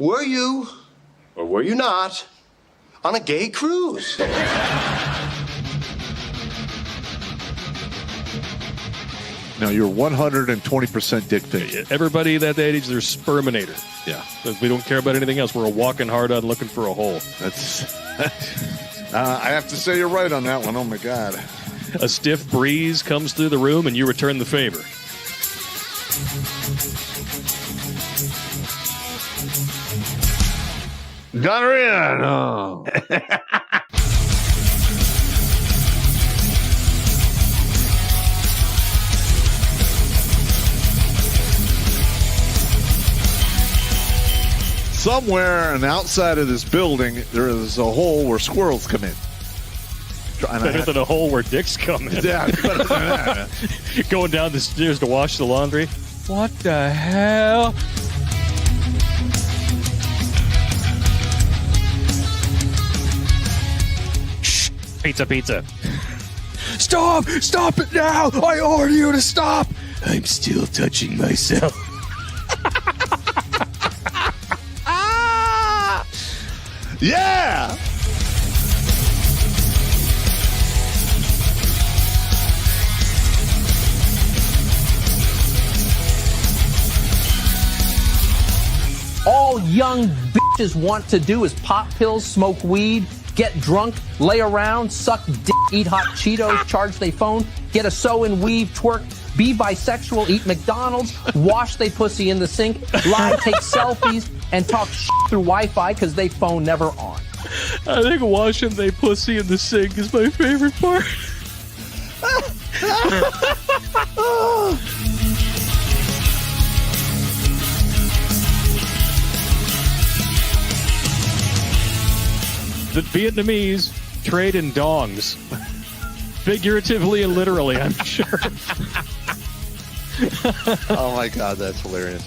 Were you, or were you not, on a gay cruise? No, you're 120% dick pic. Everybody that age, they're sperminator. Yeah. We don't care about anything else. We're walking hard on looking for a hole. That's. I have to say you're right on that one. Oh my God. A stiff breeze comes through the room and you return the favor. Gonorrhea. Oh. Somewhere on the outside of this building, there is a hole where squirrels come in. Better than a hole where dicks come in. Yeah, better than that. Going down the stairs to wash the laundry. What the hell? Shh. Pizza. Stop! Stop it now! I order you to stop! I'm still touching myself. Yeah! All young bitches want to do is pop pills, smoke weed, get drunk, lay around, suck dick, eat hot Cheetos, charge they phone, get a sew and weave, twerk, be bisexual, eat McDonald's, wash they pussy in the sink, lie, take selfies, and talk shit through Wi-Fi because they phone never on. I think washing they pussy in the sink is my favorite part. The Vietnamese trade in dongs. Figuratively and literally, I'm sure. Oh my God, that's hilarious.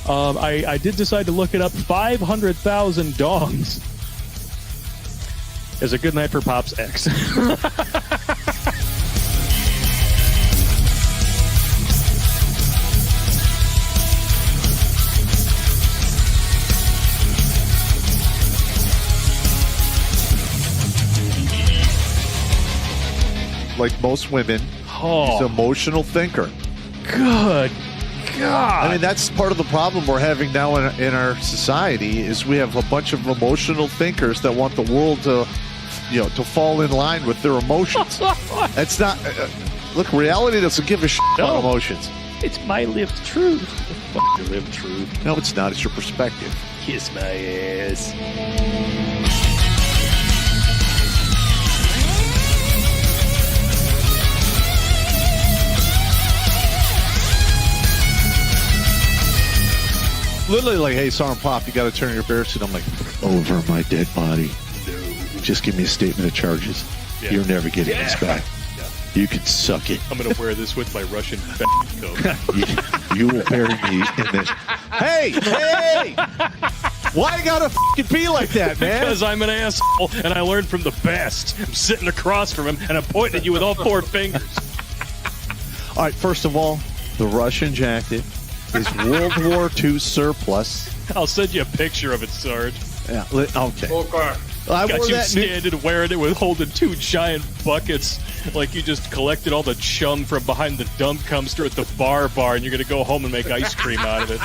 I did decide to look it up. 500,000 dongs is a good night for Pop's ex. Like most women, he's an emotional thinker. Good God. I mean, that's part of the problem we're having now in our society is we have a bunch of emotional thinkers that want the world to, to fall in line with their emotions. That's not... look, reality doesn't give a shit about emotions. It's my lived truth. Fuck your lived truth. No, it's not. It's your perspective. Kiss my ass. Literally like, hey, Sergeant Pop, you got to turn your bear suit. I'm like, over my dead body. No. Just give me a statement of charges. Yeah. You're never getting this back. Yeah. You can suck it. I'm going to wear this with my Russian coat. you will bury me in this. Hey! Why you gotta fucking be like that, man? Because I'm an asshole, and I learned from the best. I'm sitting across from him, and I'm pointing at you with all four fingers. All right, first of all, the Russian jacket is World War II surplus. I'll send you a picture of it, Sarge. Yeah, okay. I got you standing wearing it with holding two giant buckets like you just collected all the chum from behind the dump dumpster at the bar, and you're going to go home and make ice cream out of it.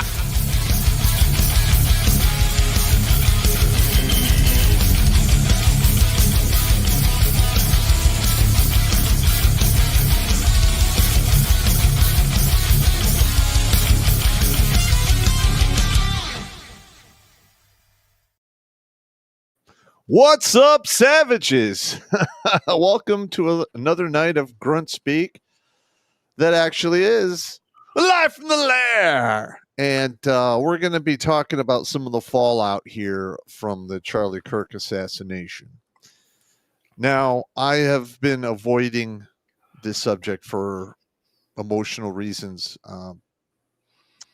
What's up, savages? Welcome to another night of Grunt Speak that actually is live from the lair. And we're going to be talking about some of the fallout here from the Charlie Kirk assassination. Now, I have been avoiding this subject for emotional reasons.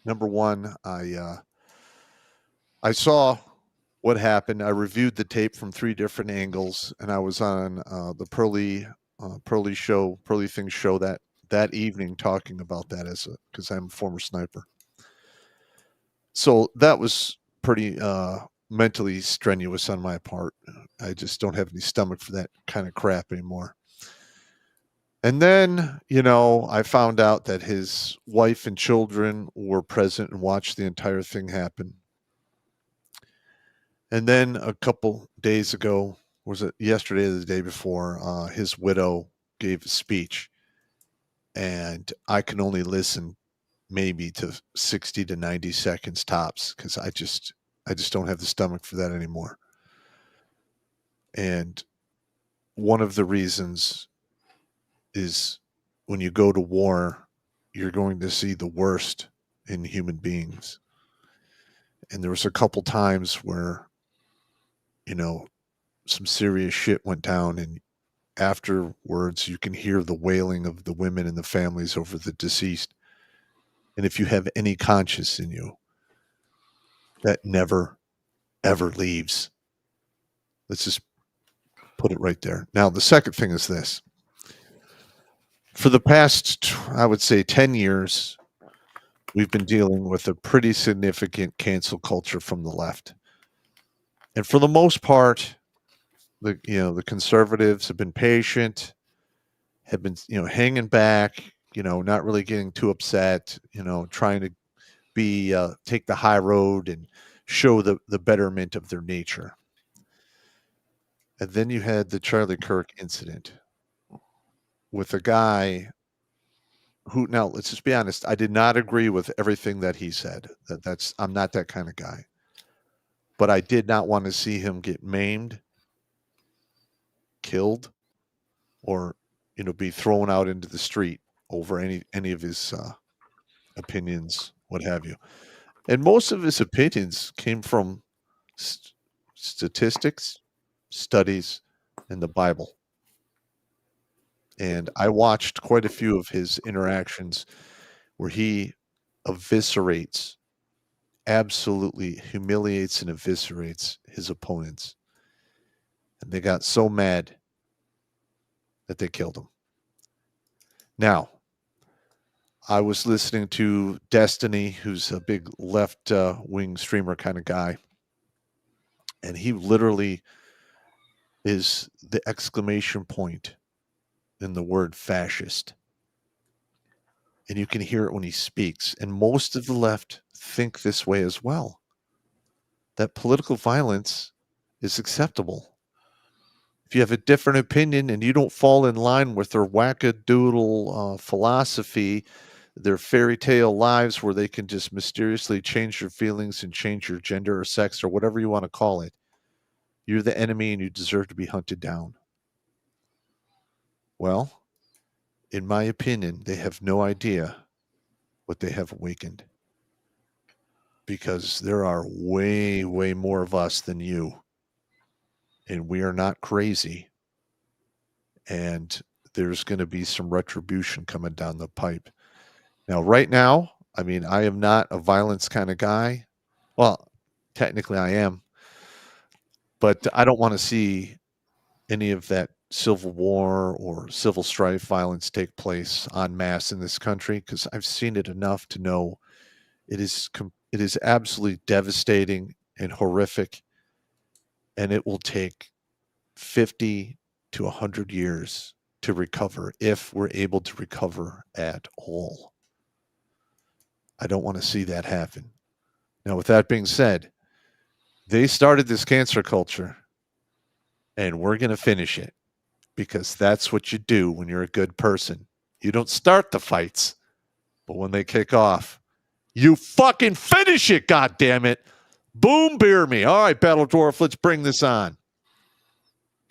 Number one, I saw what happened. I reviewed the tape from 3 different angles, and I was on the Pearly Things show that evening talking about that because I'm a former sniper. So that was pretty mentally strenuous on my part. I just don't have any stomach for that kind of crap anymore. And then, I found out that his wife and children were present and watched the entire thing happen. And then a couple days ago, was it yesterday or the day before, his widow gave a speech. And I can only listen maybe to 60 to 90 seconds tops because I just don't have the stomach for that anymore. And one of the reasons is when you go to war, you're going to see the worst in human beings. And there was a couple times where, some serious shit went down, and afterwards you can hear the wailing of the women and the families over the deceased. And if you have any conscience in you, that never, ever leaves. Let's just put it right there. Now, the second thing is this. For the past, I would say, 10 years, we've been dealing with a pretty significant cancel culture from the left. And for the most part, the conservatives have been patient, have been, hanging back, not really getting too upset, trying to take the high road and show the betterment of their nature. And then you had the Charlie Kirk incident with a guy who, now let's just be honest, I did not agree with everything that he said. I'm not that kind of guy. But I did not want to see him get maimed, killed, or be thrown out into the street over any of his opinions, what have you. And most of his opinions came from statistics, studies, and the Bible. And I watched quite a few of his interactions where he eviscerates, absolutely humiliates and eviscerates his opponents. And they got so mad that they killed him. Now, I was listening to Destiny, who's a big left-wing streamer kind of guy. And he literally is the exclamation point in the word fascist. And you can hear it when he speaks. And most of the left think this way as well, that political violence is acceptable. If you have a different opinion and you don't fall in line with their wackadoodle philosophy, their fairy tale lives where they can just mysteriously change your feelings and change your gender or sex or whatever you want to call it, you're the enemy and you deserve to be hunted down. Well, in my opinion, they have no idea what they have awakened. Because there are way, way more of us than you. And we are not crazy. And there's going to be some retribution coming down the pipe. Now, right now, I am not a violence kind of guy. Well, technically I am. But I don't want to see any of that civil war or civil strife violence take place en masse in this country, because I've seen it enough to know it is absolutely devastating and horrific, and it will take 50 to 100 years to recover, if we're able to recover at all. I don't want to see that happen. Now, with that being said, they started this cancer culture, and we're going to finish it, because that's what you do when you're a good person. You don't start the fights, but when they kick off, you fucking finish it, goddammit. Boom, beer me. All right, Battle Dwarf, let's bring this on.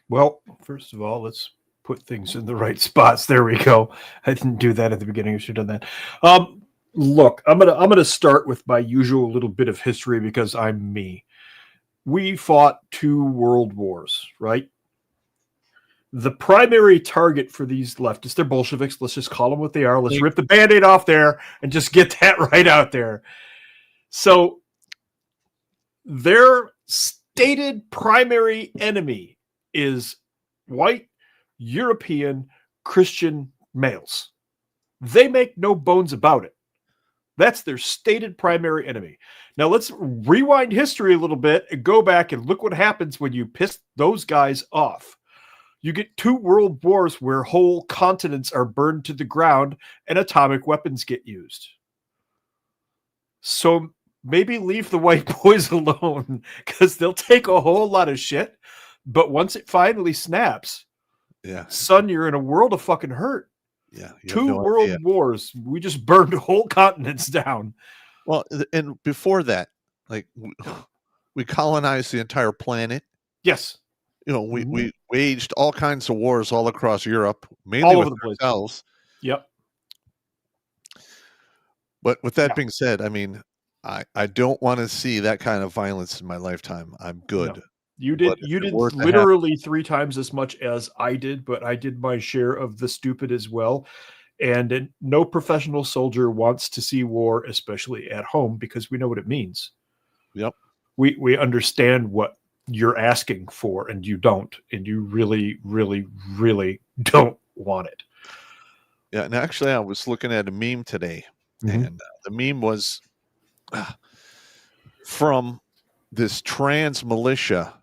Well, first of all, let's put things in the right spots. There we go. I didn't do that at the beginning. I should have done that. Look, I'm gonna start with my usual little bit of history because I'm me. We fought 2 world wars, right? The primary target for these leftists, they're Bolsheviks. Let's just call them what they are. Let's rip the Band-Aid off there and just get that right out there. So their stated primary enemy is white, European, Christian males. They make no bones about it. That's their stated primary enemy. Now let's rewind history a little bit and go back and look what happens when you piss those guys off. You get 2 world wars where whole continents are burned to the ground and atomic weapons get used. So maybe leave the white boys alone, because they'll take a whole lot of shit. But once it finally snaps, son, you're in a world of fucking hurt. Yeah. 2 world wars. We just burned whole continents down. Well, and before that, like, we colonized the entire planet. Yes. We waged all kinds of wars all across Europe, mainly all over with the place. ourselves. Yep. But with that being said, I mean, I don't want to see that kind of violence in my lifetime. I'm good. No. You did literally 3 times as much as I did, but I did my share of the stupid as well. And no professional soldier wants to see war, especially at home, because we know what it means. Yep. We understand what you're asking for, and you don't, and you really, really, really don't want it. Yeah. And actually, I was looking at a meme today, and the meme was from this trans militia.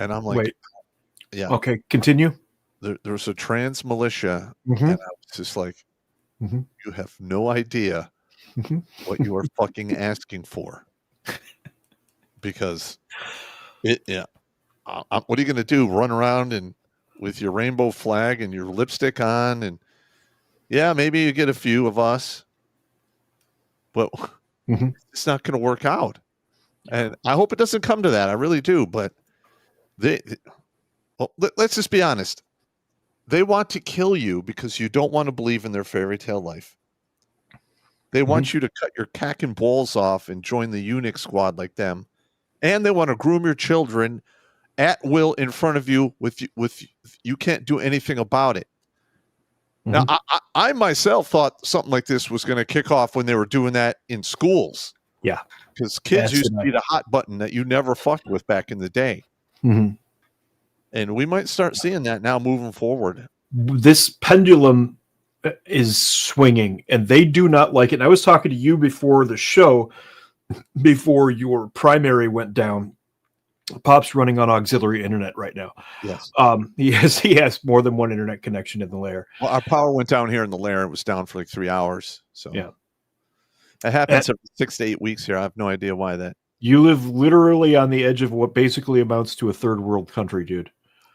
And I'm like, wait. Yeah. Okay, continue. There's a trans militia, and I was just like, you have no idea what you are fucking asking for. Because what are you going to do? Run around and with your rainbow flag and your lipstick on, and maybe you get a few of us, but it's not going to work out. And I hope it doesn't come to that. I really do. But let's just be honest. They want to kill you because you don't want to believe in their fairy tale life. They want you to cut your cack and balls off and join the eunuch squad like them. And they want to groom your children at will in front of you with you can't do anything about it. Now, I myself thought something like this was going to kick off when they were doing that in schools. Yeah. Because kids used to be the hot button that you never fucked with back in the day. And we might start seeing that now moving forward. This pendulum is swinging, and they do not like it. And I was talking to you before the show, before your primary went down. Pop's running on auxiliary internet right now. Yes. He has more than one internet connection in the lair. Well, our power went down here in the lair. It was down for like 3 hours. So yeah, it happens every 6 to 8 weeks here. I have no idea why that. You live literally on the edge of what basically amounts to a third world country, dude.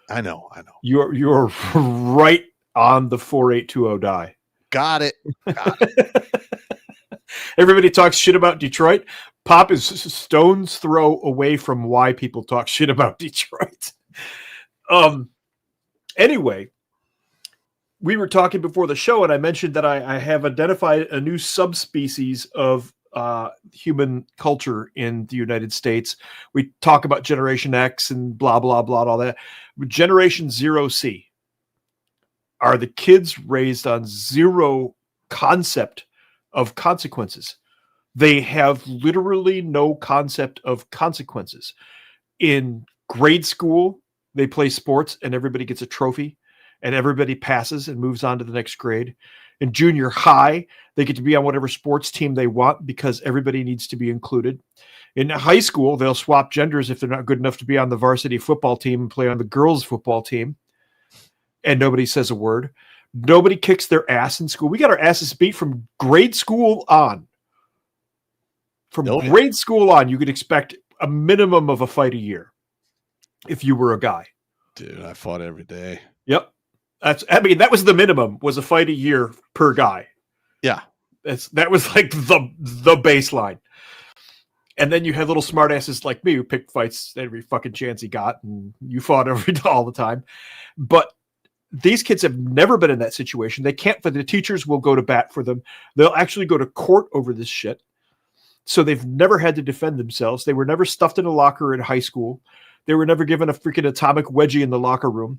I know. You're right on the 4820 die. Got it. Everybody talks shit about Detroit. Pop is stone's throw away from why people talk shit about Detroit. Anyway, we were talking before the show, and I mentioned that I have identified a new subspecies of human culture in the United States. We talk about Generation X and blah, blah, blah, and all that. Generation 0C are the kids raised on zero concept of consequences. They have literally no concept of consequences. In grade school, they play sports and everybody gets a trophy and everybody passes and moves on to the next grade. In junior high, they get to be on whatever sports team they want because everybody needs to be included. In high school, they'll swap genders if they're not good enough to be on the varsity football team and play on the girls' football team. And nobody says a word. Nobody kicks their ass in school. We got our asses beat from grade school on. From grade school on, you could expect a minimum of a fight a year if you were a guy. Dude, I fought every day. Yep. That was the minimum, was a fight a year per guy. Yeah. That was like the baseline. And then you had little smartasses like me who picked fights every fucking chance he got, and you fought all the time. But these kids have never been in that situation. They can't, the teachers will go to bat for them. They'll actually go to court over this shit. So they've never had to defend themselves. They were never stuffed in a locker in high school. They were never given a freaking atomic wedgie in the locker room.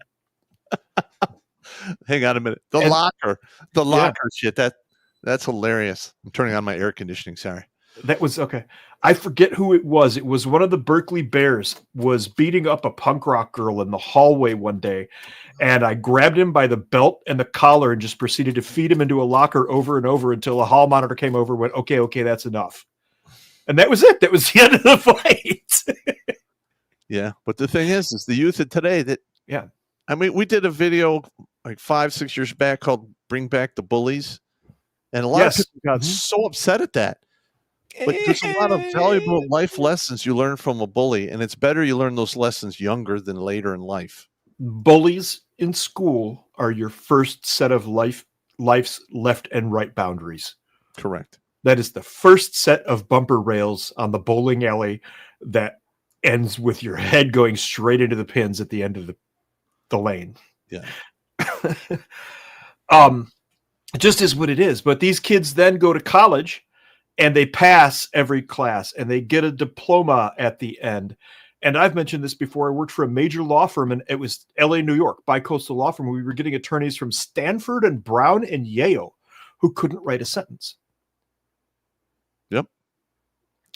Hang on a minute. The locker shit. That's hilarious. I'm turning on my air conditioning. Sorry. That was okay. I forget who it was. It was one of the Berkeley Bears was beating up a punk rock girl in the hallway one day. And I grabbed him by the belt and the collar and just proceeded to feed him into a locker over and over until the hall monitor came over and went, okay, that's enough. And that was it. That was the end of the fight. Yeah. But the thing is the youth of today I mean, we did a video like 5-6 years back called Bring Back the Bullies. And a lot of people got so upset at that. But there's a lot of valuable life lessons you learn from a bully. And it's better you learn those lessons younger than later in life. Bullies in school are your first set of life's left and right boundaries. Correct. That is the first set of bumper rails on the bowling alley that ends with your head going straight into the pins at the end of the lane. Yeah. It just is what it is. But these kids then go to college and they pass every class and they get a diploma at the end. And I've mentioned this before. I worked for a major law firm, and it was LA, New York, bi-coastal law firm. We were getting attorneys from Stanford and Brown and Yale who couldn't write a sentence. Yep.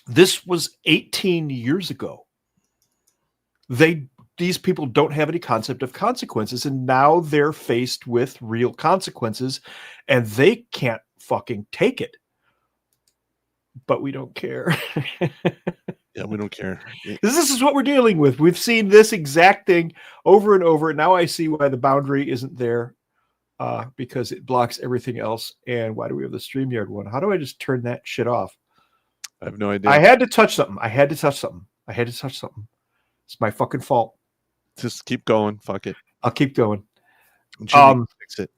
This was 18 years ago. These people don't have any concept of consequences, and now they're faced with real consequences, and they can't fucking take it. But we don't care. Yeah, we don't care. This is what we're dealing with. We've seen this exact thing over and over. Now I see why the boundary isn't there, because it blocks everything else. And why do we have the StreamYard one? How do I just turn that shit off? I have no idea. I had to touch something. It's my fucking fault. Just keep going. Fuck it. I'll keep going. Jimmy, fix it.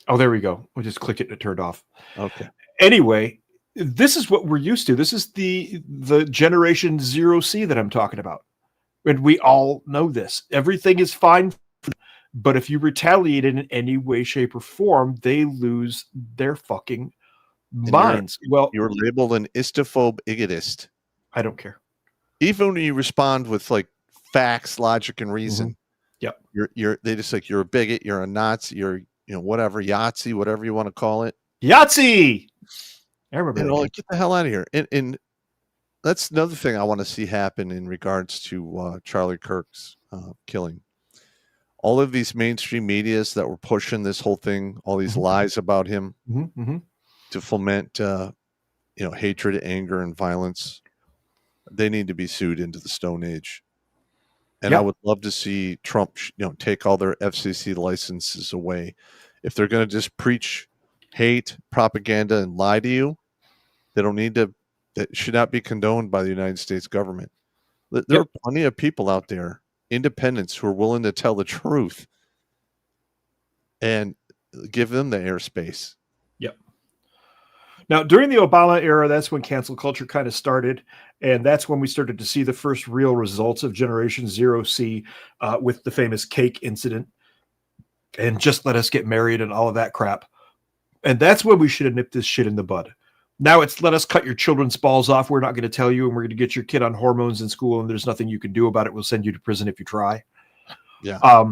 Oh, there we go. We'll just click it and it turned off. Okay. Anyway, this is what we're used to. This is the Generation Zero C that I'm talking about. And we all know this. Everything is fine. But if you retaliate in any way, shape, or form, they lose their fucking minds. You're labeled an istophobe egotist. I don't care. Even when you respond with like facts, logic, and reason. Yep. They just like, you're a bigot, you're a Nazi, you're whatever, Yahtzee, whatever you want to call it. Yahtzee! I remember that. Like, get the hell out of here. And that's another thing I want to see happen in regards to Charlie Kirk's killing. All of these mainstream medias that were pushing this whole thing, all these lies about him to foment, hatred, anger, and violence, they need to be sued into the Stone Age. And I would love to see Trump, take all their FCC licenses away. If they're going to just preach hate, propaganda, and lie to you, they don't need to. That should not be condoned by the United States government. There are plenty of people out there, independents, who are willing to tell the truth and give them the airspace. Yep. Now, during the Obama era, that's when cancel culture kind of started. And that's when we started to see the first real results of Generation Zero C with the famous cake incident and just let us get married and all of that crap. And that's when we should have nipped this shit in the bud. Now it's let us cut your children's balls off. We're not going to tell you, and we're going to get your kid on hormones in school, and there's nothing you can do about it. We'll send you to prison if you try. Yeah.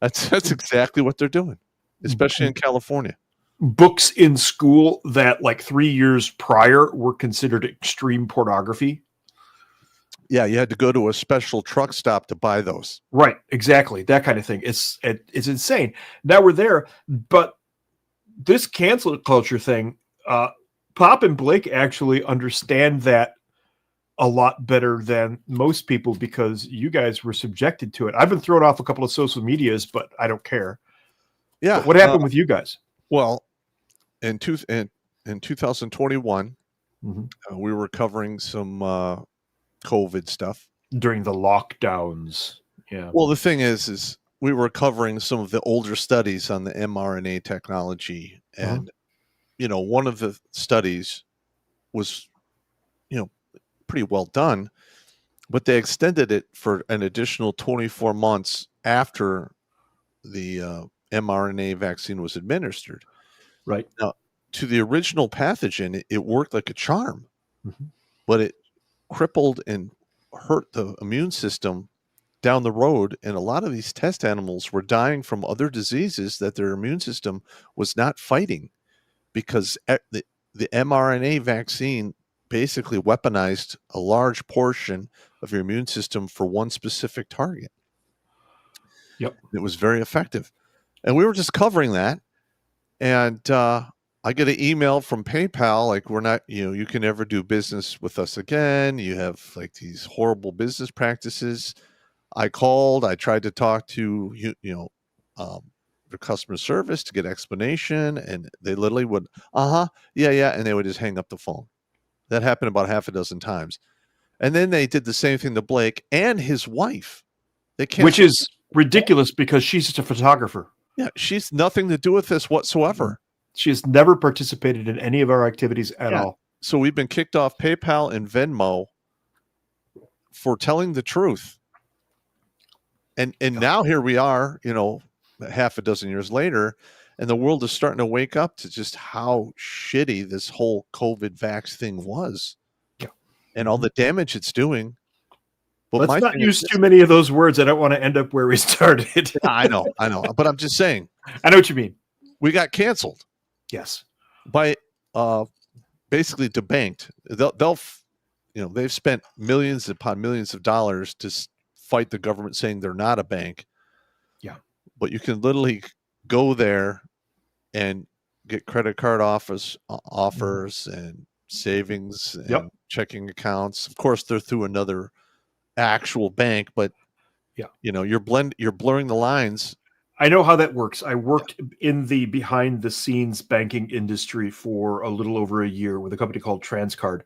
That's exactly what they're doing, especially in California. Books in school that like 3 years prior were considered extreme pornography. Yeah, you had to go to a special truck stop to buy those. Right, exactly. That kind of thing. It's insane. Now we're there, but this cancel culture thing, Pop and Blake actually understand that a lot better than most people because you guys were subjected to it. I've been thrown off a couple of social medias, but I don't care. Yeah. But what happened with you guys? Well, in 2021, we were covering some COVID stuff during the lockdowns. Yeah. Well, the thing is we were covering some of the older studies on the mRNA technology, and one of the studies was, pretty well done, but they extended it for an additional 24 months after the mRNA vaccine was administered. Right. Now, to the original pathogen, it worked like a charm, but it crippled and hurt the immune system down the road. And a lot of these test animals were dying from other diseases that their immune system was not fighting because the mRNA vaccine basically weaponized a large portion of your immune system for one specific target. Yep. It was very effective. And we were just covering that. And I get an email from PayPal, like, we're not, you can never do business with us again. You have like these horrible business practices. I called, I tried to talk to, their customer service to get explanation. And they literally would, yeah. And they would just hang up the phone. That happened about half a dozen times. And then they did the same thing to Blake and his wife. Which is ridiculous because she's just a photographer. Yeah, she's nothing to do with this whatsoever. She has never participated in any of our activities at all. So we've been kicked off PayPal and Venmo for telling the truth. And now here we are, half a dozen years later, and the world is starting to wake up to just how shitty this whole COVID vax thing was. Yeah. And all the damage it's doing. But let's not use too many of those words. I don't want to end up where we started. I know. But I'm just saying. I know what you mean. We got canceled. Yes. By basically debanked. They've spent millions upon millions of dollars to fight the government saying they're not a bank. Yeah. But you can literally go there and get credit card offers and savings and checking accounts. Of course, they're through another actual bank, but you're blurring the lines. I know how that works. I worked in the behind the scenes banking industry for a little over a year with a company called Transcard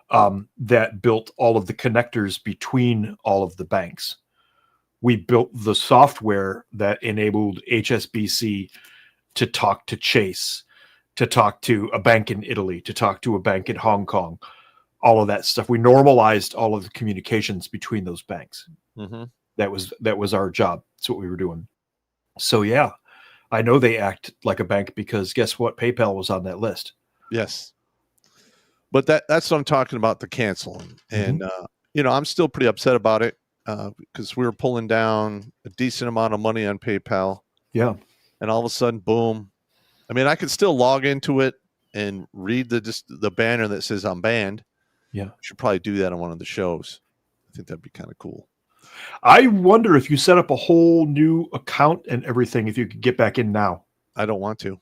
that built all of the connectors between all of the banks. We built the software that enabled HSBC to talk to Chase, to talk to a bank in Italy, to talk to a bank in Hong Kong, all of that stuff. We normalized all of the communications between those banks. Mm-hmm. That was our job. That's what we were doing. So yeah, I know they act like a bank because guess what? PayPal was on that list. Yes. But that's what I'm talking about, the canceling. And, I'm still pretty upset about it because we were pulling down a decent amount of money on PayPal. Yeah. And all of a sudden, boom. I mean, I could still log into it and read the banner that says I'm banned. Yeah. I should probably do that on one of the shows. I think that'd be kind of cool. I wonder if you set up a whole new account and everything, if you could get back in now. I don't want to.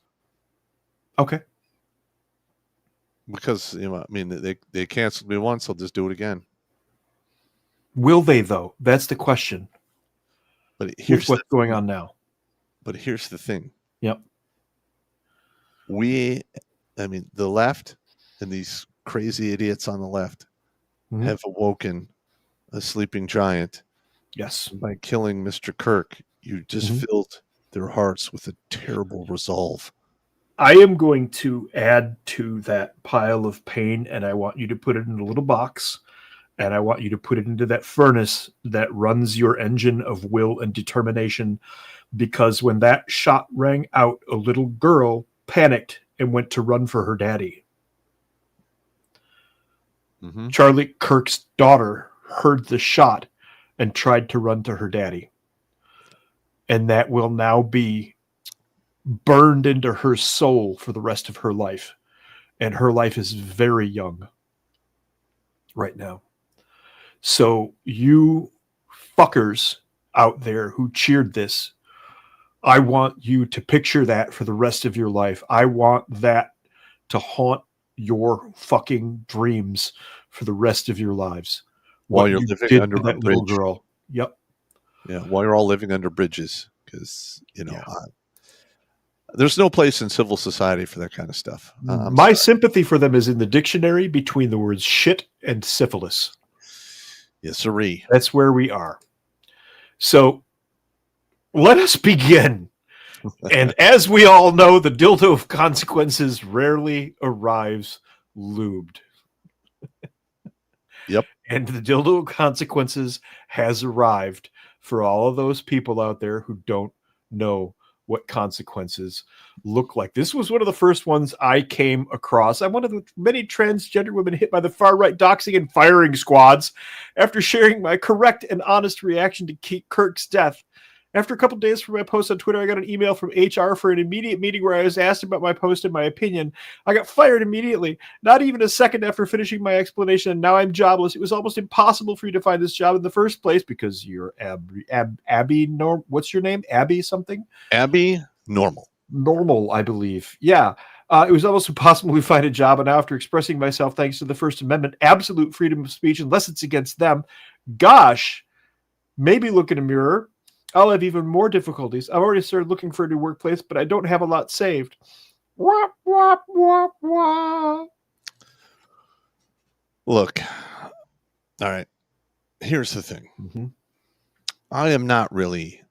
Okay. Because, they canceled me once. I'll just do it again. Will they, though? That's the question. But here's what's going on now. But here's the thing. Yep. The left and these crazy idiots on the left have awoken a sleeping giant. Yes. By killing Mr. Kirk, you just filled their hearts with a terrible resolve. I am going to add to that pile of pain, and I want you to put it in a little box, and I want you to put it into that furnace that runs your engine of will and determination, because when that shot rang out, a little girl panicked and went to run for her daddy. Mm-hmm. Charlie Kirk's daughter heard the shot and tried to run to her daddy. And that will now be burned into her soul for the rest of her life. And her life is very young right now. So you fuckers out there who cheered this, I want you to picture that for the rest of your life. I want that to haunt your fucking dreams for the rest of your lives. While you're living under that little girl. Yep. Yeah. While you're all living under bridges, because there's no place in civil society for that kind of stuff. My sympathy for them is in the dictionary between the words shit and syphilis. Yes, sirree. That's where we are. So let us begin. And as we all know, the dildo of consequences rarely arrives lubed. Yep. And the dildo of consequences has arrived for all of those people out there who don't know what consequences look like. This was one of the first ones I came across. I'm one of the many transgender women hit by the far-right doxing and firing squads after sharing my correct and honest reaction to Kirk's death After a couple days from my post on Twitter, I got an email from HR for an immediate meeting where I was asked about my post and my opinion. I got fired immediately, not even a second after finishing my explanation, and now I'm jobless. It was almost impossible for you to find this job in the first place because you're Abby. What's your name? Abby something? Abby Normal. Normal, I believe. Yeah. It was almost impossible to find a job, and after expressing myself thanks to the First Amendment, absolute freedom of speech, unless it's against them, gosh, maybe look in a mirror. I'll have even more difficulties. I've already started looking for a new workplace, but I don't have a lot saved. Wah, wah, wah, wah. Look, all right, here's the thing. Mm-hmm. I am not really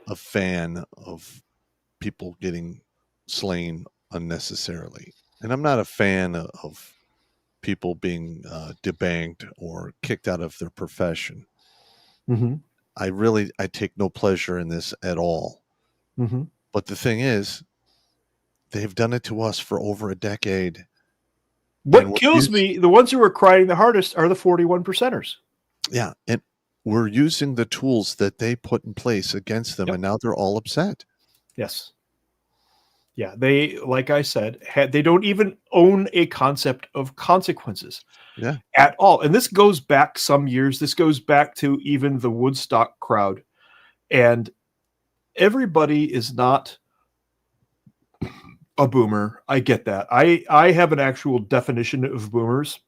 a fan of people getting slain unnecessarily. And I'm not a fan of people being debanked or kicked out of their profession. Mm-hmm. I take no pleasure in this at all. Mm-hmm. But the thing is, they've done it to us for over a decade. What kills me, the ones who are crying the hardest are the 41 percenters. Yeah. And we're using the tools that they put in place against them. Yep. And now they're all upset. Yes. Yeah. They, like I said, they don't even own a concept of consequences. Yeah. At all. And this goes back some years. This goes back to even the Woodstock crowd. And everybody is not a boomer. I get that. I have an actual definition of boomers.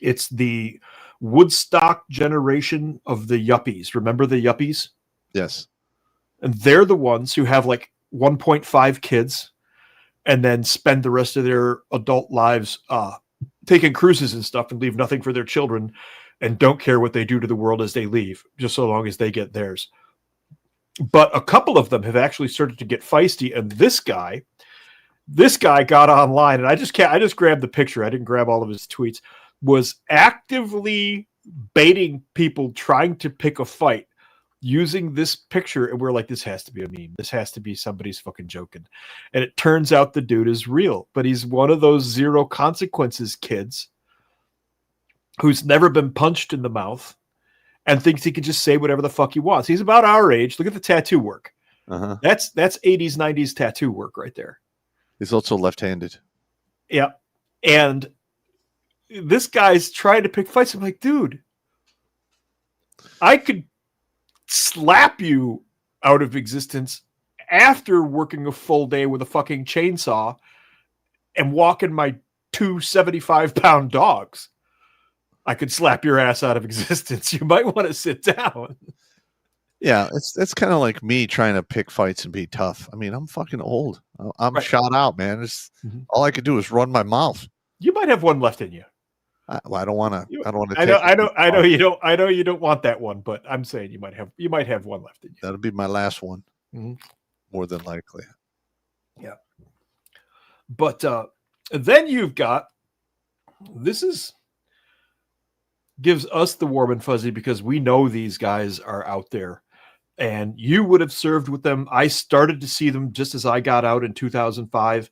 It's the Woodstock generation of the yuppies. Remember the yuppies? Yes. And they're the ones who have like 1.5 kids and then spend the rest of their adult lives taking cruises and stuff and leave nothing for their children and don't care what they do to the world as they leave, just so long as they get theirs. But a couple of them have actually started to get feisty. And this guy got online, and I just grabbed the picture. I didn't grab all of his tweets, was actively baiting people trying to pick a fight using this picture. And we're like, this has to be a meme. This has to be somebody's fucking joking. And it turns out the dude is real, but he's one of those zero consequences kids who's never been punched in the mouth and thinks he can just say whatever the fuck he wants. He's about our age. Look at the tattoo work. Uh-huh. That's 80s, 90s tattoo work right there. He's also left-handed. Yeah. And this guy's trying to pick fights. I'm like, dude, I could slap you out of existence after working a full day with a fucking chainsaw and walking my 2 75-pound dogs. I could slap your ass out of existence. You might want to sit down. Yeah, it's kind of like me trying to pick fights and be tough. I mean, I'm fucking old. I'm right. Shot out, man. All I could do is run my mouth. You might have one left in you. I don't want to. I don't want to. I know you don't. I know you don't want that one, but I'm saying you might have one left in you. That'll be my last one, more than likely. Yeah. But then you've got gives us the warm and fuzzy because we know these guys are out there, and you would have served with them. I started to see them just as I got out in 2005.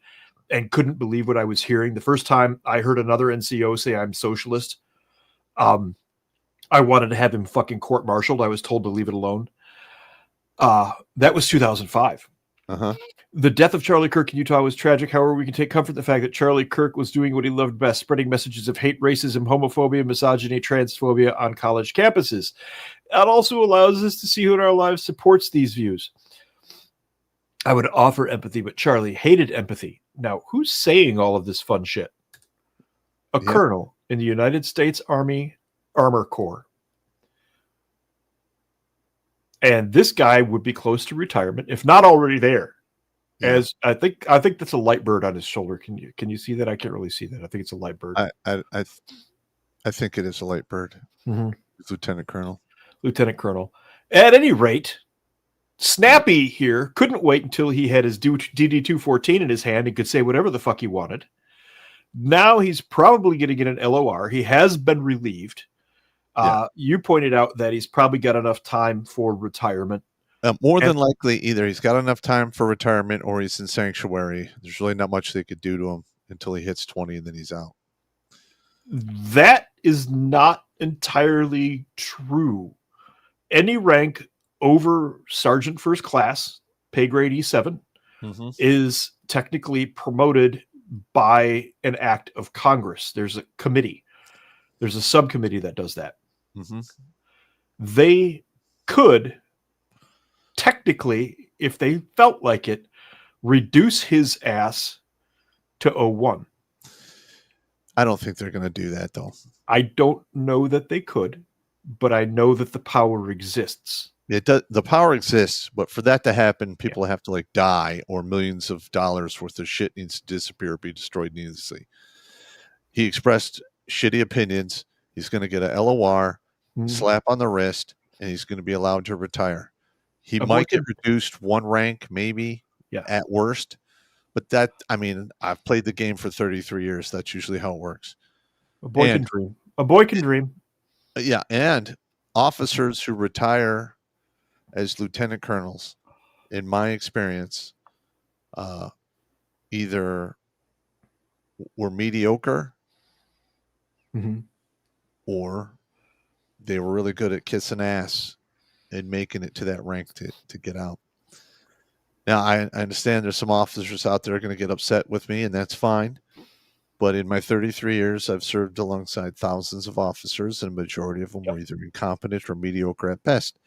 And couldn't believe what I was hearing. The first time I heard another NCO say I'm socialist, I wanted to have him fucking court-martialed. I was told to leave it alone. That was 2005. Uh-huh. The death of Charlie Kirk in Utah was tragic. However, we can take comfort in the fact that Charlie Kirk was doing what he loved best, spreading messages of hate, racism, homophobia, misogyny, transphobia on college campuses. It also allows us to see who in our lives supports these views. I would offer empathy, but Charlie hated empathy. Now, who's saying all of this fun shit? A colonel in the United States Army Armor Corps. And this guy would be close to retirement, if not already there. Yeah. As I think that's a light bird on his shoulder. Can you see that? I can't really see that. I think it's a light bird. I think it is a light bird. Mm-hmm. It's Lieutenant Colonel. Lieutenant Colonel. At any rate, Snappy here couldn't wait until he had his DD-214 in his hand and could say whatever the fuck he wanted. Now he's probably going to get an LOR. He has been relieved. You pointed out that he's probably got enough time for retirement. More than likely, either he's got enough time for retirement or he's in sanctuary. There's really not much they could do to him until he hits 20 and then he's out. That is not entirely true. Any rank over sergeant first class, pay grade E7, is technically promoted by an act of Congress. There's a committee. There's a subcommittee that does that. They could technically, if they felt like it, reduce his ass to 01. I don't think they're going to do that, though. I don't know that they could, but I know that the power exists. It does, the power exists, but for that to happen, people have to like die, or millions of dollars worth of shit needs to disappear or be destroyed needlessly. He expressed shitty opinions. He's going to get a LOR, slap on the wrist, and he's going to be allowed to retire. He might get reduced one rank, maybe, at worst. But that, I mean, I've played the game for 33 years. That's usually how it works. A boy can dream. A boy can dream. Yeah, and officers who retire as lieutenant colonels, in my experience, either were mediocre or they were really good at kissing ass and making it to that rank to get out. Now, I understand there's some officers out there going to get upset with me, and that's fine. But in my 33 years, I've served alongside thousands of officers, and a majority of them were either incompetent or mediocre at best.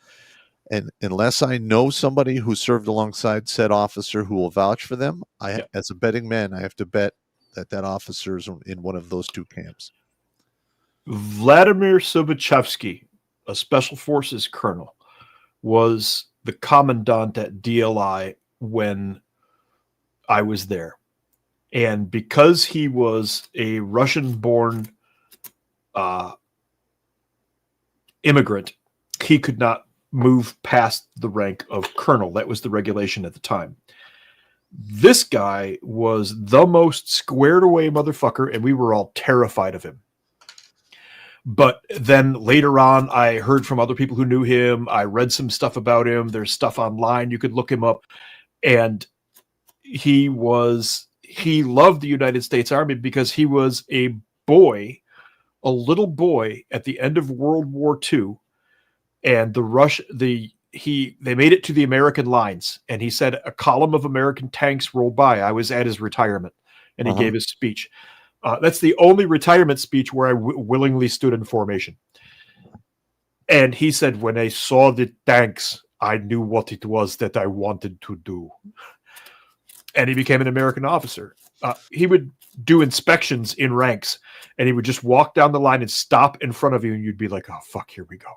And unless I know somebody who served alongside said officer who will vouch for them, as a betting man, I have to bet that officer is in one of those two camps. Vladimir Sobachevsky, a special forces colonel, was the commandant at DLI when I was there. And because he was a Russian-born immigrant, he could not move past the rank of colonel. That was the regulation at the time. This guy was the most squared away motherfucker, and we were all terrified of him. But then later on, I heard from other people who knew him. I read some stuff about him. There's stuff online. You could look him up. And he loved the United States Army because he was a little boy at the end of World War II. And they made it to the American lines. And he said a column of American tanks rolled by. I was at his retirement, and he gave his speech. That's the only retirement speech where I willingly stood in formation. And he said, when I saw the tanks, I knew what it was that I wanted to do. And he became an American officer. He would do inspections in ranks, and he would just walk down the line and stop in front of you, and you'd be like, oh, fuck, here we go.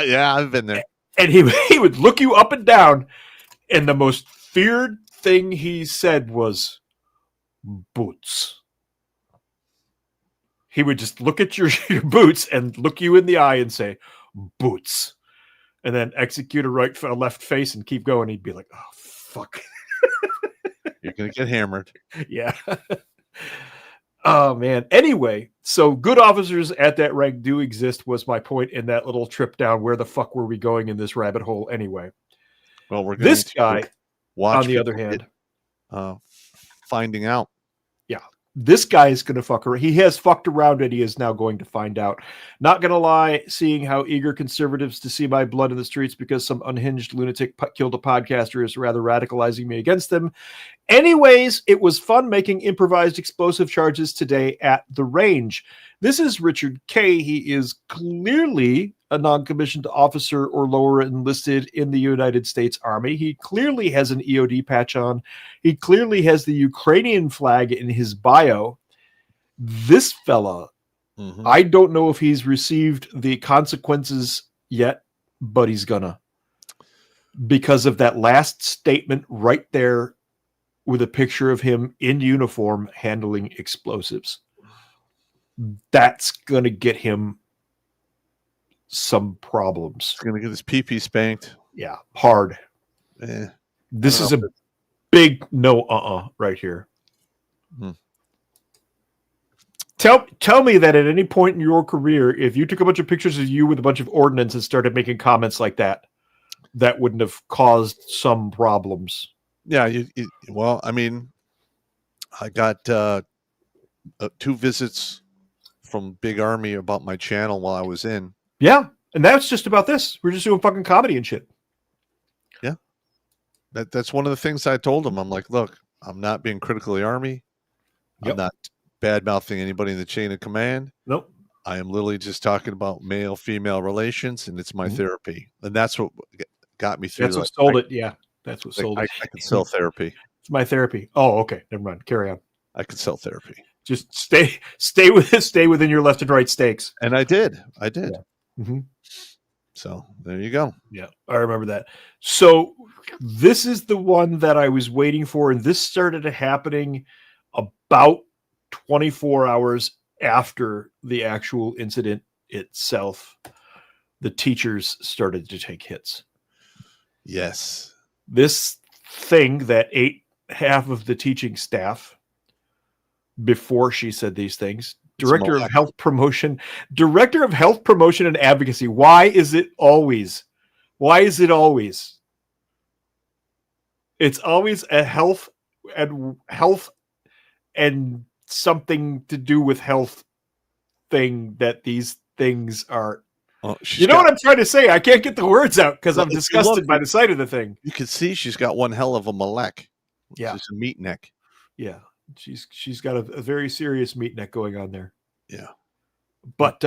Yeah, I've been there. And he would look you up and down, and the most feared thing he said was, boots. He would just look at your boots and look you in the eye and say, boots. And then execute a left face and keep going. He'd be like, oh, fuck. You're going to get hammered. Yeah. Oh, man. Anyway, so good officers at that rank do exist, was my point in that little trip down. Where the fuck were we going in this rabbit hole anyway? Well, we're going this guy, on the other hand, finding out. Yeah. This guy is going to fuck around. He has fucked around, and he is now going to find out. Not going to lie, seeing how eager conservatives to see my blood in the streets because some unhinged lunatic killed a podcaster is rather radicalizing me against them. Anyways, it was fun making improvised explosive charges today at the range. This is Richard K. He is clearly a non-commissioned officer or lower enlisted in the United States Army. He clearly has an EOD patch on. He clearly has the Ukrainian flag in his bio. This fella, I don't know if he's received the consequences yet, but he's gonna. Because of that last statement right there with a picture of him in uniform handling explosives. That's gonna get him some problems. He's going to get his pee-pee spanked. Yeah, hard. This is a big no right here. Tell me that at any point in your career, if you took a bunch of pictures of you with a bunch of ordnance and started making comments like that, that wouldn't have caused some problems. Yeah, well, I mean, I got 2 visits from Big Army about my channel while I was in. Yeah, And that's just about this. We're just doing fucking comedy and shit. Yeah. That's one of the things I told him. I'm like, look, I'm not being critical of the Army. Yep. I'm not bad-mouthing anybody in the chain of command. Nope. I am literally just talking about male-female relations, and it's my therapy. And that's what got me through. That's what sold it. Yeah. That's what sold it. I can sell therapy. It's my therapy. Oh, okay. Never mind. Carry on. I can sell therapy. Just stay within your left and right stakes. And I did. Yeah. Mm-hmm. So there you go. Yeah, I remember that. So this is the one that I was waiting for, and this started happening about 24 hours after the actual incident itself. The teachers started to take hits. Yes. This thing that ate half of the teaching staff before she said these things. Director of Health Promotion and Advocacy. Why is it always? It's always a health and something to do with health thing that these things are. Well, what I'm trying to say? I can't get the words out because I'm disgusted by the sight of the thing. You can see she's got one hell of a malek. Yeah. She's a meat neck. Yeah. She's got a very serious meat neck going on there. Yeah. But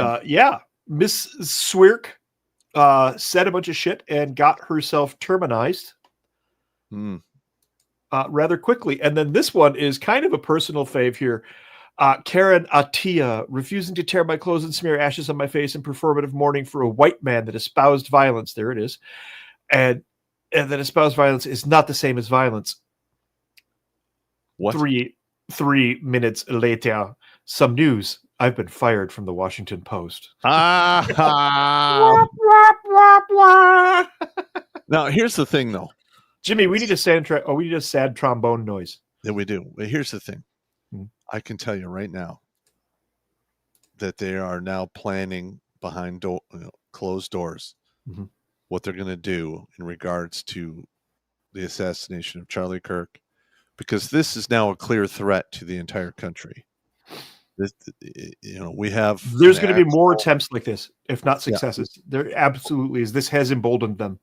Miss Swirk said a bunch of shit and got herself terminized rather quickly. And then this one is kind of a personal fave here. Karen Atia, refusing to tear my clothes and smear ashes on my face in performative mourning for a white man that espoused violence. There it is. And that espoused violence is not the same as violence. What? 3 minutes later, some news. I've been fired from the Washington Post. Now, here's the thing, though. Jimmy, we need a sad trombone noise. Yeah, we do. But here's the thing. I can tell you right now that they are now planning behind closed doors what they're going to do in regards to the assassination of Charlie Kirk, because this is now a clear threat to the entire country. We have. There's going to be more attempts like this, if not successes. Yeah. There absolutely is. This has emboldened them.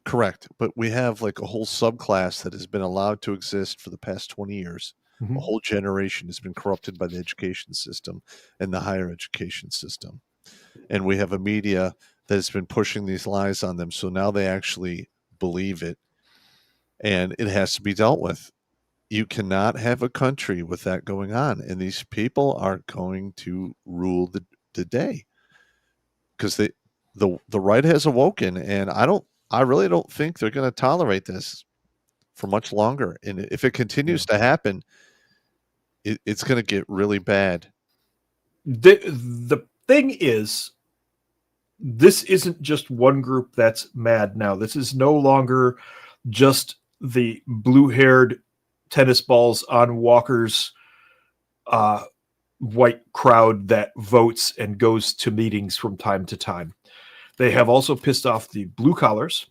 Correct. But we have like a whole subclass that has been allowed to exist for the past 20 years. A whole generation has been corrupted by the education system and the higher education system. And we have a media that has been pushing these lies on them. So now they actually believe it. And it has to be dealt with. You cannot have a country with that going on. And these people are going to rule the day. Because the right has awoken. And I really don't think they're going to tolerate this for much longer. And if it continues to happen, it's going to get really bad. The thing is, this isn't just one group that's mad now. This is no longer just the blue-haired tennis balls on Walker's white crowd that votes and goes to meetings from time to time. They have also pissed off the blue collars.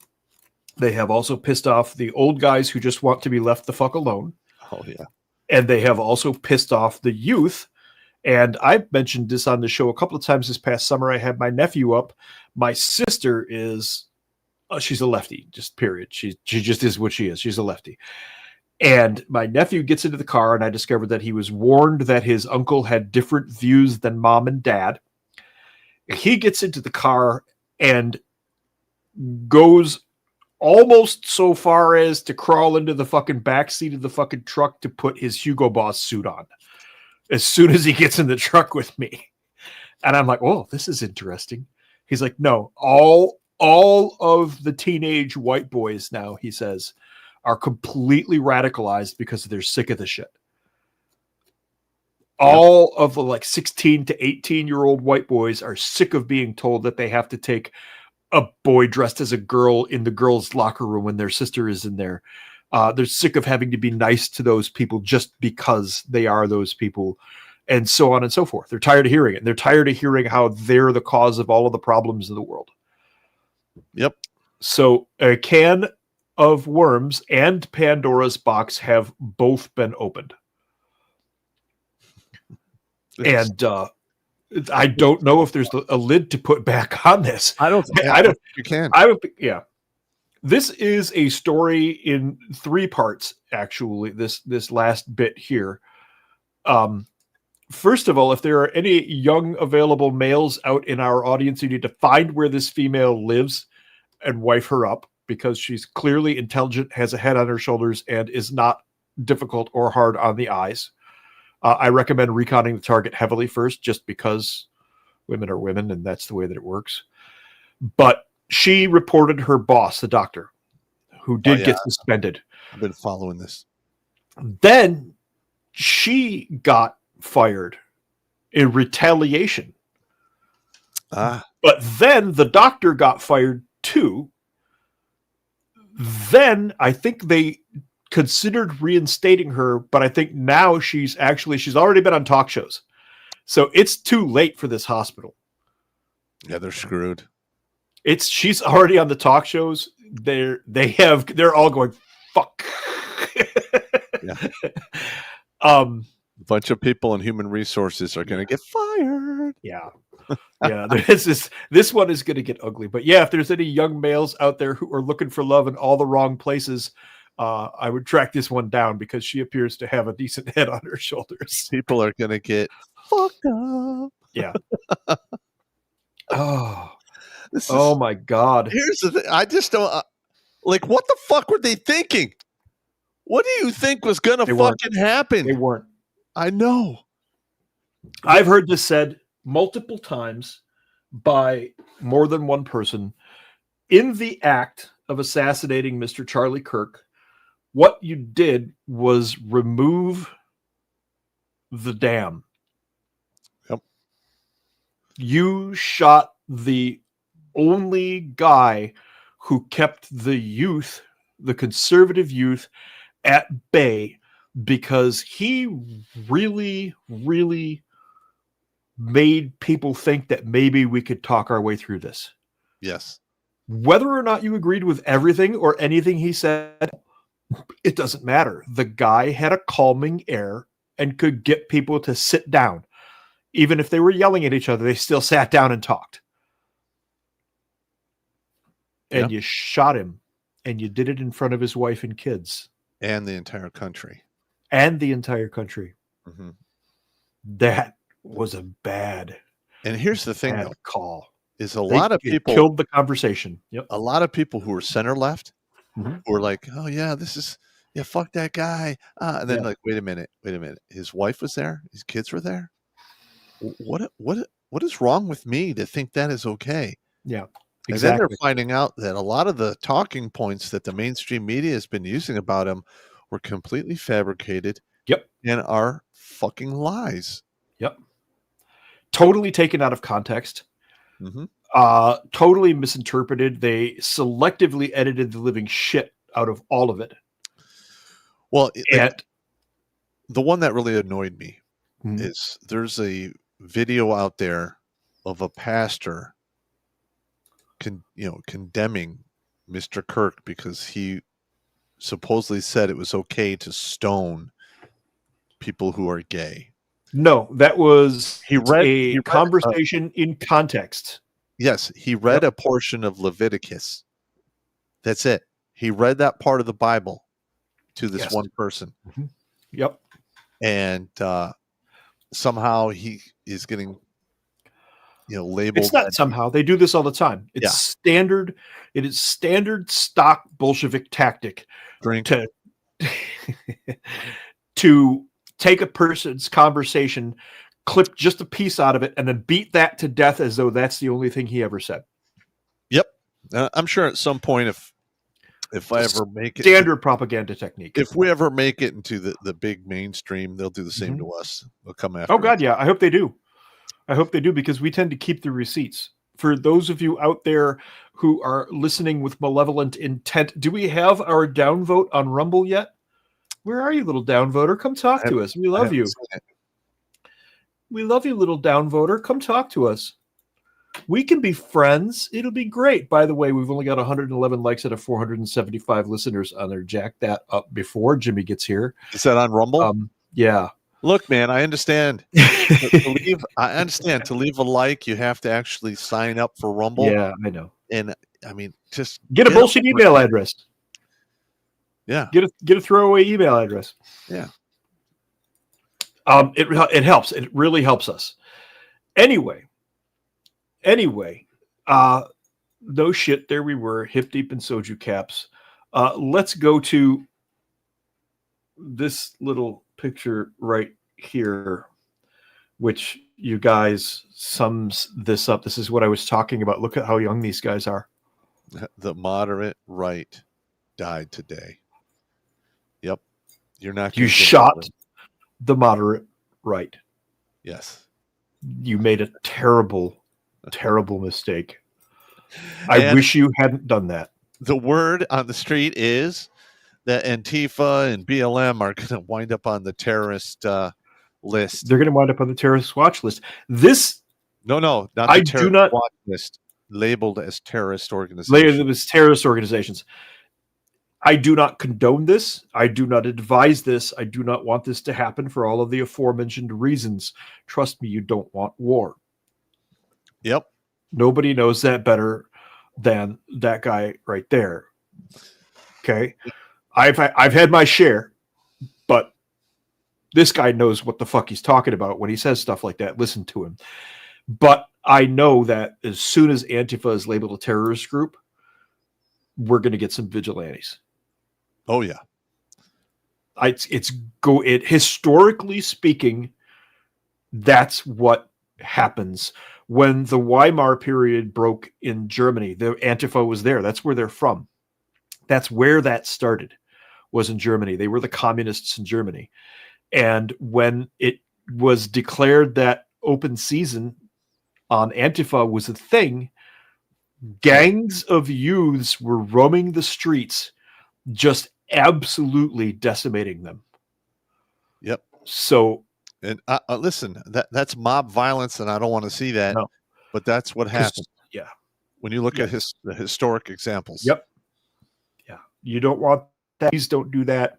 They have also pissed off the old guys who just want to be left the fuck alone. Oh, yeah. And they have also pissed off the youth. And I've mentioned this on the show a couple of times this past summer. I had my nephew up. My sister is, she's a lefty, just period. She just is what she is. She's a lefty. And my nephew gets into the car, and I discovered that he was warned that his uncle had different views than mom and dad. He gets into the car and goes almost so far as to crawl into the fucking back seat of the fucking truck to put his Hugo Boss suit on as soon as he gets in the truck with me. And I'm like, oh, this is interesting. He's like, no, all of the teenage white boys now, he says, are completely radicalized because they're sick of the shit. All of the 16 to 18-year-old white boys are sick of being told that they have to take a boy dressed as a girl in the girls' locker room when their sister is in there. They're sick of having to be nice to those people just because they are those people, and so on and so forth. They're tired of hearing it. They're tired of hearing how they're the cause of all of the problems in the world. Yep. So a can of worms and Pandora's box have both been opened. And I don't know if there's a lid to put back on this. I don't think you can. Yeah. This is a story in 3 parts, actually, this last bit here. First of all, if there are any young available males out in our audience, you need to find where this female lives and wife her up, because she's clearly intelligent, has a head on her shoulders, and is not difficult or hard on the eyes. I recommend reconning the target heavily first, just because women are women, and that's the way that it works. But she reported her boss, the doctor, who did get suspended. I've been following this. Then she got fired in retaliation. But then the doctor got fired too. Then I think they considered reinstating her, but I think now she's already been on talk shows. So it's too late for this hospital. Yeah, they're screwed. She's already on the talk shows. They're all going, fuck. Yeah. A bunch of people in human resources are going to get fired. Yeah. Yeah. This one is going to get ugly. But yeah, if there's any young males out there who are looking for love in all the wrong places, I would track this one down, because she appears to have a decent head on her shoulders. People are going to get fucked up. Yeah. Oh my God. Here's the thing. I just don't like, what the fuck were they thinking? What do you think was going to fucking happen? They weren't. I know. I've heard this said multiple times by more than one person. In the act of assassinating Mr. Charlie Kirk, what you did was remove the dam. Yep. You shot the only guy who kept the youth, the conservative youth, at bay, because he really, really made people think that maybe we could talk our way through this. Yes. Whether or not you agreed with everything or anything he said, it doesn't matter. The guy had a calming air and could get people to sit down. Even if they were yelling at each other, they still sat down and talked. And you shot him, and you did it in front of his wife and kids. And the entire country. Mm-hmm. That was a bad. And here's the thing, though, call is a lot of people killed the conversation. Yep. A lot of people who are center left, mm-hmm. who are like, oh yeah, fuck that guy. And then like, wait a minute. His wife was there. His kids were there. What is wrong with me to think that is okay? Yeah. Exactly. And then they're finding out that a lot of the talking points that the mainstream media has been using about him were completely fabricated. Yep. And are fucking lies. Yep. Totally taken out of context. Mm-hmm. Totally misinterpreted. They selectively edited the living shit out of all of it. Well, the one that really annoyed me is there's a video out there of a pastor condemning Mr. Kirk because he supposedly said it was okay to stone people who are gay. No, that was he read conversation in context. Yes, he read a portion of Leviticus. That's it. He read that part of the Bible to this one person. Mm-hmm. Yep. And somehow he is getting labeled. It's not somehow. They do this all the time. It's standard. It is standard stock Bolshevik tactic to take a person's conversation, clip just a piece out of it, and then beat that to death as though that's the only thing he ever said. Yep. I'm sure at some point, if I ever make it, standard propaganda technique. If we ever make it into the big mainstream, they'll do the same to us. They'll come after. Oh God, yeah. I hope they do. Because we tend to keep the receipts. For those of you out there who are listening with malevolent intent, do we have our downvote on Rumble yet? Where are you, little downvoter? Come talk to us. We love you. We love you, little downvoter. Come talk to us. We can be friends. It'll be great. By the way, we've only got 111 likes out of 475 listeners on there. Jack that up before Jimmy gets here. Is that on Rumble? Yeah. Look, man, I understand. I understand. To leave a like, you have to actually sign up for Rumble. Yeah, I know. And I mean, just Get a bullshit email address. Yeah. Get a throwaway email address. Yeah. It helps. It really helps us. Anyway, no shit. There we were, hip deep in soju caps. Let's go to this little picture right here, which you guys sums this up. This is what I was talking about. Look at how young these guys are. The moderate right died today. Yep. You're not. You shot the moderate right. Yes. You made a terrible, terrible mistake. I wish you hadn't done that. The word on the street is that Antifa and BLM are going to wind up on the terrorist list. They're going to wind up on the terrorist watch list. No, not the terrorist watch list. Labeled as terrorist organizations. Labeled as terrorist organizations. I do not condone this. I do not advise this. I do not want this to happen for all of the aforementioned reasons. Trust me, you don't want war. Yep. Nobody knows that better than that guy right there. Okay. I've had my share, but this guy knows what the fuck he's talking about when he says stuff like that. Listen to him. But I know that as soon as Antifa is labeled a terrorist group, we're going to get some vigilantes. Oh yeah. Historically speaking, that's what happens. When the Weimar period broke in Germany, the Antifa was there. That's where they're from. That's where that started, was in Germany. They were the communists in Germany. And when it was declared that open season on Antifa was a thing, gangs of youths were roaming the streets, just absolutely decimating them. Yep. So, and listen, that's mob violence, and I don't want to see that. No. But that's what happened. Yeah. When you look at the historic examples. Yep. Yeah. You don't want that. Please don't do that.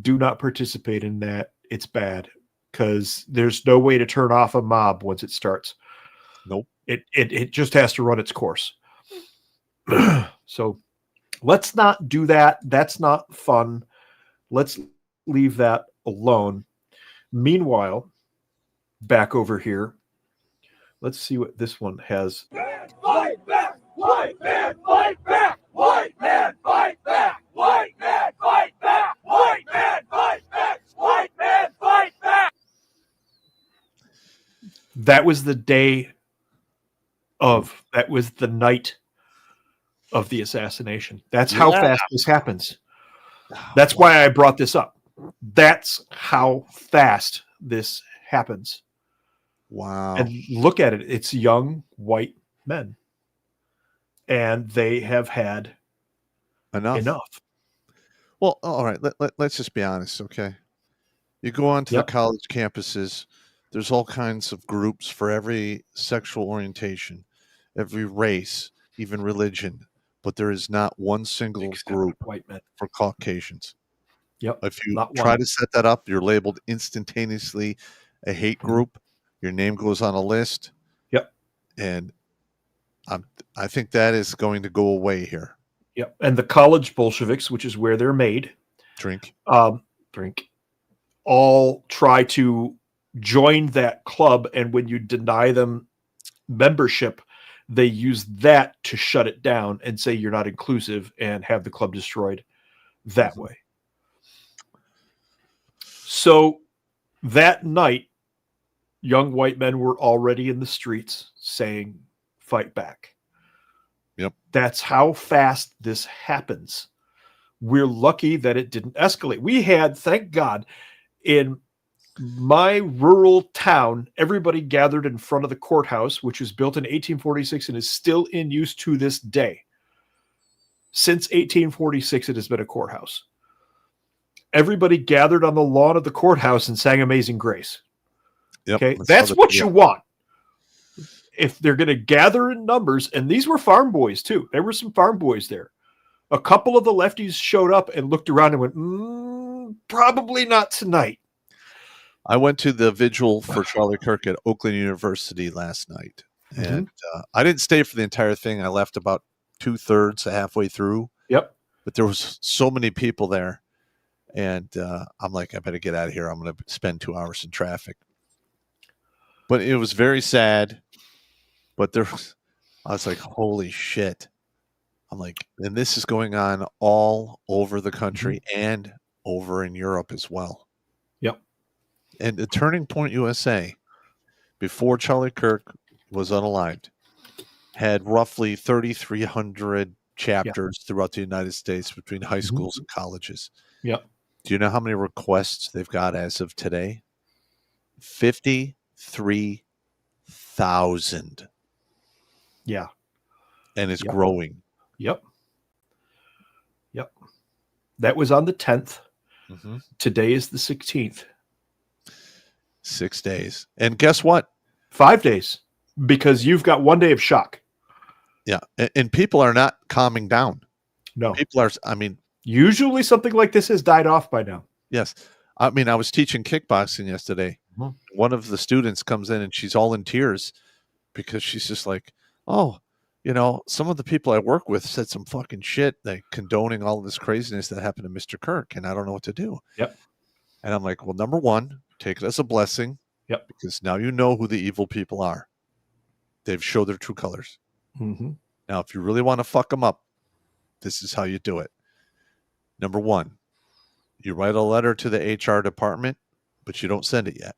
Do not participate in that. It's bad because there's no way to turn off a mob once it starts. Nope. It just has to run its course. So let's not do that. That's not fun. Let's leave that alone. Meanwhile, back over here, let's see what this one has. Fight back! White man, fight back! White man, fight back! White man, fight back! White man, fight back! White man, fight back! That was the night of the assassination. That's how fast this happens. That's why I brought this up. That's how fast this happens. Wow. And look at it. It's young white men. And they have had enough. Well, all right. Let's just be honest, okay? You go onto the college campuses, there's all kinds of groups for every sexual orientation, every race, even religion, but there is not one single group white men for Caucasians. Yep. If you try to set that up, you're labeled instantaneously a hate group. Your name goes on a list. Yep. And I think that is going to go away here. Yep. And the college Bolsheviks, which is where they're made, drink, all try to join that club. And when you deny them membership, they use that to shut it down and say you're not inclusive and have the club destroyed that way. So that night, young white men were already in the streets saying, fight back. Yep. That's how fast this happens. We're lucky that it didn't escalate. We had, thank God, in my rural town, everybody gathered in front of the courthouse, which was built in 1846 and is still in use to this day. Since 1846, it has been a courthouse. Everybody gathered on the lawn of the courthouse and sang Amazing Grace. Yep, okay, that's what you want. If they're going to gather in numbers, and these were farm boys too. There were some farm boys there. A couple of the lefties showed up and looked around and went, probably not tonight. I went to the vigil for Charlie Kirk at Oakland University last night, and I didn't stay for the entire thing. I left about 2/3, halfway through. Yep. But there was so many people there, and I'm like, I better get out of here. I'm going to spend 2 hours in traffic. But it was very sad. But I was like, holy shit. I'm like, and this is going on all over the country and over in Europe as well. Yep. And the Turning Point USA, before Charlie Kirk was unalived, had roughly 3,300 chapters throughout the United States between high schools and colleges. Yep. Do you know how many requests they've got as of today? 53,000. Yeah. And it's growing. Yep. That was on the 10th. Today is the 16th. 6 days. And guess what? 5 days. Because you've got 1 day of shock. Yeah. And people are not calming down. No. People are, usually something like this has died off by now. Yes. I was teaching kickboxing yesterday. One of the students comes in and she's all in tears because she's just like, oh, some of the people I work with said some fucking shit, like condoning all of this craziness that happened to Mr. Kirk, and I don't know what to do. Yep. And I'm like, well, number one, take it as a blessing. Yep. Because now you know who the evil people are. They've showed their true colors. Now, if you really want to fuck them up, this is how you do it. Number one, you write a letter to the HR department, but you don't send it yet.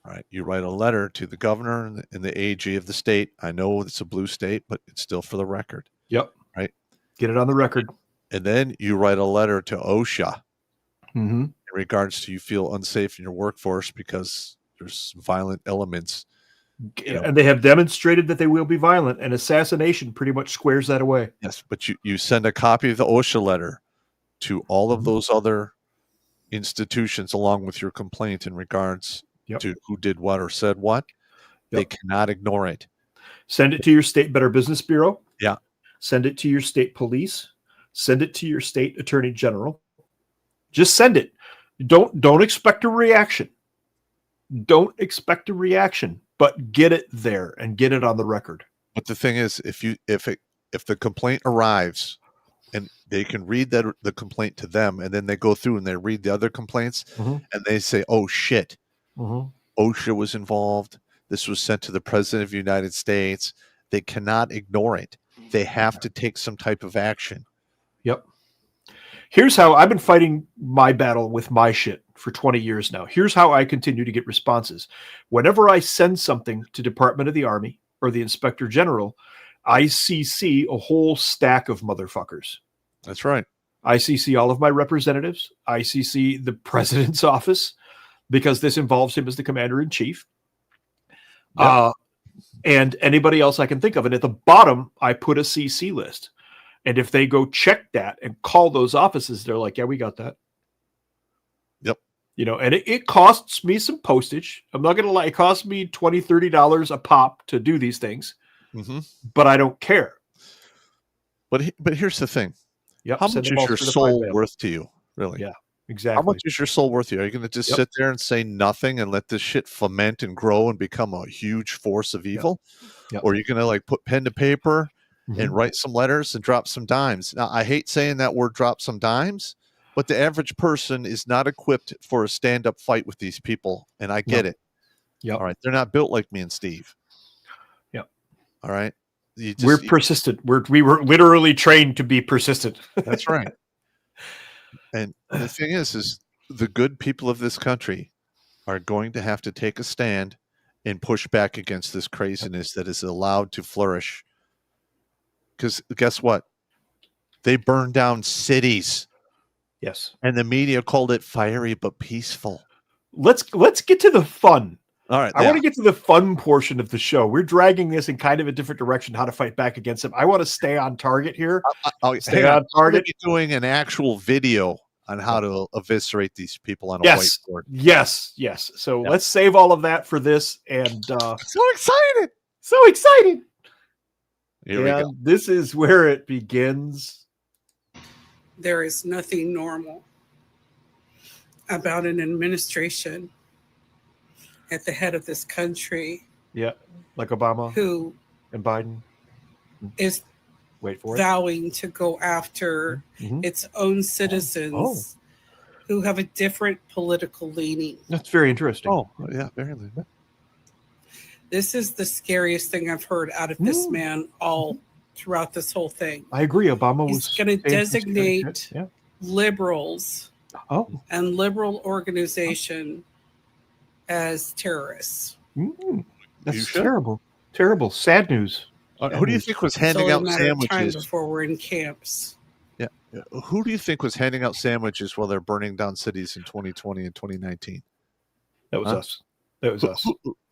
All right. You write a letter to the governor and the AG of the state. I know it's a blue state, but it's still for the record. Yep. Right. Get it on the record. And then you write a letter to OSHA in regards to you feel unsafe in your workforce because there's violent elements. And they have demonstrated that they will be violent, and assassination pretty much squares that away. Yes. But you send a copy of the OSHA letter to all of those other institutions along with your complaint in regards to who did what or said what. They cannot ignore it. Send it to your state Better Business Bureau. Yeah. Send it to your state police. Send it to your state attorney general. Just send it. Don't expect a reaction. Don't expect a reaction, but get it there and get it on the record. But the thing is, if the complaint arrives and they can read the complaint to them, and then they go through and they read the other complaints and they say, oh shit, OSHA was involved. This was sent to the President of the United States. They cannot ignore it. They have to take some type of action. Yep. Here's how I've been fighting my battle with my shit for 20 years now. Here's how I continue to get responses. Whenever I send something to Department of the Army or the Inspector General, I CC a whole stack of motherfuckers. That's right. I CC all of my representatives. I CC the president's office because this involves him as the commander-in-chief. Yep. And anybody else I can think of. And at the bottom, I put a CC list. And if they go check that and call those offices, they're like, yeah, we got that. Yep. And it costs me some postage. I'm not going to lie. It costs me $20, $30 a pop to do these things. But I don't care. But here's the thing. Yep. How much is your soul worth to you, really? Yeah, exactly. How much is your soul worth to you? Are you going to just sit there and say nothing and let this shit ferment and grow and become a huge force of evil? Yep. Or are you going to put pen to paper and write some letters and drop some dimes? Now, I hate saying that word, drop some dimes, but the average person is not equipped for a stand-up fight with these people, and I get it. Yep. All right. They're not built like me and Steve. Yep. All right. We're persistent. We were literally trained to be persistent. That's right. And the thing is the good people of this country are going to have to take a stand and push back against this craziness that is allowed to flourish. Because guess what? They burned down cities. Yes. And the media called it fiery but peaceful. Let's get to the fun. All right. I want to get to the fun portion of the show. We're dragging this in kind of a different direction, how to fight back against them. I want to stay on target here. Stay on target. Be doing an actual video on how to eviscerate these people on a whiteboard. Yes. So let's save all of that for this. And so excited. So excited. Here we go. This is where it begins. There is nothing normal about an administration at the head of this country Yeah, like Obama who and Biden. is Wait for it. vowing to go after Mhm. its own citizens who have a different political leaning. That's very interesting. Oh, yeah, apparently. This is the scariest thing I've heard out of this man all throughout this whole thing. I agree. Obama He's was going to saying some scary designate shit. Yeah. liberals Oh. and liberal organization as terrorists. That's terrible. Terrible. Sad news. Who do you think was handing It's out only a matter of time sandwiches? before we're in camps. Yeah. Who do you think was handing out sandwiches while they're burning down cities in 2020 and 2019? That was us. That was us.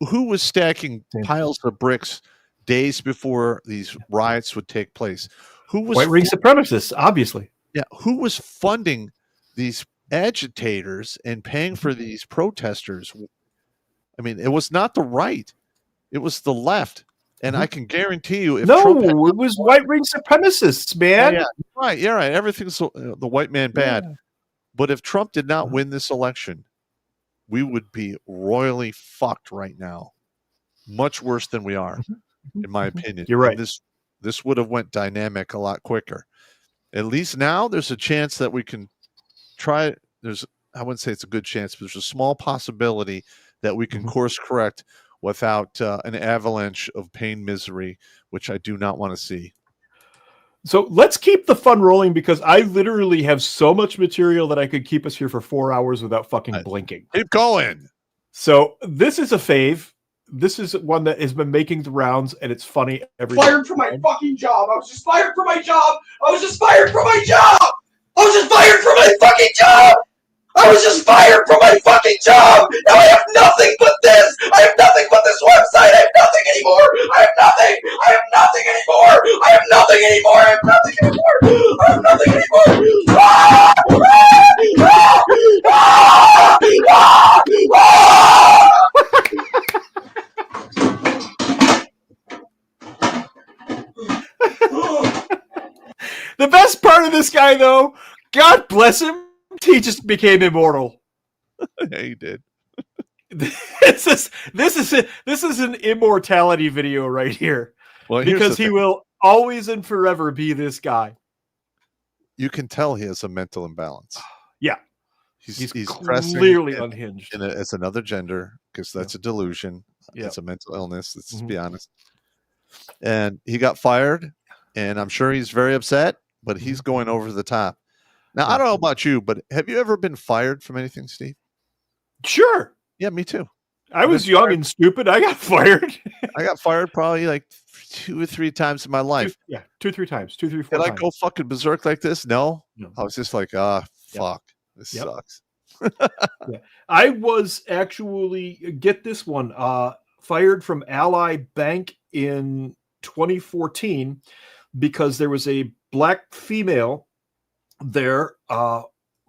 Who was stacking piles of bricks days before these riots would take place? Who was White ring supremacists, obviously. Yeah, who was funding these agitators and paying for these protesters? I mean, it was not the right; it was the left. And I can guarantee you, if Trump had, it was white ring supremacists, man. yeah, right, yeah, right. Everything's the white man bad. Yeah. But if Trump did not win this election, we would be royally fucked right now. Much worse than we are, in my opinion. You're right. And this would have went dynamic a lot quicker. At least now there's a chance that we can try. I wouldn't say it's a good chance, but there's a small possibility that we can course correct without an avalanche of pain, misery, which I do not want to see. So let's keep the fun rolling because I literally have so much material that I could keep us here for 4 hours without fucking blinking. Keep going. So this is a fave. This is one that has been making the rounds, and it's funny every Fired from my fucking job. I was just fired from my job. I was just fired from my job. I was just fired from my fucking job. I was just fired from my fucking job. Now I have nothing but this. I have nothing but this website. I have nothing anymore. I have nothing. I have nothing anymore. I have nothing anymore. I have nothing anymore. I have nothing anymore. Ah! Ah! Ah! Ah! Ah! The best part of this guy, though, God bless him, he just became immortal. Yeah, he did. This is an immortality video right here. Well, here's because the he thing. will always and forever be this guy. You can tell he has a mental imbalance. Yeah. He's clearly unhinged. As another gender, because that's a delusion. Yeah. It's a mental illness. Let's just be honest. And he got fired, and I'm sure he's very upset, but he's going over the top. Now, I don't know about you, but have you ever been fired from anything, Steve? Sure. Yeah, me too. I was young and stupid. I got fired. I got fired probably like 2 or 3 times in my life. 2 or 3 times. 2, 3, 4 Did times. I go fucking berserk like this? No. No. I was just like, fuck. This sucks. Yeah. I was actually, get this one, fired from Ally Bank in 2014 because there was a black female there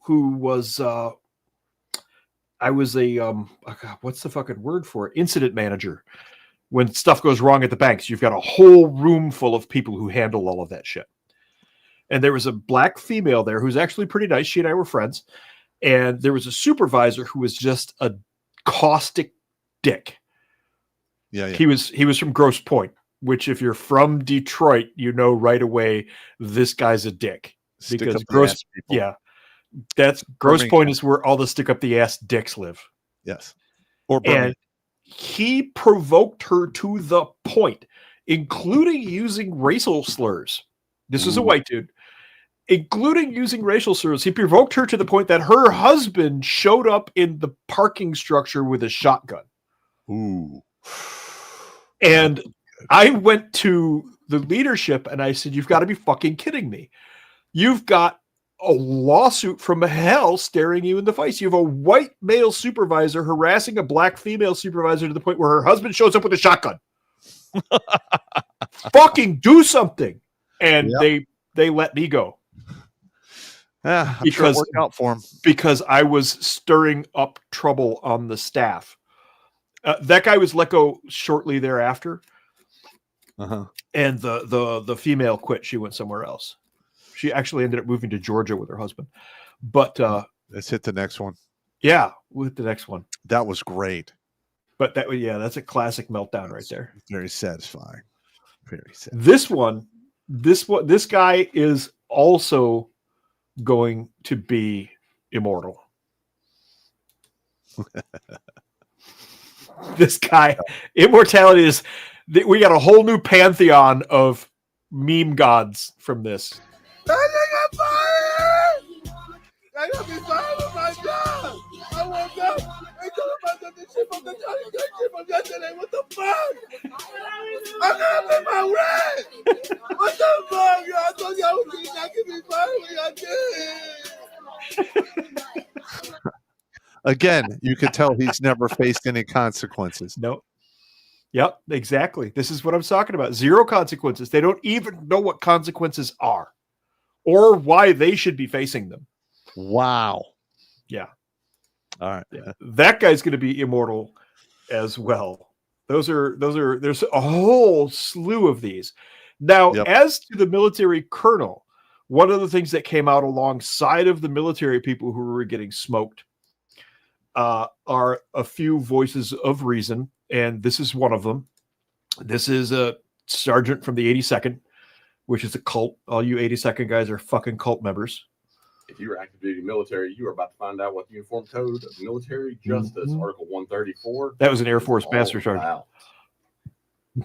who was I was a what's the fucking word for it? Incident manager. When stuff goes wrong at the banks, you've got a whole room full of people who handle all of that shit. And there was a black female there who's actually pretty nice. She and I were friends. And there was a supervisor who was just a caustic dick. Yeah. He was from Grosse Pointe, which if you're from Detroit, you know right away this guy's a dick. Stick Because up the Grosse, ass people. yeah, that's Grosse Pointe is where all the stick up the ass dicks live. Yes. Or Birmingham. And he provoked her to the point, including using racial slurs. This is a white dude. Including using racial slurs. He provoked her to the point that her husband showed up in the parking structure with a shotgun. Ooh. And I went to the leadership and I said, you've got to be fucking kidding me. You've got a lawsuit from hell staring you in the face. You have a white male supervisor harassing a black female supervisor to the point where her husband shows up with a shotgun. Fucking do something. And they let me go. Yeah, I'm sure it worked out for him. Because I was stirring up trouble on the staff. That guy was let go shortly thereafter. And the female quit. She went somewhere else. She actually ended up moving to Georgia with her husband. But let's hit the next one. Yeah, with the next one. That was great. But that's a classic meltdown right there. Very satisfying. Very satisfying. This guy is also going to be immortal. This guy, immortality is. We got a whole new pantheon of meme gods from this. I got fired! I got me fired from my job! I woke up and told about the shit from the shit from yesterday. What the fuck? I gotta pay my rent! What the fuck? Y'all thought y'all was not gonna be fired when y'all did. Again, you could tell he's never faced any consequences. No. Yep, exactly. This is what I'm talking about. Zero consequences. They don't even know what consequences are or why they should be facing them. Wow. Yeah. All right. Yeah. That guy's going to be immortal as well. There's a whole slew of these. Now, as to the military colonel, one of the things that came out alongside of the military people who were getting smoked are a few voices of reason. And this is one of them. This is a sergeant from the 82nd, which is a cult. All you 82nd guys are fucking cult members. If you were active duty military, you are about to find out what the Uniform Code of Military Justice, Article 134. That was an Air Force Master Sergeant.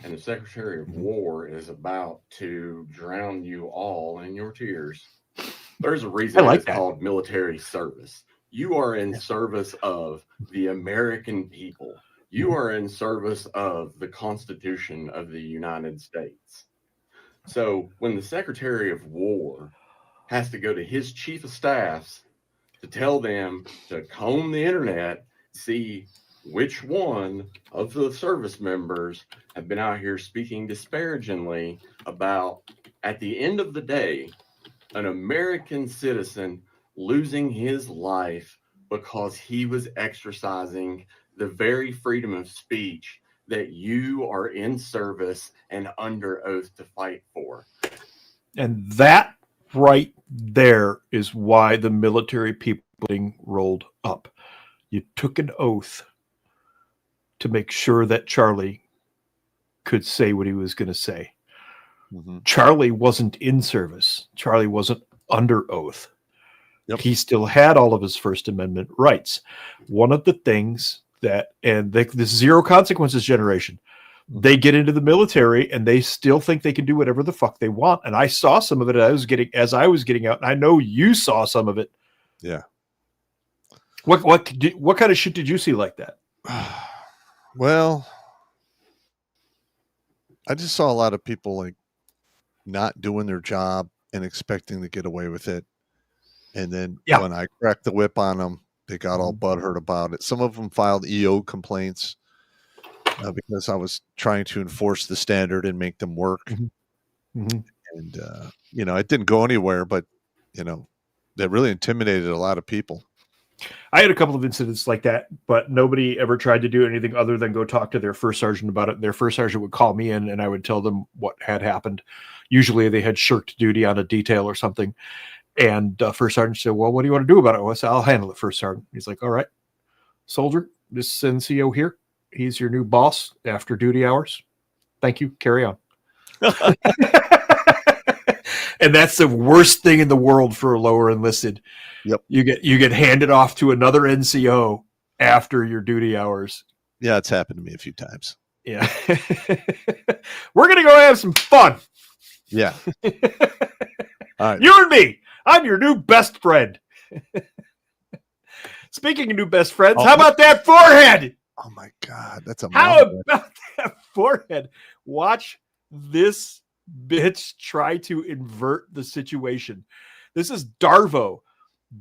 And the Secretary of War is about to drown you all in your tears. There's a reason it's called military service. You are in service of the American people. You are in service of the Constitution of the United States. So when the Secretary of War has to go to his chief of staffs to tell them to comb the internet, see which one of the service members have been out here speaking disparagingly about, at the end of the day, an American citizen losing his life because he was exercising the very freedom of speech that you are in service and under oath to fight for. And that right there is why the military people being rolled up. You took an oath to make sure that Charlie could say what he was going to say. Mm-hmm. Charlie wasn't in service. Charlie wasn't under oath. Yep. He still had all of his First Amendment rights. One of the things this zero consequences generation, they get into the military and they still think they can do whatever the fuck they want. And I saw some of it as I was getting out, and I know you saw some of it. Yeah. What kind of shit did you see like that? Well, I just saw a lot of people like not doing their job and expecting to get away with it. And then when I cracked the whip on them, they got all butthurt about it. Some of them filed EO complaints because I was trying to enforce the standard and make them work. Mm-hmm. And, it didn't go anywhere, but, that really intimidated a lot of people. I had a couple of incidents like that, but nobody ever tried to do anything other than go talk to their first sergeant about it. Their first sergeant would call me in and I would tell them what had happened. Usually they had shirked duty on a detail or something. And first sergeant said, well, what do you want to do about it? I said, I'll handle it, first sergeant. He's like, all right, soldier, this NCO here, he's your new boss after duty hours. Thank you. Carry on. And that's the worst thing in the world for a lower enlisted. Yep. You get handed off to another NCO after your duty hours. Yeah, it's happened to me a few times. Yeah. We're going to go have some fun. Yeah. All right. You and me. I'm your new best friend. Speaking of new best friends, how about that forehead? Oh my God. That's a How about that forehead? Watch this bitch try to invert the situation. This is Darvo.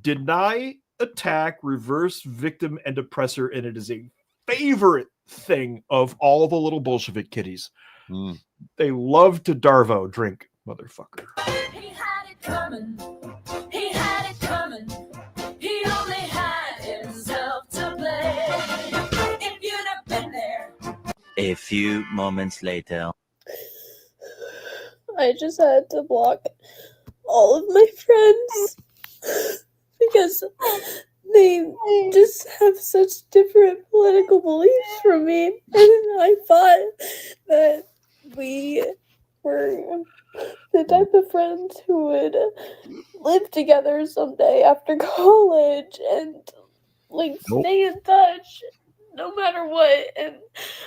Deny, attack, reverse, victim, and oppressor. And it is a favorite thing of all the little Bolshevik kiddies. They love to Darvo drink, motherfucker. He had it coming. He had it coming. He only had himself to blame. If you'd have been there. A few moments later. I just had to block all of my friends because they just have such different political beliefs from me. And I thought that we were the type of friends who would live together someday after college and like stay in touch no matter what. And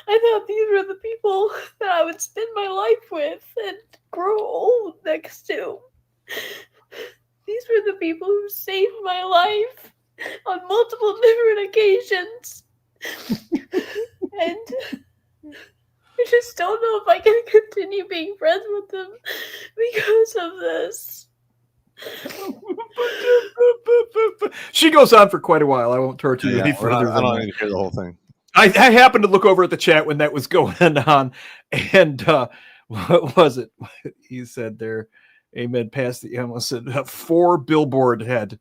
I thought these were the people that I would spend my life with and grow old next to. These were the people who saved my life on multiple different occasions. And I just don't know if I can continue being friends with them because of this. She goes on for quite a while. I won't torture you any further. I don't need to hear the whole thing. I happened to look over at the chat when that was going on, and what was it? He said there, amen, past the almost said 4 billboard head.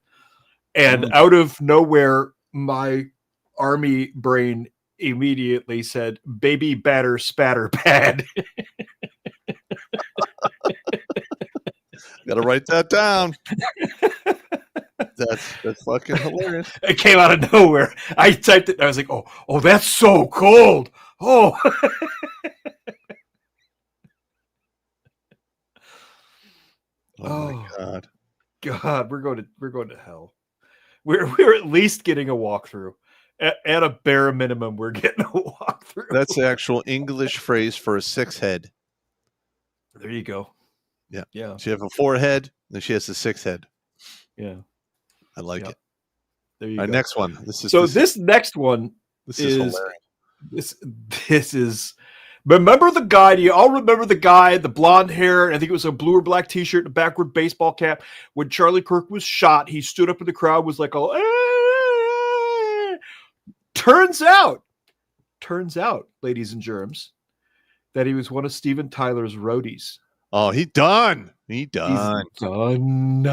And out of nowhere, my army brain immediately said, baby batter spatter pad. Gotta write that down. That's fucking hilarious. It came out of nowhere. I typed it and I was like, oh, that's so cold. Oh. Oh my God. God, we're going to hell. We're at least getting a walkthrough. At a bare minimum, we're getting a walkthrough. That's the actual English phrase for a 6 head. There you go. Yeah. Yeah. She have a 4 head, then she has a 6 head. Yeah. I like it. There you go. Next one. This next one is hilarious. This is. Remember the guy? Do you all remember the guy, the blonde hair? And I think it was a blue or black T-shirt, and a backward baseball cap. When Charlie Kirk was shot, he stood up in the crowd, was like, "Oh!" Turns out, ladies and germs, that he was one of Steven Tyler's roadies. Oh, he done. He's done. Oh,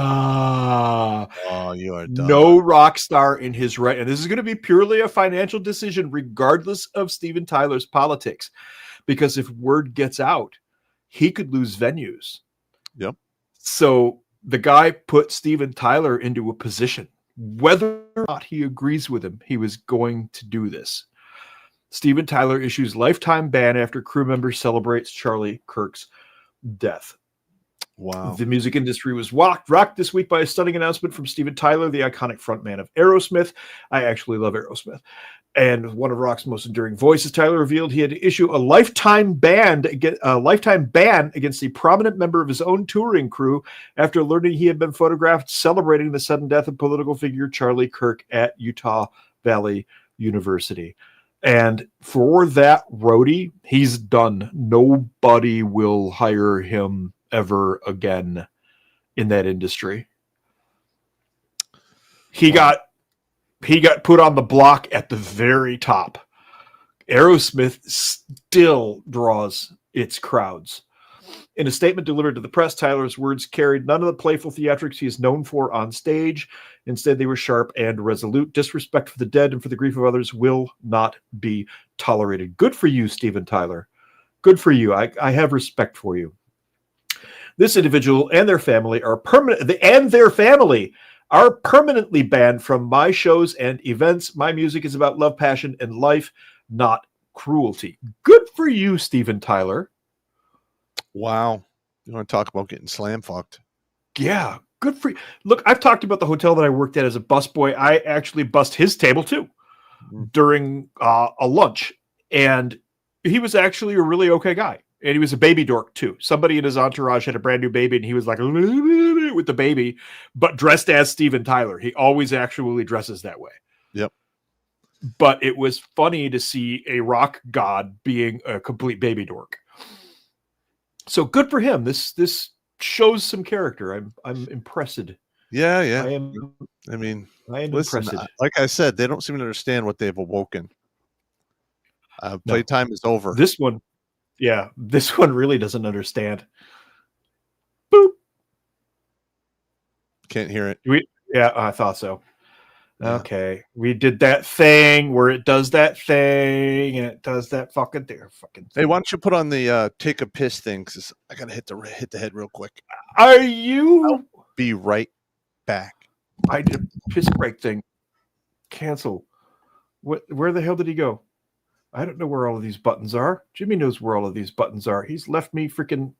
you are done. No rock star in his right. And this is going to be purely a financial decision, regardless of Steven Tyler's politics. Because if word gets out, he could lose venues. Yep. So the guy put Steven Tyler into a position. Whether or not he agrees with him, he was going to do this. Steven Tyler issues lifetime ban after crew member celebrates Charlie Kirk's death. Wow. The music industry was rocked this week by a stunning announcement from Steven Tyler, the iconic frontman of Aerosmith. I actually love Aerosmith. And one of rock's most enduring voices, Tyler revealed he had to issue a lifetime ban against a prominent member of his own touring crew after learning he had been photographed celebrating the sudden death of political figure Charlie Kirk at Utah Valley University. And for that roadie, he's done. Nobody will hire him ever again in that industry. He got put on the block at the very top. Aerosmith still draws its crowds. In a statement delivered to the press, Tyler's words carried none of the playful theatrics he is known for on stage. Instead, they were sharp and resolute. Disrespect for the dead and for the grief of others will not be tolerated. Good for you, Steven Tyler. Good for you. I have respect for you. This individual and their family are permanently banned from my shows and events. My music is about love, passion, and life, not cruelty. Good for you, Steven Tyler. Wow. You want to talk about getting slam fucked? Yeah, good for you. Look, I've talked about the hotel that I worked at as a busboy. I actually bussed his table too during a lunch. And he was actually a really okay guy. And he was a baby dork too. Somebody in his entourage had a brand new baby and he was like with the baby, but dressed as Steven Tyler. He always actually dresses that way. Yep. But it was funny to see a rock god being a complete baby dork. So good for him. This shows some character. I'm impressed. Yeah. I am listen, impressed. like I said, they don't seem to understand what they've awoken. Playtime is over. This one really doesn't understand. Boop. Can't hear it. I thought so. Yeah. Okay. We did that thing where it does that thing and it does that fucking thing. Hey, why don't you put on the take a piss thing? Because I gotta hit the head real quick. Are you? I'll be right back. I did a piss break thing. Cancel. Where the hell did he go? I don't know where all of these buttons are. Jimmy knows where all of these buttons are. He's left me freaking...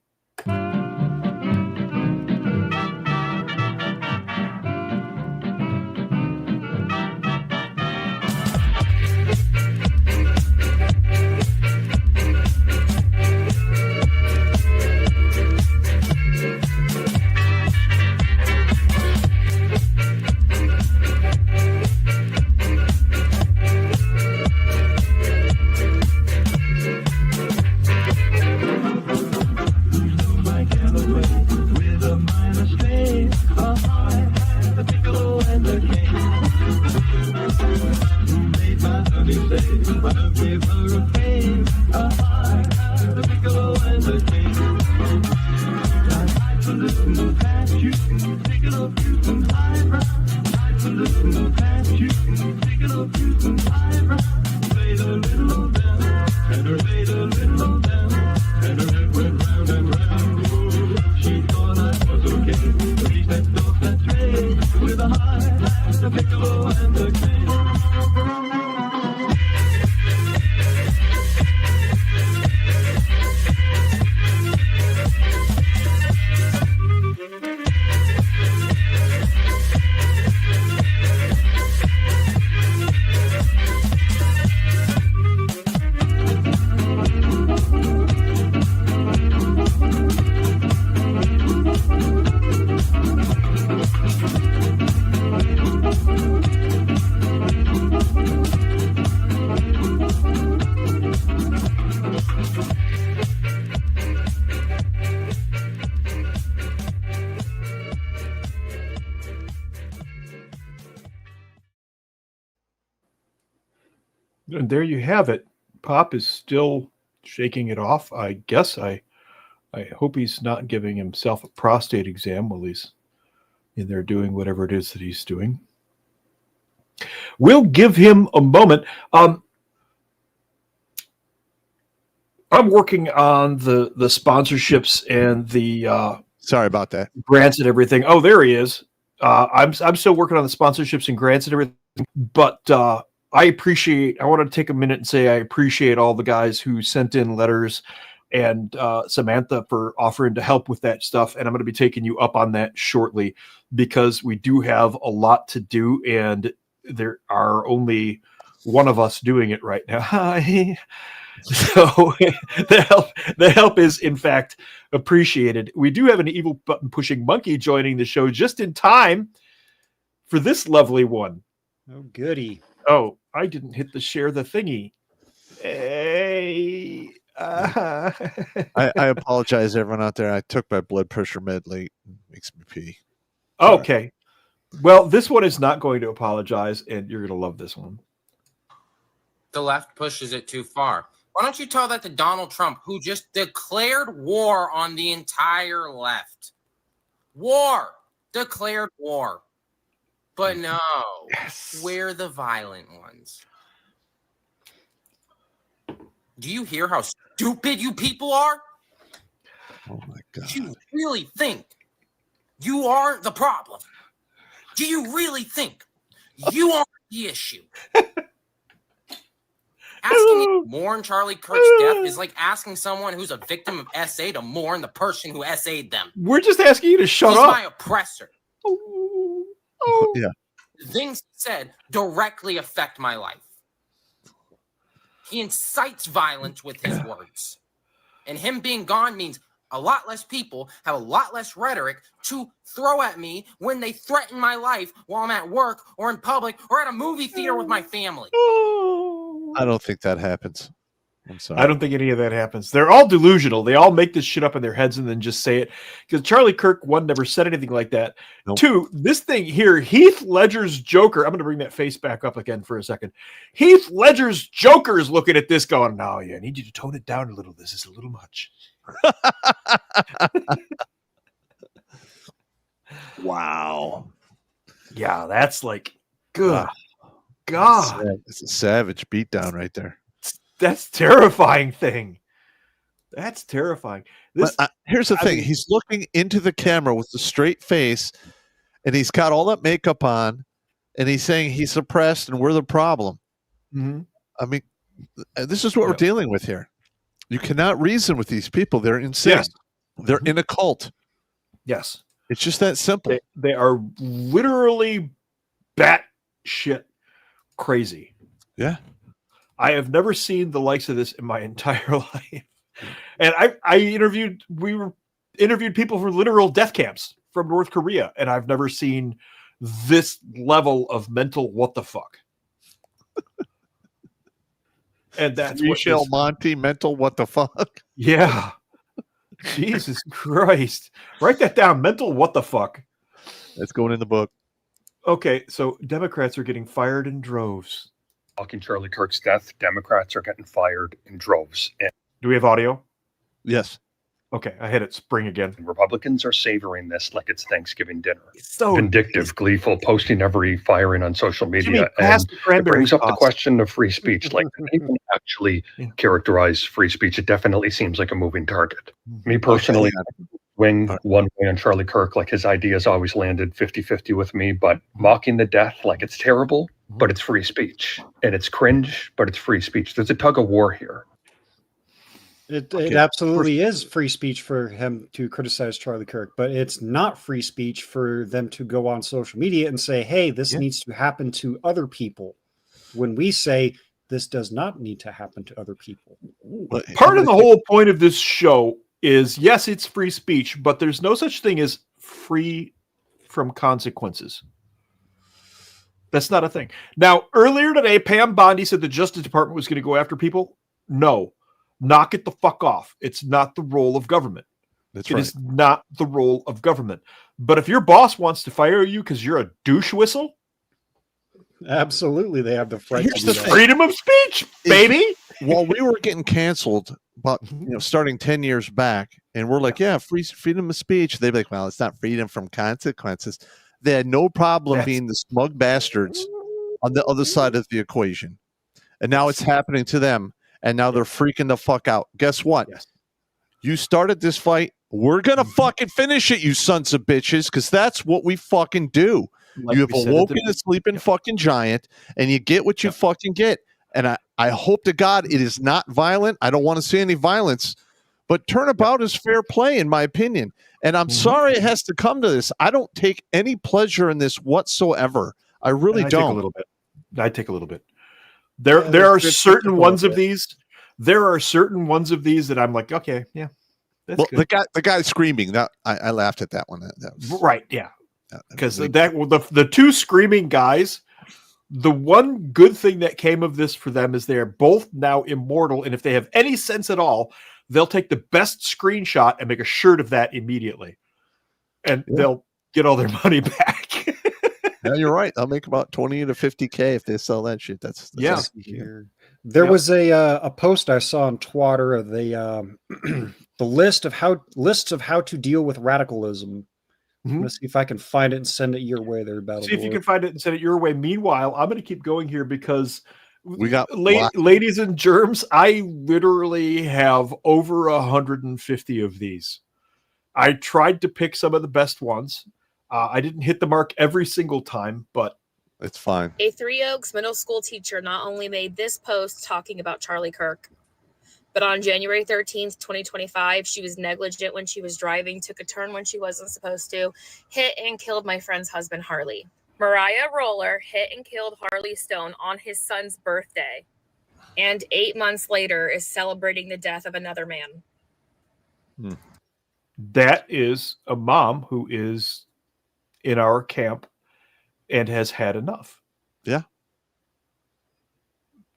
And there you have it. Pop is still shaking it off. I guess I hope he's not giving himself a prostate exam while he's in there doing whatever it is that he's doing. We'll give him a moment. I'm working on the sponsorships and the sorry about that, grants and everything. Oh, there he is. I'm still working on the sponsorships and grants and everything, but I want to take a minute and say I appreciate all the guys who sent in letters and Samantha for offering to help with that stuff. And I'm going to be taking you up on that shortly because we do have a lot to do and there are only one of us doing it right now. So the help is in fact appreciated. We do have an evil button pushing monkey joining the show just in time for this lovely one. Oh, goody. Oh, I didn't hit the share the thingy. Hey. I apologize, everyone out there. I took my blood pressure med late. It makes me pee. Okay. Well, this one is not going to apologize, and you're going to love this one. The left pushes it too far. Why don't you tell that to Donald Trump, who just declared war on the entire left? War. Declared war. But no, yes. We're the violent ones. Do you hear how stupid you people are? Oh my God. Do you really think you are the problem? Do you really think you are the issue? Asking me to mourn Charlie Kirk's death is like asking someone who's a victim of SA to mourn the person who SA'd them. We're just asking you to shut He's up. My oppressor. Yeah. The things he said directly affect my life. He incites violence with his words. And him being gone means a lot less people have a lot less rhetoric to throw at me when they threaten my life while I'm at work or in public or at a movie theater with my family. I don't think that happens. I'm sorry. I don't think any of that happens. They're all delusional. They all make this shit up in their heads and then just say it. Because Charlie Kirk, one, never said anything like that. Nope. Two, this thing here, Heath Ledger's Joker. I'm going to bring that face back up again for a second. Heath Ledger's Joker is looking at this going, no, yeah, I need you to tone it down a little. This is a little much. Wow. Yeah, that's like, good God. It's a savage beatdown right there. That's terrifying thing. That's terrifying. This, here's the thing. He's looking into the camera with a straight face, and he's got all that makeup on, and he's saying he's suppressed and we're the problem. Mm-hmm. I mean, this is what we're dealing with here. You cannot reason with these people. They're insane. Yes. They're in a cult. Yes. It's just that simple. They are literally batshit crazy. Yeah. I have never seen the likes of this in my entire life. And we interviewed people from literal death camps from North Korea, and I've never seen this level of mental what the fuck. And that's Michelle Monty mental what the fuck. Yeah. Jesus Christ. Write that down. Mental what the fuck. That's going in the book. Okay, so Democrats are getting fired in droves. Talking Charlie Kirk's death, Democrats are getting fired in droves. And do we have audio? Yes. Okay, I hit it. Spring again. Republicans are savoring this like it's Thanksgiving dinner. So vindictive, gleeful, posting every firing on social media. And it brings up the question of free speech. Like, can anyone actually characterize free speech? It definitely seems like a moving target. Me personally, wing one way on Charlie Kirk, like his ideas always landed 50-50 with me, but mocking the death like it's terrible, but it's free speech. And it's cringe, but it's free speech. There's a tug of war here. It absolutely is free speech for him to criticize Charlie Kirk, but it's not free speech for them to go on social media and say, hey, this needs to happen to other people. When we say this does not need to happen to other people. Part of the whole point of this show is, yes, it's free speech, but there's no such thing as free from consequences. That's not a thing. Now, earlier today, Pam Bondi said the Justice Department was going to go after people. No. Knock it the fuck off. It's not the role of government. It is not the role of government. But if your boss wants to fire you because you're a douche whistle, absolutely, they have the right. Here's the freedom of speech, baby. While we were getting canceled, but starting 10 years back, and we're like, yeah, freedom of speech. They'd be like, well, it's not freedom from consequences. They had no problem being the smug bastards on the other side of the equation, and now it's happening to them. And now they're freaking the fuck out. Guess what? You started this fight. We're going to fucking finish it, you sons of bitches, because that's what we fucking do. Like you have awoken a sleeping fucking giant, and you get what you fucking get. And I hope to God it is not violent. I don't want to see any violence. But turnabout is fair play, in my opinion. And I'm sorry it has to come to this. I don't take any pleasure in this whatsoever. I really don't. Take a little bit. I take a little bit. There are certain ones of these. There are certain ones of these that I'm like, okay, yeah. That's good. The guy screaming. That I laughed at that one. That was, right, yeah. Because the two screaming guys, the one good thing that came of this for them is they're both now immortal, and if they have any sense at all, they'll take the best screenshot and make a shirt of that immediately, and they'll get all their money back. Yeah, you're right. I'll make about 20 to 50K if they sell that shit. That's There was a post I saw on Twitter of the the lists of how to deal with radicalism. I'm gonna see if I can find it and send it your way there, Battle. See if you can find it and send it your way. Meanwhile, I'm going to keep going here because we got ladies and germs. I literally have over 150 of these. I tried to pick some of the best ones. I didn't hit the mark every single time, but it's fine. A Three Oaks middle school teacher not only made this post talking about Charlie Kirk, but on January 13th, 2025, she was negligent when she was driving, took a turn when she wasn't supposed to, hit and killed my friend's husband, Harley. Mariah Roller hit and killed Harley Stone on his son's birthday, and 8 months later is celebrating the death of another man. That is a mom who is in our camp and has had enough. Yeah.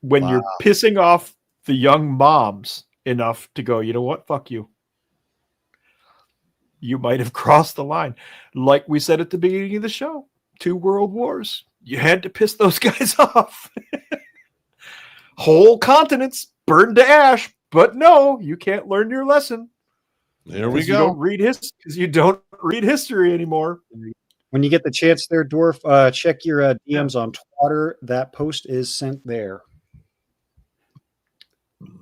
When you're pissing off the young moms enough to go, you know what? Fuck you. You might have crossed the line. Like we said at the beginning of the show, 2 world wars. You had to piss those guys off. Whole continents burned to ash, but no, you can't learn your lesson. There we go. You don't read because you don't read history anymore. When you get the chance there, Dwarf, check your DMs on Twitter. That post is sent there.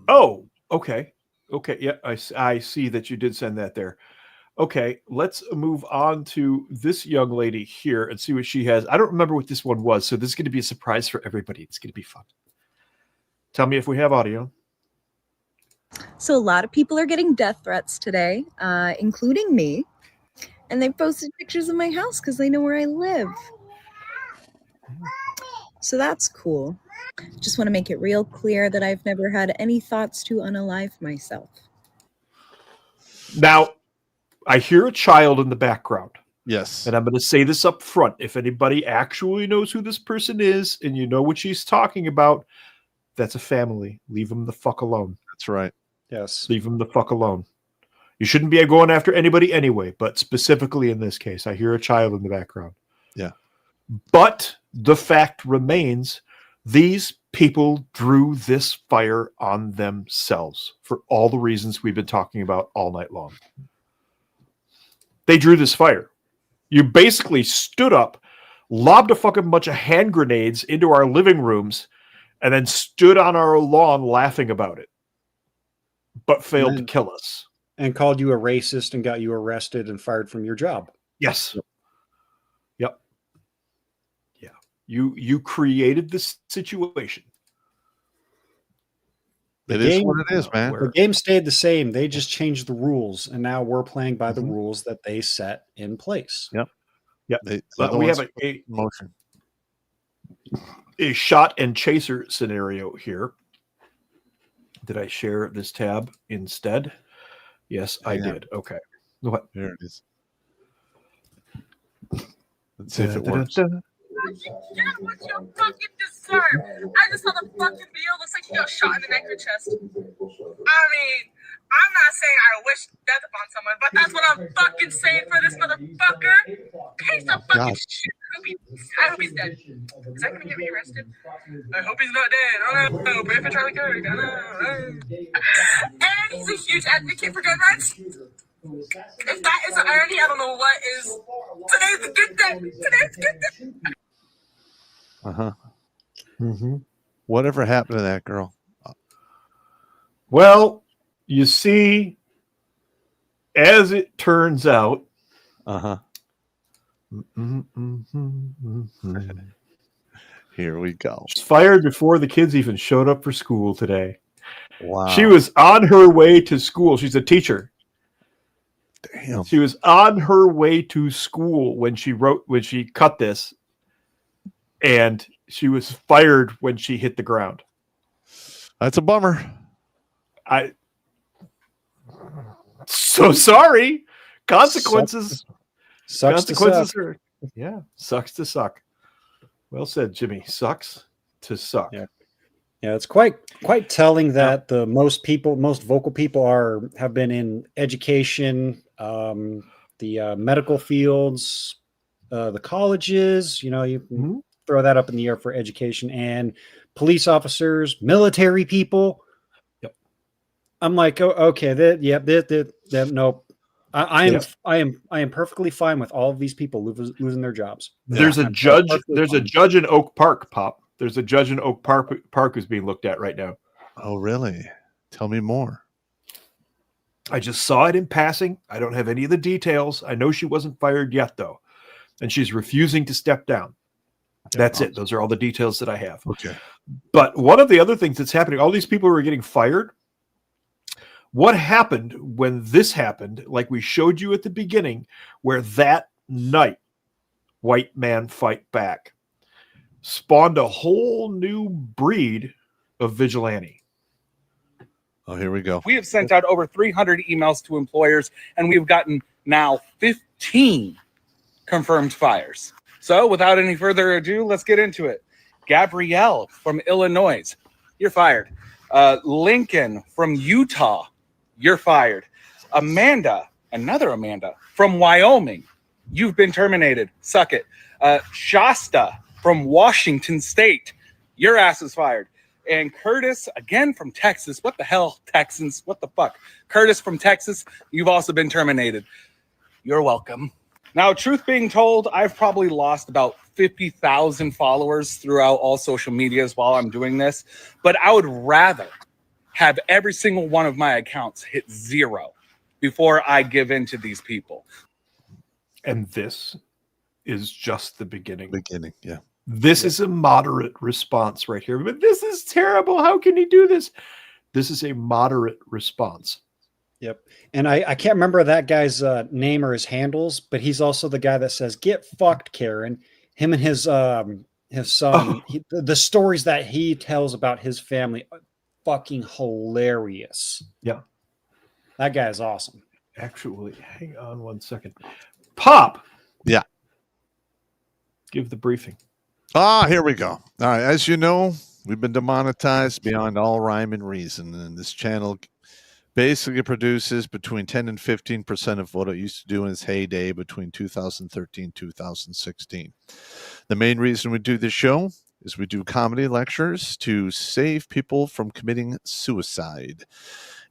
Oh, okay. Okay, yeah, I see that you did send that there. Okay, let's move on to this young lady here and see what she has. I don't remember what this one was, so this is going to be a surprise for everybody. It's going to be fun. Tell me if we have audio. So a lot of people are getting death threats today, including me. And they posted pictures of my house because they know where I live. So that's cool. Just want to make it real clear that I've never had any thoughts to unalive myself. Now, I hear a child in the background. Yes. And I'm going to say this up front. If anybody actually knows who this person is and you know what she's talking about, that's a family. Leave them the fuck alone. That's right. Yes. Leave them the fuck alone. You shouldn't be going after anybody anyway, but specifically in this case, I hear a child in the background. Yeah. But the fact remains, these people drew this fire on themselves for all the reasons we've been talking about all night long. They drew this fire. You basically stood up, lobbed a fucking bunch of hand grenades into our living rooms, and then stood on our lawn laughing about it, but failed to kill us. And called you a racist and got you arrested and fired from your job. Yes. Yep. Yeah. You created this situation. It is what it is, man. The game stayed the same. They just changed the rules, and now we're playing by the rules that they set in place. Yep. Yep. We have a motion. A shot and chaser scenario here. Did I share this tab instead? Yes, I did. Okay. What? There it is. Let's see if it works. Get what you fucking deserve. I just saw the fucking video. Looks like he got shot in the neck or chest. I mean, I'm not saying I wish death upon someone, but that's what I'm fucking saying for this motherfucker. Piece of fucking shit. I hope he's dead. Is that gonna get me arrested? I hope he's not dead. I don't know. Pray for Charlie Kirk. I don't know. And he's a huge advocate for gun rights. If that is an irony, I don't know what is. Today's a good day. Today's a good day. Uh-huh. Mm-hmm. Whatever happened to that girl? Well, you see, as it turns out, here we go. She's fired before the kids even showed up for school today. Wow. She was on her way to school. She's a teacher. Damn. She was on her way to school when she cut this, and she was fired when she hit the ground. That's a bummer. So sorry. Consequences. Sucks Consequences to are sucks to suck. Well said, Jimmy. Sucks to suck. Yeah, it's quite telling that the most vocal people have been in education, the medical fields, the colleges. You know, you can throw that up in the air for education, and police officers, military people. Yep. I'm like, oh, okay, nope. I am perfectly fine with all of these people losing their jobs. There's a judge in Oak Park, Pop. There's a judge in Oak Park who's being looked at right now. Oh, really? Tell me more. I just saw it in passing. I don't have any of the details. I know she wasn't fired yet, though, and she's refusing to step down. That's it. Those are all the details that I have. Okay. But one of the other things that's happening, all these people who are getting fired, what happened when this happened, like we showed you at the beginning, where that night, White Man Fight Back spawned a whole new breed of vigilante. Oh, here we go. We have sent out over 300 emails to employers, and we've gotten now 15 confirmed fires. So without any further ado, let's get into it. Gabrielle from Illinois, you're fired. Lincoln from Utah, you're fired. Amanda, another Amanda from Wyoming, you've been terminated. Suck it. Shasta from Washington State, your ass is fired. And Curtis, again from Texas. What the hell, Texans? What the fuck? Curtis from Texas, you've also been terminated. You're welcome. Now, truth being told, I've probably lost about 50,000 followers throughout all social medias while I'm doing this, but I would rather have every single one of my accounts hit 0 before I give in to these people. And this is just the beginning. Yeah. This is a moderate response right here. But this is terrible. How can he do this? This is a moderate response. Yep. And I can't remember that guy's name or his handles, but he's also the guy that says, "Get fucked, Karen." Him and his son, the stories that he tells about his family are fucking hilarious. Yeah. That guy is awesome. Actually, hang on one second. Pop. Yeah. Give the briefing. Here we go. All right. As you know, we've been demonetized beyond all rhyme and reason. And this channel basically produces between 10 and 15% of what it used to do in its heyday between 2013 and 2016. The main reason we do this show is we do comedy lectures to save people from committing suicide.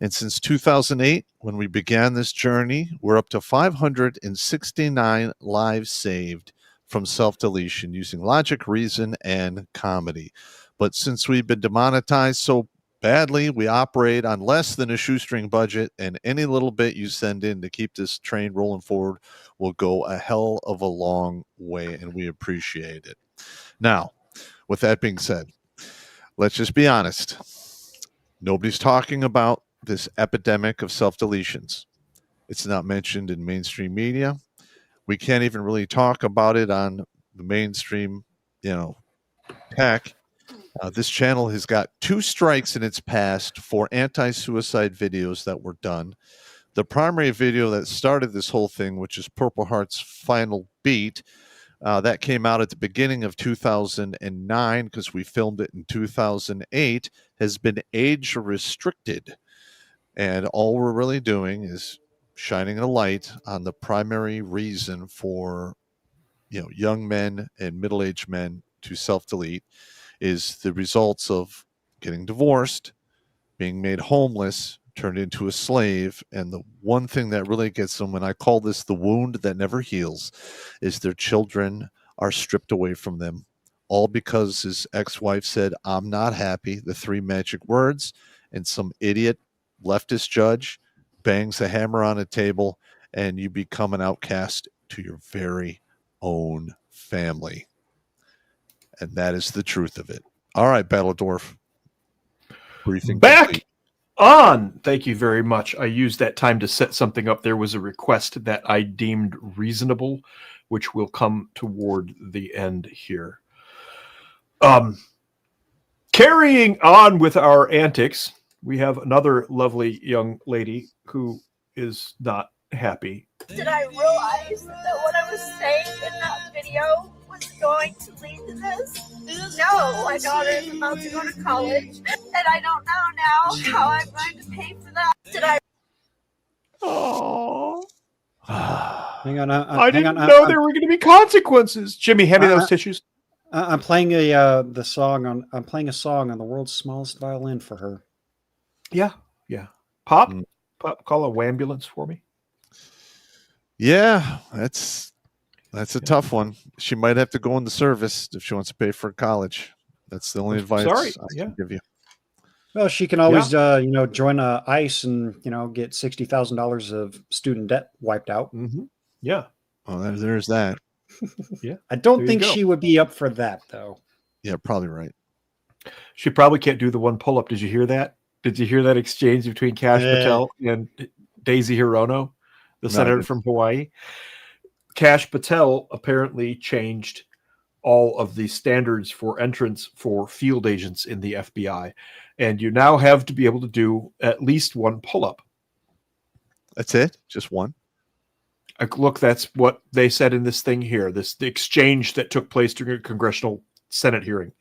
And since 2008, when we began this journey, we're up to 569 lives saved from self-deletion using logic, reason, and comedy. But since we've been demonetized so badly, we operate on less than a shoestring budget, and any little bit you send in to keep this train rolling forward will go a hell of a long way, and we appreciate it. Now, with that being said, let's just be honest. Nobody's talking about this epidemic of self-deletions. It's not mentioned in mainstream media. We can't even really talk about it on the mainstream, tech. This channel has got 2 strikes in its past for anti-suicide videos that were done. The primary video that started this whole thing, which is Purple Heart's Final Beat, that came out at the beginning of 2009 because we filmed it in 2008, has been age restricted. And all we're really doing is shining a light on the primary reason for young men and middle-aged men to self-delete is the results of getting divorced, being made homeless, turned into a slave, and the one thing that really gets them, and I call this the wound that never heals, is their children are stripped away from them, all because his ex-wife said, "I'm not happy," the 3 magic words, and some idiot leftist judge bangs a hammer on a table, and you become an outcast to your very own family. And that is the truth of it. All right, Battledorf. Briefing back complete. on. Thank you very much. I used that time to set something up. There was a request that I deemed reasonable, which will come toward the end here. Carrying on with our antics, we have another lovely young lady who is not happy. Did I realize that what I was saying in that video was going to lead to this? No, my daughter is about to go to college, and I don't know now how I'm going to pay for that. Did I? Oh, Hang on. I didn't know there were going to be consequences. Jimmy, hand me those tissues. I'm playing I'm playing a song on the world's smallest violin for her. Yeah. Pop, call a ambulance for me. Yeah, that's a tough one. She might have to go in the service if she wants to pay for college. That's the only advice I can give you. Well, she can always, join ICE and get $60,000 of student debt wiped out. Mm-hmm. Yeah. Well, there's that. Yeah. I don't think she would be up for that, though. Yeah, probably right. She probably can't do the one pull-up. Did you hear that? Did you hear that exchange between Kash Patel and Daisy Hirono, the senator from Hawaii? Kash Patel apparently changed all of the standards for entrance for field agents in the FBI. And you now have to be able to do at least one pull-up. That's it? Just one? Look, that's what they said in this thing here, the exchange that took place during a Senate hearing.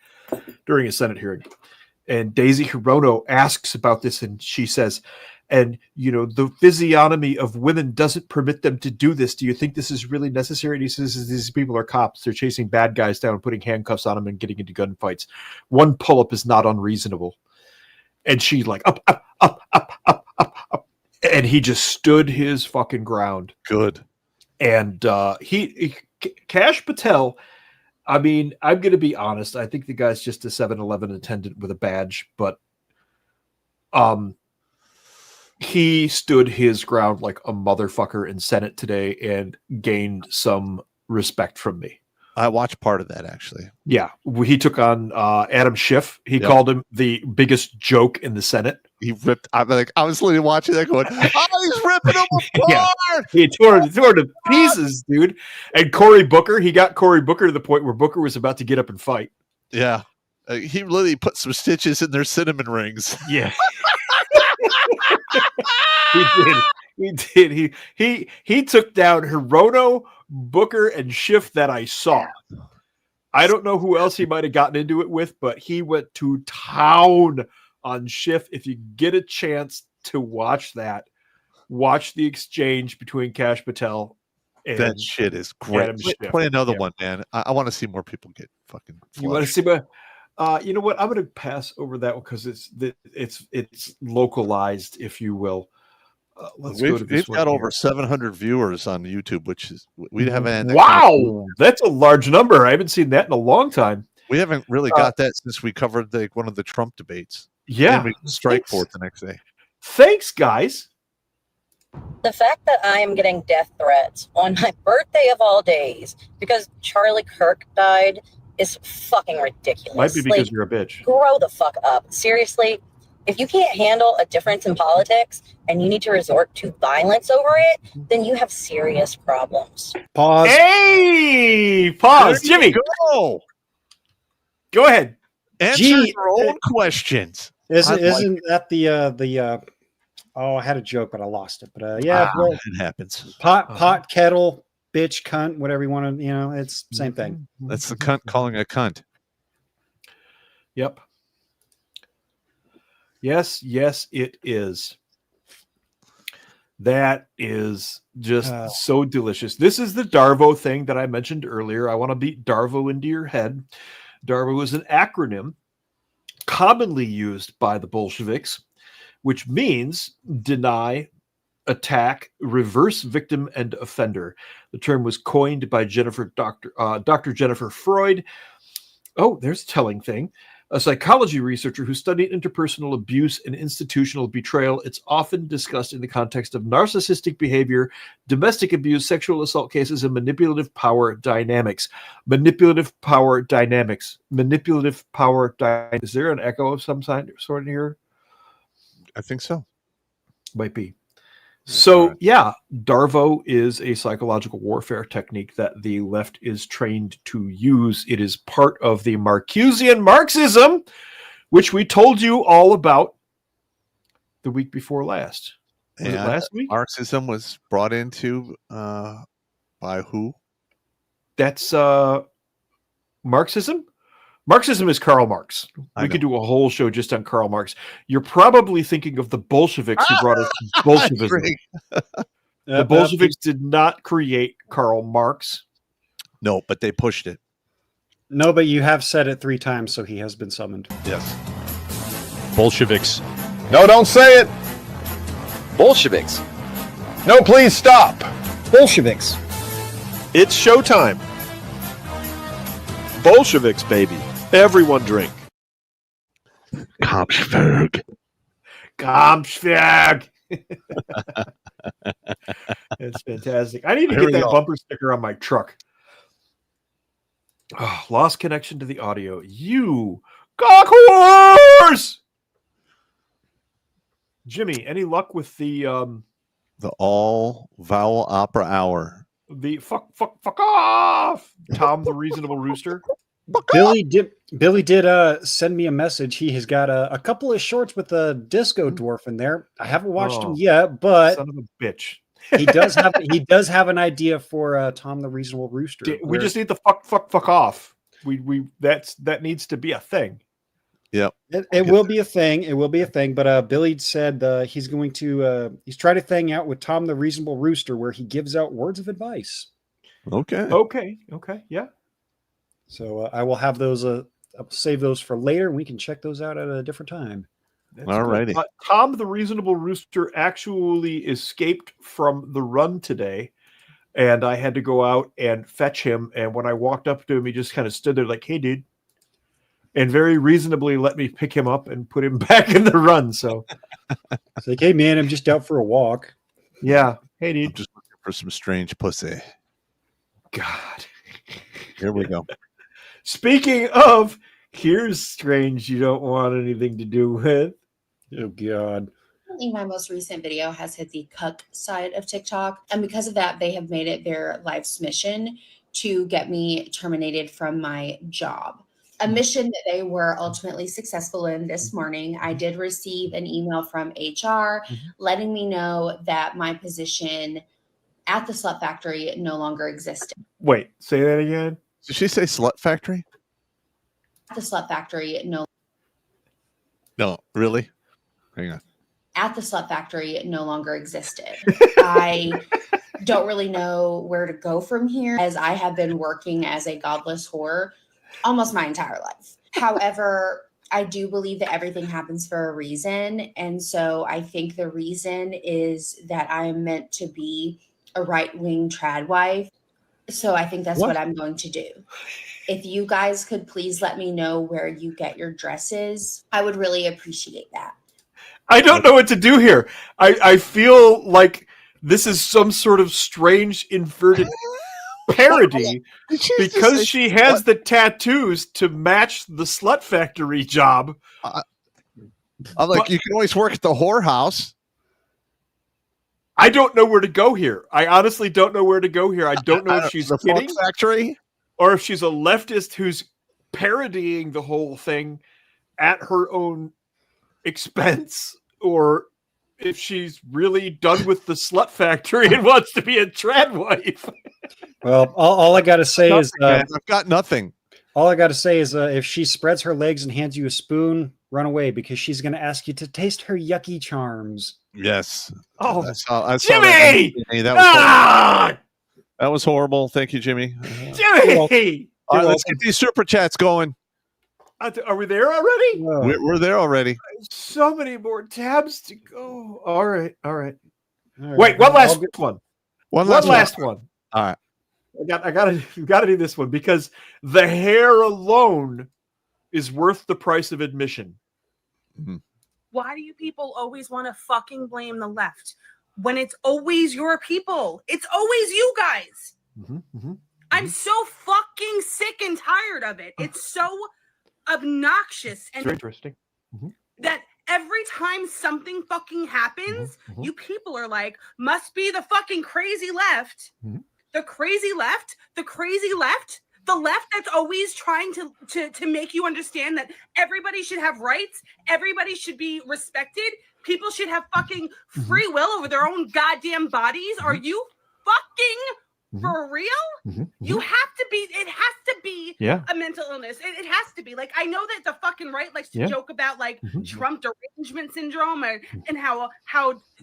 And Daisy Hirono asks about this, and she says, and, the physiognomy of women doesn't permit them to do this. Do you think this is really necessary? And he says, these people are cops. They're chasing bad guys down, putting handcuffs on them and getting into gunfights. One pull-up is not unreasonable. And she up. And he just stood his fucking ground. Good. And Kash Patel, I mean, I'm going to be honest. I think the guy's just a 7-Eleven attendant with a badge, but he stood his ground like a motherfucker in Senate today and gained some respect from me. I watched part of that actually. Yeah, he took on Adam Schiff. He Yep. called him the biggest joke in the Senate. He ripped. I'm like, I was literally watching that, going, "Oh, he's ripping them apart." Yeah. He tore to pieces, dude. And Cory Booker, he got Cory Booker to the point where Booker was about to get up and fight. Yeah, he literally put some stitches in their cinnamon rings. Yeah, he did. He took down Hirono, Booker, and Schiff that I saw. I don't know who else he might have gotten into it with, but he went to town on Schiff. If you get a chance to watch that, watch the exchange between Kash Patel and That shit is great. Adam Schiff. Play another one, man. I want to see more people get fucking. You want to see my? You know what? I'm going to pass over that one because it's localized, if you will. Let's go to this We've one got here. over 700 viewers on YouTube, which is we haven't. Wow, that's a large number. I haven't seen that in a long time. We haven't really got that since we covered one of the Trump debates. Yeah, and we strike for it the next day. Thanks, guys. The fact that I am getting death threats on my birthday of all days because Charlie Kirk died is fucking ridiculous. Might be because Like, you're a bitch. grow the fuck up. Seriously, if you can't handle a difference in politics and you need to resort to violence over it, then you have serious problems. Pause. Hey, pause, There you Jimmy. Go ahead. Answer Gee, your own questions. Isn't I'd that the oh, I had a joke but I lost it. But yeah, well, it happens. pot kettle, bitch, cunt, whatever you want to, it's same thing. That's the cunt calling a cunt. Yep. Yes, it is. That is just so delicious. This is the Darvo thing that I mentioned earlier. I want to beat Darvo into your head. Darvo is an acronym commonly used by the Bolsheviks, which means deny, attack, reverse victim, and offender. The term was coined by Dr. Jennifer Freud. Oh, there's a telling thing. A psychology researcher who studied interpersonal abuse and institutional betrayal. It's often discussed in the context of narcissistic behavior, domestic abuse, sexual assault cases, and manipulative power dynamics. Manipulative power dynamics. Manipulative power dynamics. Is there an echo of some sort in here? I think so. Might be. So, yeah, Darvo is a psychological warfare technique that the left is trained to use. It is part of the Marcusian Marxism, which we told you all about the week before last. Was it last week? Marxism was brought into by who? That's Marxism? Marxism is Karl Marx. We could do a whole show just on Karl Marx. You're probably thinking of the Bolsheviks who brought us Bolshevism. The Bolsheviks did not create Karl Marx. No, but they pushed it. No, but you have said it 3 times, so he has been summoned. Yes. Bolsheviks. No, don't say it. Bolsheviks. No, please stop. Bolsheviks. It's showtime. Bolsheviks, baby. Everyone drink. Kampfsberg. Kampfsberg. It's fantastic. I need to get that bumper sticker on my truck. Oh, lost connection to the audio. You cockhorse! Jimmy, any luck with the all vowel opera hour? The fuck off, Tom the Reasonable Rooster. Billy did send me a message. He has got a couple of shorts with a disco dwarf in there. I haven't watched them yet, but son of a bitch. he does have an idea for Tom the Reasonable Rooster. We just need the fuck off. That needs to be a thing. Yep. It will be a thing. It will be a thing. But Billy said he's going to he's trying to hang out with Tom the Reasonable Rooster, where he gives out words of advice. Okay. Yeah. So I will have those. I'll save those for later. We can check those out at a different time. All righty. Tom the Reasonable Rooster actually escaped from the run today, and I had to go out and fetch him. And when I walked up to him, he just kind of stood there like, "Hey, dude," and very reasonably let me pick him up and put him back in the run. So It's like, hey man, I'm just out for a walk. Yeah. Hey dude. I'm just looking for some strange pussy. God. Here we go. Speaking of, here's strange you don't want anything to do with. Oh God. Currently, my most recent video has hit the cuck side of TikTok, and because of that, they have made it their life's mission to get me terminated from my job. A mission that they were ultimately successful in this morning. I did receive an email from HR letting me know that my position at the Slut Factory no longer existed. Wait, say that again. Did she say Slut Factory? At the Slut Factory No, really? Hang on. at the Slut Factory no longer existed. I don't really know where to go from here, as I have been working as a godless whore almost my entire life. However, I do believe that everything happens for a reason. And so I think the reason is that I am meant to be a right-wing trad wife. So I think that's what I'm going to do. If you guys could please let me know where you get your dresses, I would really appreciate that. I don't know what to do here. I feel like this is some sort of strange inverted parody because she has the tattoos to match the Slut Factory job. I'm like, you can always work at the whorehouse. I don't know where to go here. I honestly don't know where to go here. I don't know if she's the kidding factory or if she's a leftist who's parodying the whole thing at her own expense, or if she's really done with the Slut Factory and wants to be a trad wife. Well, all I got to say is I've got nothing. All I got to say is if she spreads her legs and hands you a spoon, run away, because she's going to ask you to taste her yucky charms. Yes. Oh, I saw Jimmy! That was horrible. Thank you, Jimmy. Jimmy! All right, let's get these super chats going. Are we there already? We're there already. So many more tabs to go. All right. Wait, one last one. One last one. All right. I gotta do this one because the hair alone is worth the price of admission. Mm-hmm. Why do you people always want to fucking blame the left when it's always your people? It's always you guys. I'm so fucking sick and tired of it. It's so obnoxious and very interesting. That every time something fucking happens, you people are like, must be the fucking crazy left. The crazy left, the crazy left, the left that's always trying to make you understand that everybody should have rights, everybody should be respected, people should have fucking free will over their own goddamn bodies. Are you fucking for real? You have to be, it has to be a mental illness. It has to be. Like, I know that the fucking right likes to joke about like Trump derangement syndrome and how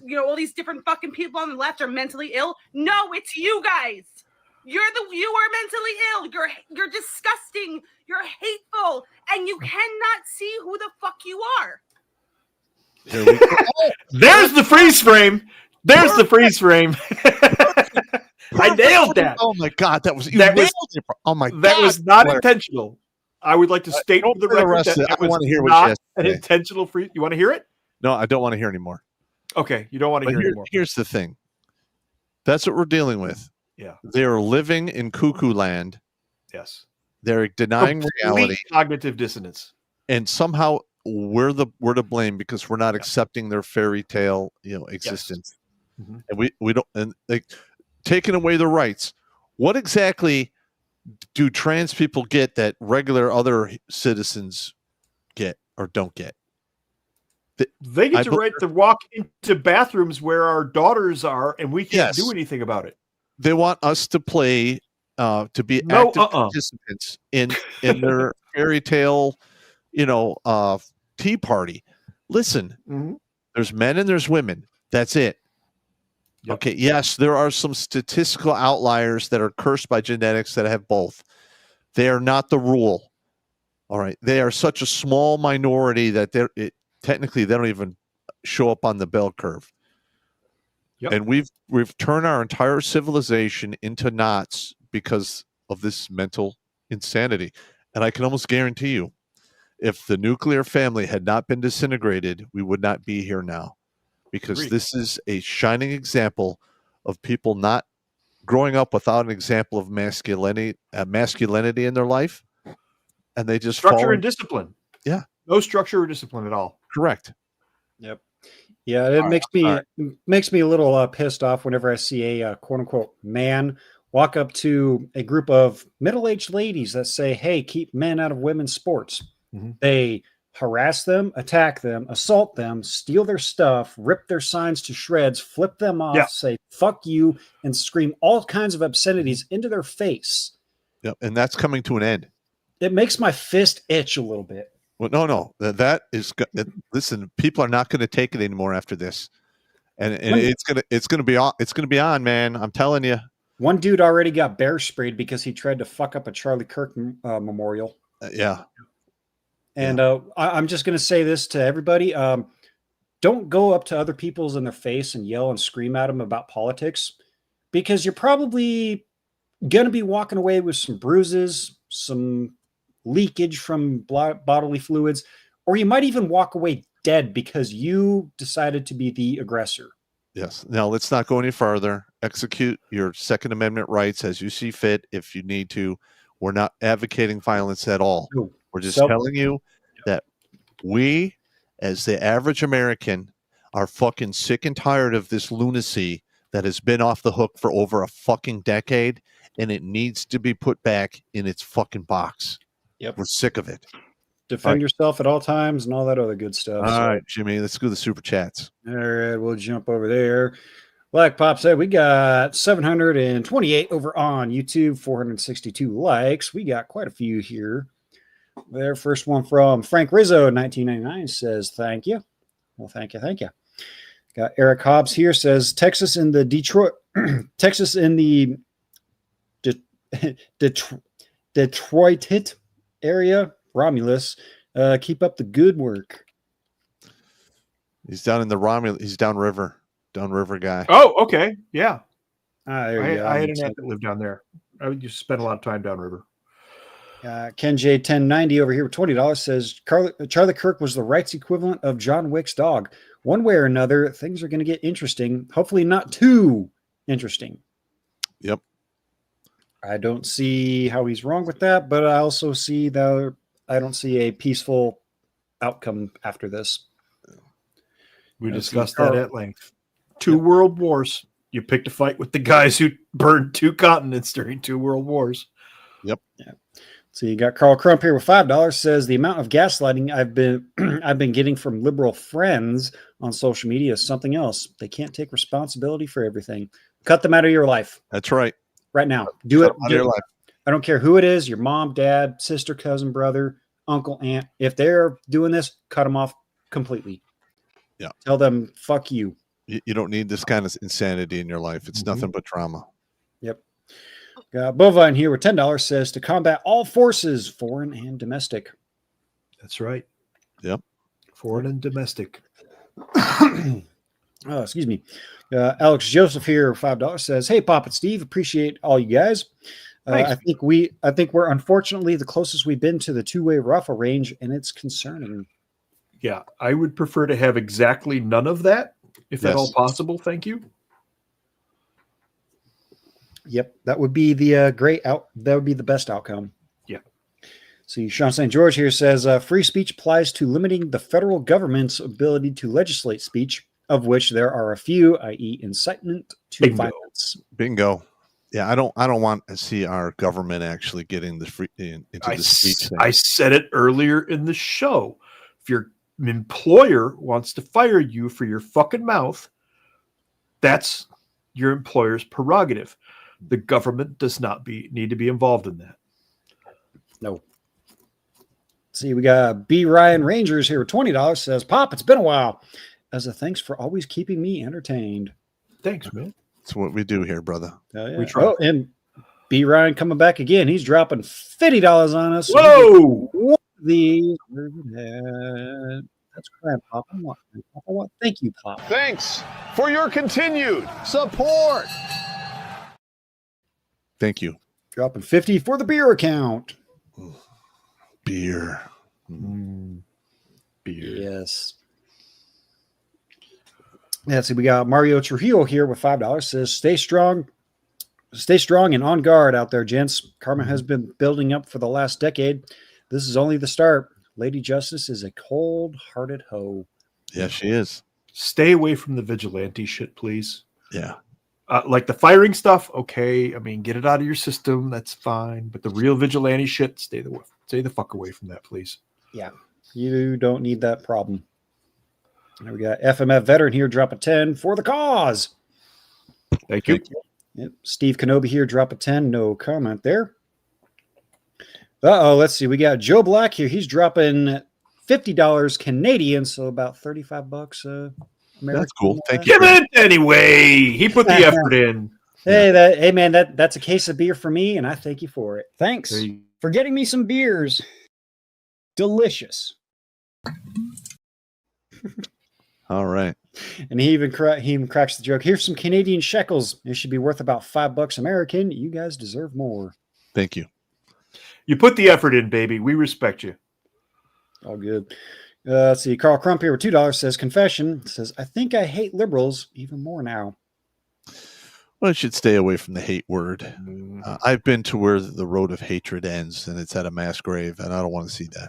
you know all these different fucking people on the left are mentally ill. No, it's you guys. You are mentally ill. You're disgusting. You're hateful, and you cannot see who the fuck you are. Here we go. There's the freeze frame. There's the freeze frame. I nailed that. Oh my god, that was oh my god. That was not intentional. I would like to state for the record that I was want to hear what not she an intentional freeze. You want to hear it? No, I don't want to hear anymore. Okay, you don't want to hear anymore. Here's the thing. That's what we're dealing with. Yeah. They're living in cuckoo land. Yes. They're denying Complete reality. Cognitive dissonance. And somehow we're to blame because we're not accepting their fairy tale, existence. And we don't, and like taking away the rights. What exactly do trans people get that regular other citizens get or don't get? They get right to walk into bathrooms where our daughters are, and we can't do anything about it. They want us to play, to be active participants in their fairy tale, tea party. Listen, there's men and there's women. That's it. Yep. Okay. Yes, there are some statistical outliers that are cursed by genetics that have both. They are not the rule. All right. They are such a small minority that technically they don't even show up on the bell curve. Yep. And we've turned our entire civilization into knots because of this mental insanity. And I can almost guarantee you, if the nuclear family had not been disintegrated, we would not be here now, because Agreed. this is a shining example of people not growing up without an example of masculinity in their life, and they just Structure fall and discipline. Yeah. No structure or discipline at all. Correct. Yep. Yeah, it makes me a little pissed off whenever I see a quote unquote man walk up to a group of middle-aged ladies that say, "Hey, keep men out of women's sports." Mm-hmm. They harass them, attack them, assault them, steal their stuff, rip their signs to shreds, flip them off, say "fuck you," and scream all kinds of obscenities into their face. Yep, and that's coming to an end. It makes my fist itch a little bit. Well, no, that is. Listen, people are not going to take it anymore after this, and it's gonna be on, man. I'm telling you. One dude already got bear sprayed because he tried to fuck up a Charlie Kirk memorial. Yeah. And I'm just going to say this to everybody. Don't go up to other people's in their face and yell and scream at them about politics, because you're probably going to be walking away with some bruises, some leakage from bodily fluids, or you might even walk away dead because you decided to be the aggressor. Yes. Now, let's not go any further. Execute your Second Amendment rights as you see fit if you need to. We're not advocating violence at all. No. We're just telling you that we, as the average American, are fucking sick and tired of this lunacy that has been off the hook for over a fucking decade, and it needs to be put back in its fucking box. Yep. We're sick of it. Defend yourself at all times and all that other good stuff. All right, Jimmy, let's do the super chats. All right, we'll jump over there. Like Pop said, we got 728 over on YouTube, 462 likes. We got quite a few here. Their first one from Frank Rizzo, 1999, says, "Thank you." Well, thank you. Got Eric Hobbs here, says, Texas in the Detroit area, Romulus. Keep up the good work. He's down in the Romulus. He's downriver guy. Oh, okay. Yeah. I had an aunt that lived down there. I used to spend a lot of time downriver. Ken J 1090 over here with $20 says Charlie Kirk was the rights equivalent of John Wick's dog. One way or another, things are going to get interesting. Hopefully not too interesting. Yep. I don't see how he's wrong with that, but I also see that I don't see a peaceful outcome after this. We discussed that at length. 2 world wars. You picked a fight with the guys who burned 2 continents during 2 world wars. Yep. Yeah. So you got Carl Crump here with $5, says the amount of gaslighting I've been getting from liberal friends on social media is something else. They can't take responsibility for everything. Cut them out of your life. That's right. Right now. Do it. Out of your life. I don't care who it is, your mom, dad, sister, cousin, brother, uncle, aunt. If they're doing this, cut them off completely. Yeah. Tell them, fuck you. You don't need this kind of insanity in your life. It's nothing but trauma. Yep. Got Bovine here with $10, says to combat all forces, foreign and domestic. That's right. Yep. Foreign and domestic. Oh, excuse me. Alex Joseph here, $5 says, "Hey, Pop and Steve, appreciate all you guys. I think we're unfortunately the closest we've been to the two-way rifle range, and it's concerning." Yeah, I would prefer to have exactly none of that, if at all possible. Thank you. Yep, that would be the that would be the best outcome. Yeah. See, Sean St. George here says free speech applies to limiting the federal government's ability to legislate speech, of which there are a few, i.e., incitement to violence. Bingo. Yeah, I don't want to see our government actually getting the free into the speech thing. I said it earlier in the show. If your employer wants to fire you for your fucking mouth, that's your employer's prerogative. The government does not need to be involved in that. No. See, we got B. Ryan Rangers here with $20, says, "Pop, it's been a while. As a thanks for always keeping me entertained." Thanks, man. That's what we do here, brother. Yeah. We try. Oh, and B. Ryan coming back again. He's dropping $50 on us. Whoa! One of these. That's crap, Pop. Thank you, Pop. Thanks for your continued support. Thank you. Dropping 50 for the beer account. Beer. Beer. Yes. Yeah, see, we got Mario Trujillo here with $5. Says, stay strong and on guard out there, gents. Karma has been building up for the last decade. This is only the start. Lady Justice is a cold-hearted hoe. Yeah, she is. Stay away from the vigilante shit, please. Yeah. Like the firing stuff, okay. I mean, get it out of your system. That's fine. But the real vigilante shit, stay the fuck away from that, please. Yeah. You don't need that problem. There we got FMF veteran here, drop a 10 for the cause. Thank you. Yep. Steve Kenobi here, drop a 10. No comment there. Let's see. We got Joe Black here. He's dropping $50 Canadian, so about $35 American. That's cool. Thank you. Give it anyway. He put the effort in. Hey, man, that's a case of beer for me, and I thank you for it. Thanks for getting me some beers. Delicious. All right. And he even cracks the joke. Here's some Canadian shekels. It should be worth about $5 American. You guys deserve more. Thank you. You put the effort in, baby. We respect you. All good. Let's see. Carl Crump here with $2 says, confession. Says, I think I hate liberals even more now. Well, you should stay away from the hate word. I've been to where the road of hatred ends, and it's at a mass grave, and I don't want to see that.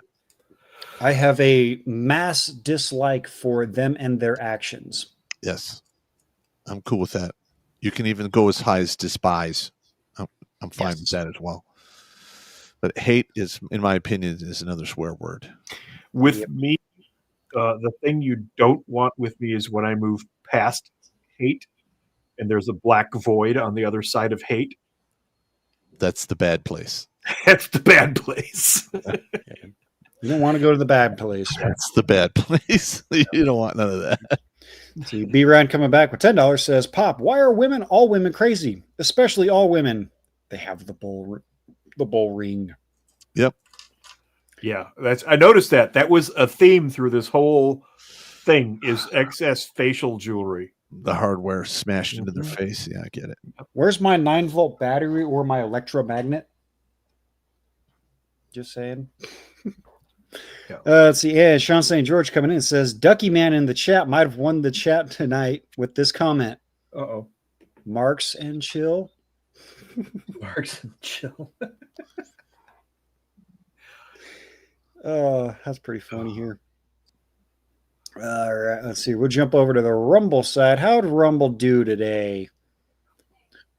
I have a mass dislike for them and their actions. Yes. I'm cool with that. You can even go as high as despise. I'm fine with that as well. But hate is, in my opinion, is another swear word. With me, the thing you don't want with me is when I move past hate and there's a black void on the other side of hate. That's the bad place. That's the bad place. You don't want to go to the bad place. That's the bad place. You don't want none of that. See, B Ryan coming back with $10 says, Pop, why are all women crazy? Especially all women. They have the bull ring. Yep. Yeah, I noticed that. That was a theme through this whole thing is excess facial jewelry. The hardware smashed into their face. Yeah, I get it. Where's my 9-volt battery or my electromagnet? Just saying. Let's see. Yeah, Sean St. George coming in says, Ducky Man in the chat might have won the chat tonight with this comment. Uh-oh. Marks and chill. Marks and chill. Oh, that's pretty funny here. All right, let's see. We'll jump over to the Rumble side. How did Rumble do today?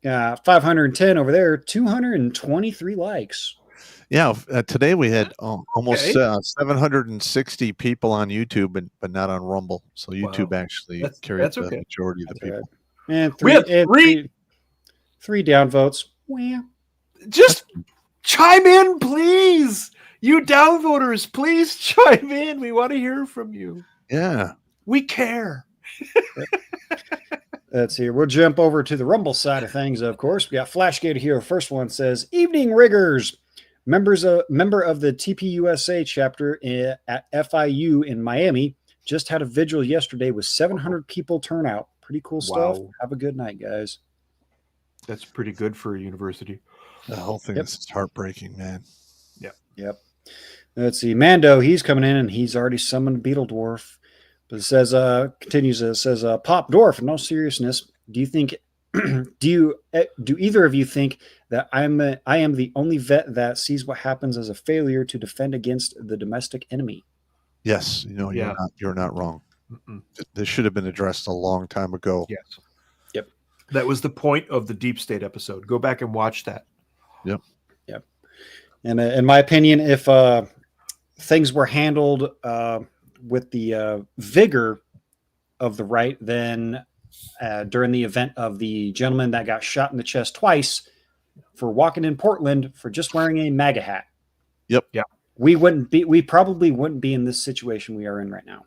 510 over there, 223 likes. Yeah, today we had almost 760 people on YouTube, but not on Rumble. So YouTube actually carried the majority of the people. Right. And three downvotes. Well, just chime in, please. You downvoters, please chime in. We want to hear from you. Yeah. We care. Let's see. We'll jump over to the Rumble side of things, of course. We got Flashgate here. First one says, Evening Riggers. Member of the TPUSA chapter at FIU in Miami just had a vigil yesterday with 700 people turn out. Pretty cool stuff. Have a good night, guys. That's pretty good for a university. The whole thing is heartbreaking, man. Yep. Let's see. Mando, he's coming in and he's already summoned Beetle Dwarf. But it says, Pop Dwarf, in all seriousness, do you think, do either of you think that I am the only vet that sees what happens as a failure to defend against the domestic enemy? Yes. You're not wrong. This should have been addressed a long time ago. Yes. Yep. That was the point of the Deep State episode. Go back and watch that. Yep. Yep. And in my opinion, if things were handled with the vigor of the right, then during the event of the gentleman that got shot in the chest twice for walking in Portland for just wearing a MAGA hat. Yep. Yeah. We probably wouldn't be in this situation we are in right now.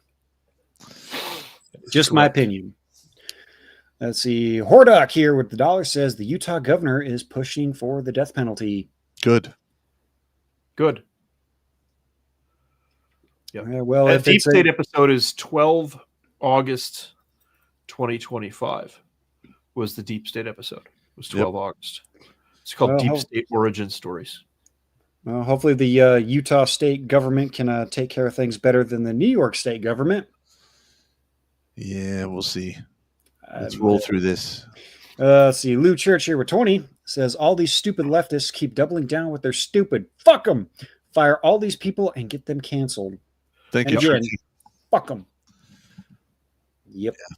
Just my opinion. Let's see. Hordock here with the dollar says the Utah governor is pushing for the death penalty. Good. Yeah. Well, that Deep State episode is 12 August 2025 was the Deep State episode. It was 12 August. It's called Deep State Origin Stories. Well, hopefully the Utah state government can take care of things better than the New York state government. Yeah, we'll see. Let's roll through this. Let's see. Lou Church here with 20 says, all these stupid leftists keep doubling down with their stupid. Fuck them. Fire all these people and get them canceled. Thank you, Church. Fuck them. Yep. Yeah.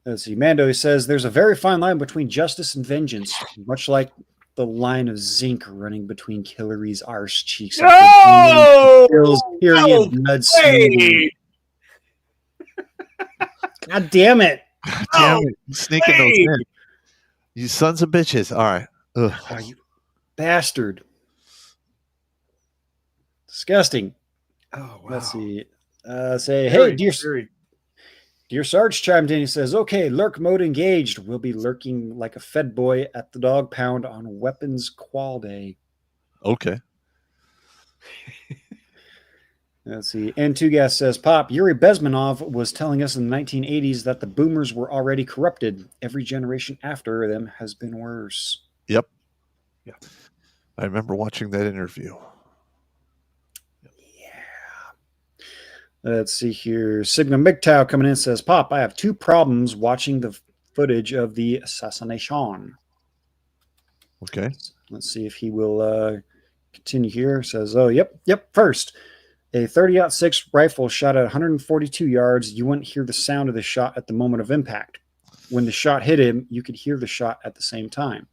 Let's see. Mando says, there's a very fine line between justice and vengeance, much like the line of zinc running between Hillary's arse cheeks. Period. Blood smearing. God damn it. God damn it. Sneaking those in. You sons of bitches. All right. Oh, you bastard. Disgusting. Oh, wow. Let's see. Hey, Dear Sarge chimed in. He says, okay, lurk mode engaged. We'll be lurking like a fed boy at the dog pound on Weapons Qual Day. Okay. Let's see. And Two Gas says, Pop, Yuri Bezmenov was telling us in the 1980s that the boomers were already corrupted. Every generation after them has been worse. Yep. Yeah. I remember watching that interview. Let's see here. Sigma MGTOW coming in says, Pop, I have two problems watching the footage of the assassination. Okay. Let's see if he will continue here. Says, oh, yep. First, a 30-06 rifle shot at 142 yards. You wouldn't hear the sound of the shot at the moment of impact. When the shot hit him, you could hear the shot at the same time.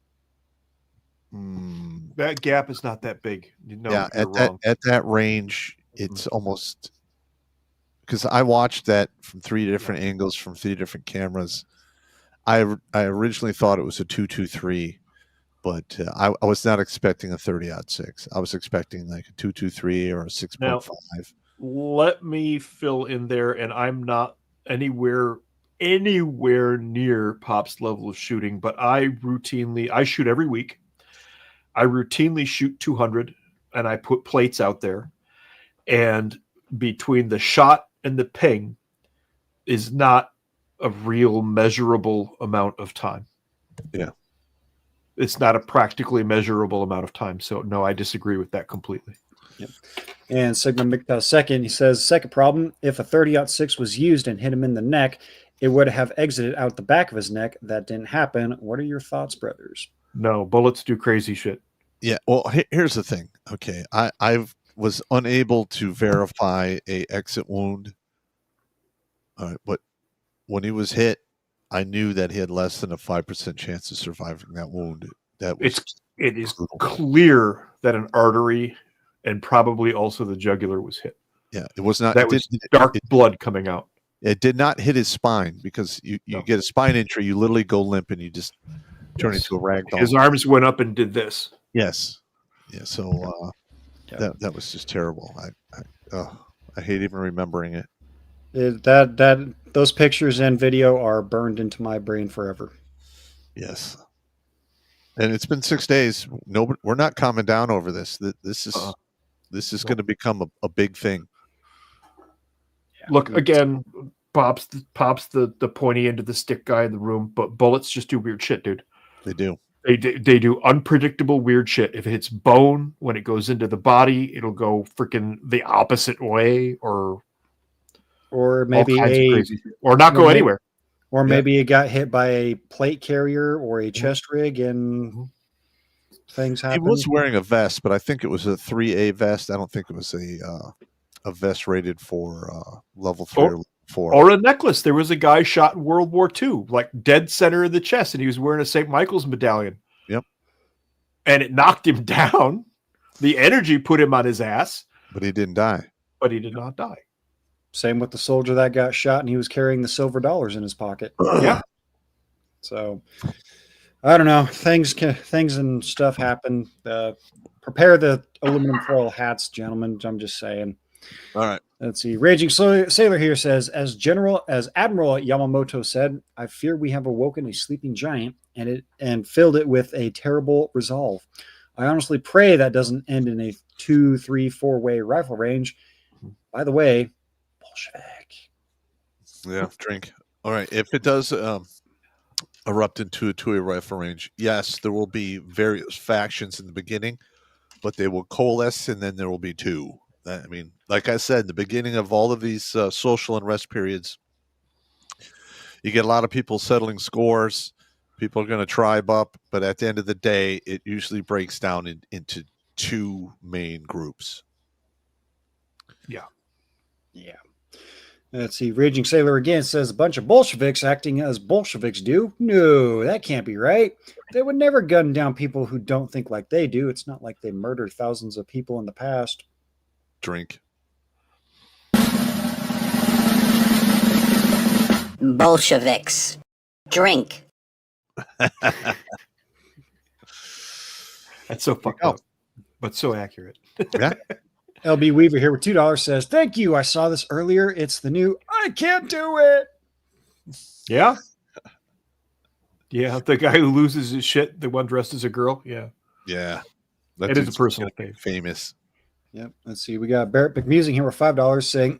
That gap is not that big. Yeah, at that range, it's almost... Because I watched that from three different angles, from three different cameras. I originally thought it was a 223, but I was not expecting a 30-06. I was expecting like a 223 or a 6.5. Now, let me fill in there, and I'm not anywhere near Pop's level of shooting, but I shoot every week. I routinely shoot 200, and I put plates out there, and between the shot and the ping is not a real measurable amount of time. Yeah. It's not a practically measurable amount of time. So no, I disagree with that completely. Yep. And Sigma MGTOW second, he says, second problem, if a 30-06 was used and hit him in the neck, it would have exited out the back of his neck. That didn't happen. What are your thoughts, brothers? No, bullets do crazy shit. Yeah. Well, here's the thing. Okay. I was unable to verify a exit wound. But when he was hit, I knew that he had less than a 5% chance of surviving that wound. It is clear that an artery and probably also the jugular was hit. Yeah, it was not. That was dark blood coming out. It did not hit his spine, because you get a spine injury, you literally go limp and you just turn into a rag doll. His arms went up and did this. Yes. Yeah. So that was just terrible. I hate even remembering it. Those pictures and video are burned into my brain forever. Yes. And it's been 6 days. We're not calming down over this. This is going to become a big thing. Look, again, Pop's the pointy end of the stick guy in the room, but bullets just do weird shit, dude. They do. They do unpredictable weird shit. If it hits bone, when it goes into the body, it'll go freaking the opposite way, or maybe or not go anywhere. Or maybe it got hit by a plate carrier or a chest rig and things happen. He was wearing a vest, but I think it was a 3A vest. I don't think it was a vest rated for level 3 or level 4. Or a necklace. There was a guy shot in World War II, like dead center of the chest, and he was wearing a St. Michael's medallion. Yep. And it knocked him down. The energy put him on his ass. But he didn't die. But he did not die. Same with the soldier that got shot and he was carrying the silver dollars in his pocket. Yeah. So I don't know. Things and stuff happen. Prepare the aluminum foil hats, gentlemen. I'm just saying. All right. Let's see. Raging Sailor here says, as Admiral Yamamoto said, I fear we have awoken a sleeping giant and filled it with a terrible resolve. I honestly pray that doesn't end in a 2, 3, 4-way rifle range. By the way, Bolshevik. Yeah, drink. All right. If it does erupt into a 2-way rifle range, yes, there will be various factions in the beginning, but they will coalesce, and then there will be two. I mean, like I said, the beginning of all of these social unrest periods, you get a lot of people settling scores. People are going to tribe up, but at the end of the day, it usually breaks down into two main groups. Yeah. Let's see. Raging Sailor again says a bunch of Bolsheviks acting as Bolsheviks do. No, that can't be right. They would never gun down people who don't think like they do. It's not like they murdered thousands of people in the past. Drink. Bolsheviks. Drink. That's so fucked up, but so accurate. Yeah. LB Weaver here with $2 says, thank you. I saw this earlier. It's the new I can't do it. Yeah. Yeah. The guy who loses his shit, the one dressed as a girl. Yeah. Yeah. It is a personal thing. Famous. Yep. Let's see. We got Barrett McMusing here with $5 saying,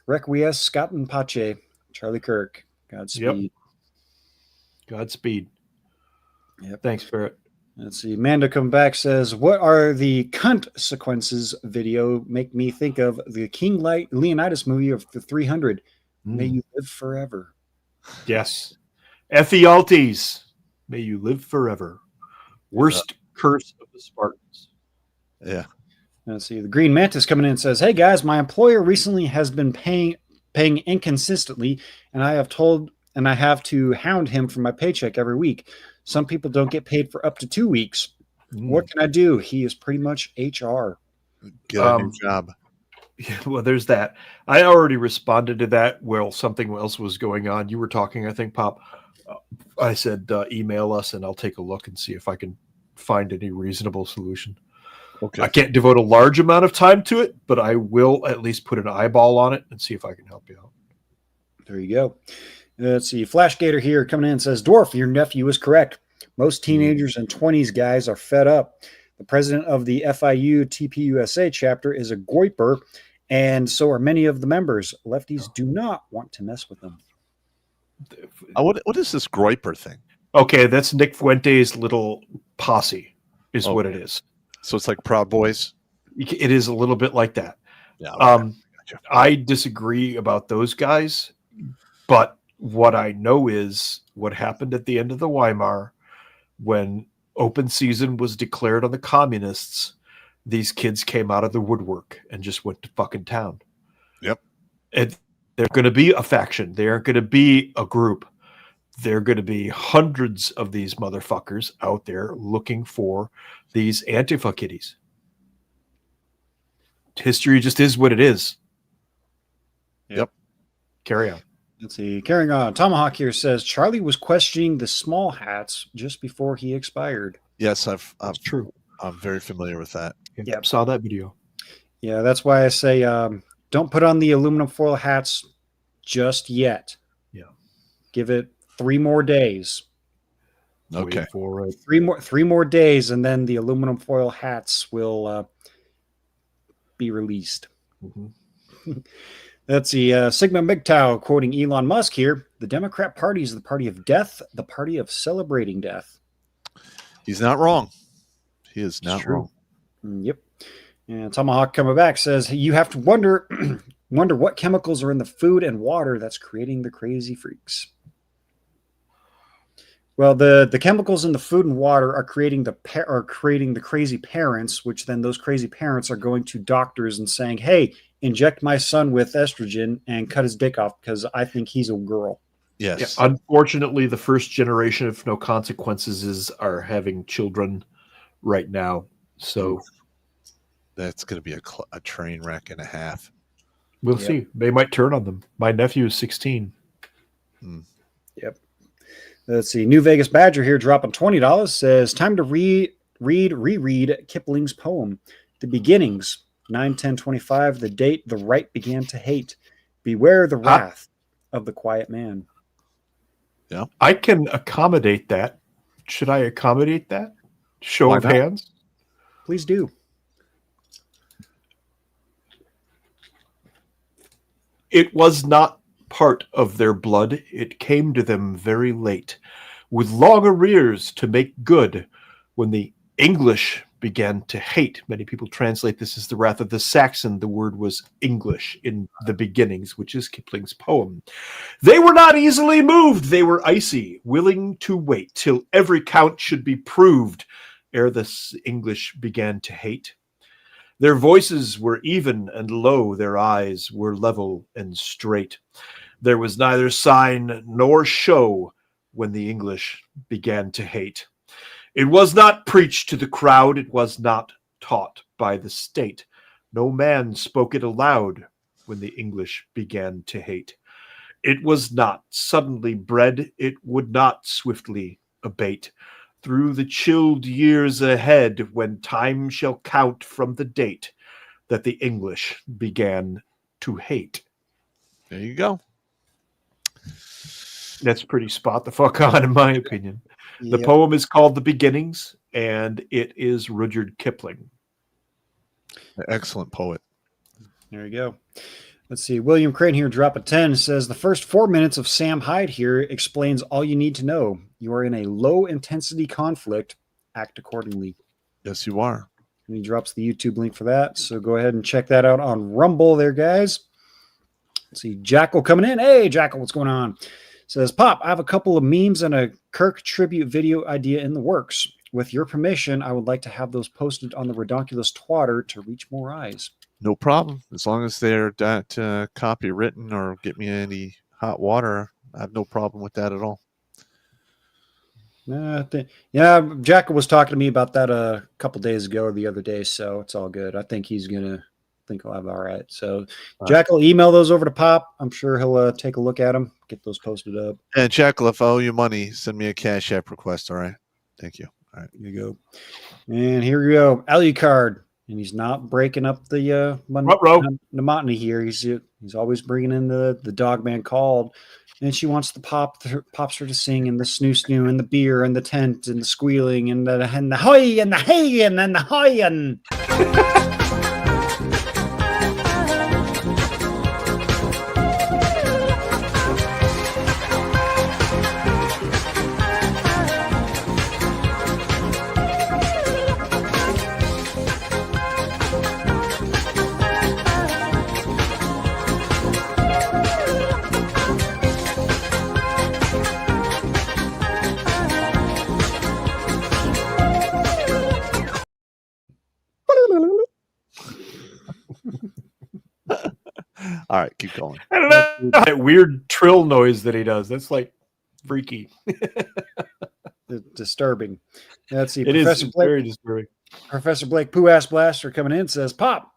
Requies, Scott and Pache, Charlie Kirk. Godspeed. Yep. Godspeed. Yep. Thanks, Barrett. Let's see. Amanda come back says, what are the cunt sequences video make me think of the King Leonidas movie of the 300. May you live forever. Yes. Ephialtes. May you live forever. Worst curse of the Spartans. Yeah. Let's see. The Green Mantis coming in and says, hey guys, my employer recently has been paying inconsistently, and I have to hound him for my paycheck every week. Some people don't get paid for up to 2 weeks. What can I do? He is pretty much HR. Get a new job. Yeah, well, there's that. I already responded to that while something else was going on. You were talking, I think, Pop. I said, email us and I'll take a look and see if I can find any reasonable solution. Okay. I can't devote a large amount of time to it, but I will at least put an eyeball on it and see if I can help you out. There you go. Let's see. Flashgator here coming in and says, Dwarf, your nephew is correct. Most teenagers and 20s guys are fed up. The president of the FIU TPUSA chapter is a goiper, and so are many of the members. Lefties do not want to mess with them. What is this Groiper thing? Okay, that's Nick Fuente's little posse is what it is. So it's like Proud Boys? It is a little bit like that. Yeah. Okay. Gotcha. I disagree about those guys, but what I know is what happened at the end of the Weimar when open season was declared on the communists. These kids came out of the woodwork and just went to fucking town. Yep. And they're going to be a faction. They aren't going to be a group. They're going to be hundreds of these motherfuckers out there looking for these Antifa kiddies. History just is what it is. Yep. Carry on. Let's see. Carrying on. Tomahawk here says Charlie was questioning the small hats just before he expired. Yes, That's true. I'm very familiar with that. Yep. Saw that video. Yeah, that's why I say don't put on the aluminum foil hats just yet. Yeah. Give it 3 more days. Okay. For 3 more days, and then the aluminum foil hats will be released. Mm-hmm. Let's see. Sigma MGTOW quoting Elon Musk here. The Democrat Party is the party of death, the party of celebrating death. He's not wrong. He is not wrong. Yep. And Tomahawk coming back says you have to wonder what chemicals are in the food and water that's creating the crazy freaks. Well, the chemicals in the food and water are creating the crazy parents, which then those crazy parents are going to doctors and saying, "Hey, inject my son with estrogen and cut his dick off because I think he's a girl." Yes. Yeah, unfortunately, the first generation of no consequences are having children right now. So that's going to be a train wreck and a half. We'll see. They might turn on them. My nephew is 16. Yep. Let's see. New Vegas Badger here dropping $20 says time to reread Kipling's poem, The Beginnings, 9/10/25, the date the right began to hate. Beware the wrath of the quiet man. Yeah. I can accommodate that. Should I accommodate that? Show of hands? Please do. It was not part of their blood. It came to them very late, with long arrears to make good when the English began to hate. Many people translate this as the wrath of the Saxon. The word was English in the beginnings, which is Kipling's poem. They were not easily moved. They were icy, willing to wait till every count should be proved ere the English began to hate. Their voices were even and low. Their eyes were level and straight. There was neither sign nor show when the English began to hate. It was not preached to the crowd. It was not taught by the state. No man spoke it aloud when the English began to hate. It was not suddenly bred. It would not swiftly abate. Through the chilled years ahead, when time shall count from the date that the English began to hate. There you go. That's pretty spot the fuck on, in my opinion. The poem is called The Beginnings, and it is Rudyard Kipling. Excellent poet. There you go. Let's see. William Crane here, drop a 10, says the first 4 minutes of Sam Hyde here explains all you need to know. You are in a low-intensity conflict. Act accordingly. Yes, you are. And he drops the YouTube link for that. So go ahead and check that out on Rumble there, guys. Let's see. Jackal coming in. Hey, Jackal, what's going on? Says, Pop, I have a couple of memes and a Kirk tribute video idea in the works. With your permission, I would like to have those posted on the Redonkulas Twatter to reach more eyes. No problem. As long as they're not copywritten or get me any hot water, I have no problem with that at all. Yeah, Jackal was talking to me about that a couple days ago or the other day, so it's all good. I think he'll have all right. So Jackal, email those over to Pop. I'm sure he'll take a look at them, get those posted up. And Jackal, if I owe you money, send me a Cash App request, all right? Thank you. All right. Here you go. And here we go. Alucard. And he's not breaking up the monotony here. He's always bringing in the dog man called. And she wants the pops her to sing, and the snoo and the beer and the tent and the squealing and the hoy and the hey and then the hoy and All right, keep going. I don't know that weird trill noise that he does. That's like freaky. Disturbing. Let's see. It is very disturbing. Professor Blake Pooh Ass Blaster coming in says, Pop,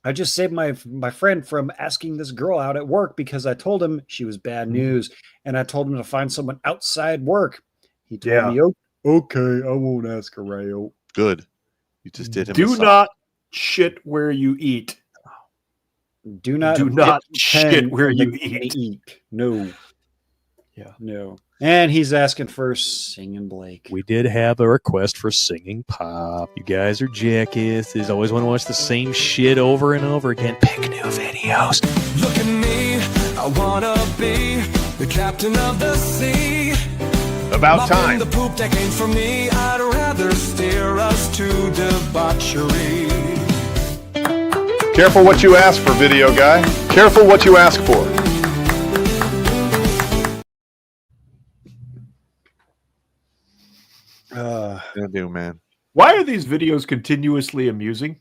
I just saved my friend from asking this girl out at work because I told him she was bad news, and I told him to find someone outside work. He told me, okay, I won't ask her out. Good. You just did him. Do not shit where you eat. Do not shit where you eat. No. Yeah. No. And he's asking for Singing Blake. We did have a request for Singing Pop. You guys are jackasses. Always want to watch the same shit over and over again. Pick new videos. Look at me. I want to be the captain of the sea. About time. The poop that came from me. I'd rather steer us to debauchery. Careful what you ask for, video guy. Careful what you ask for. I do, man. Why are these videos continuously amusing?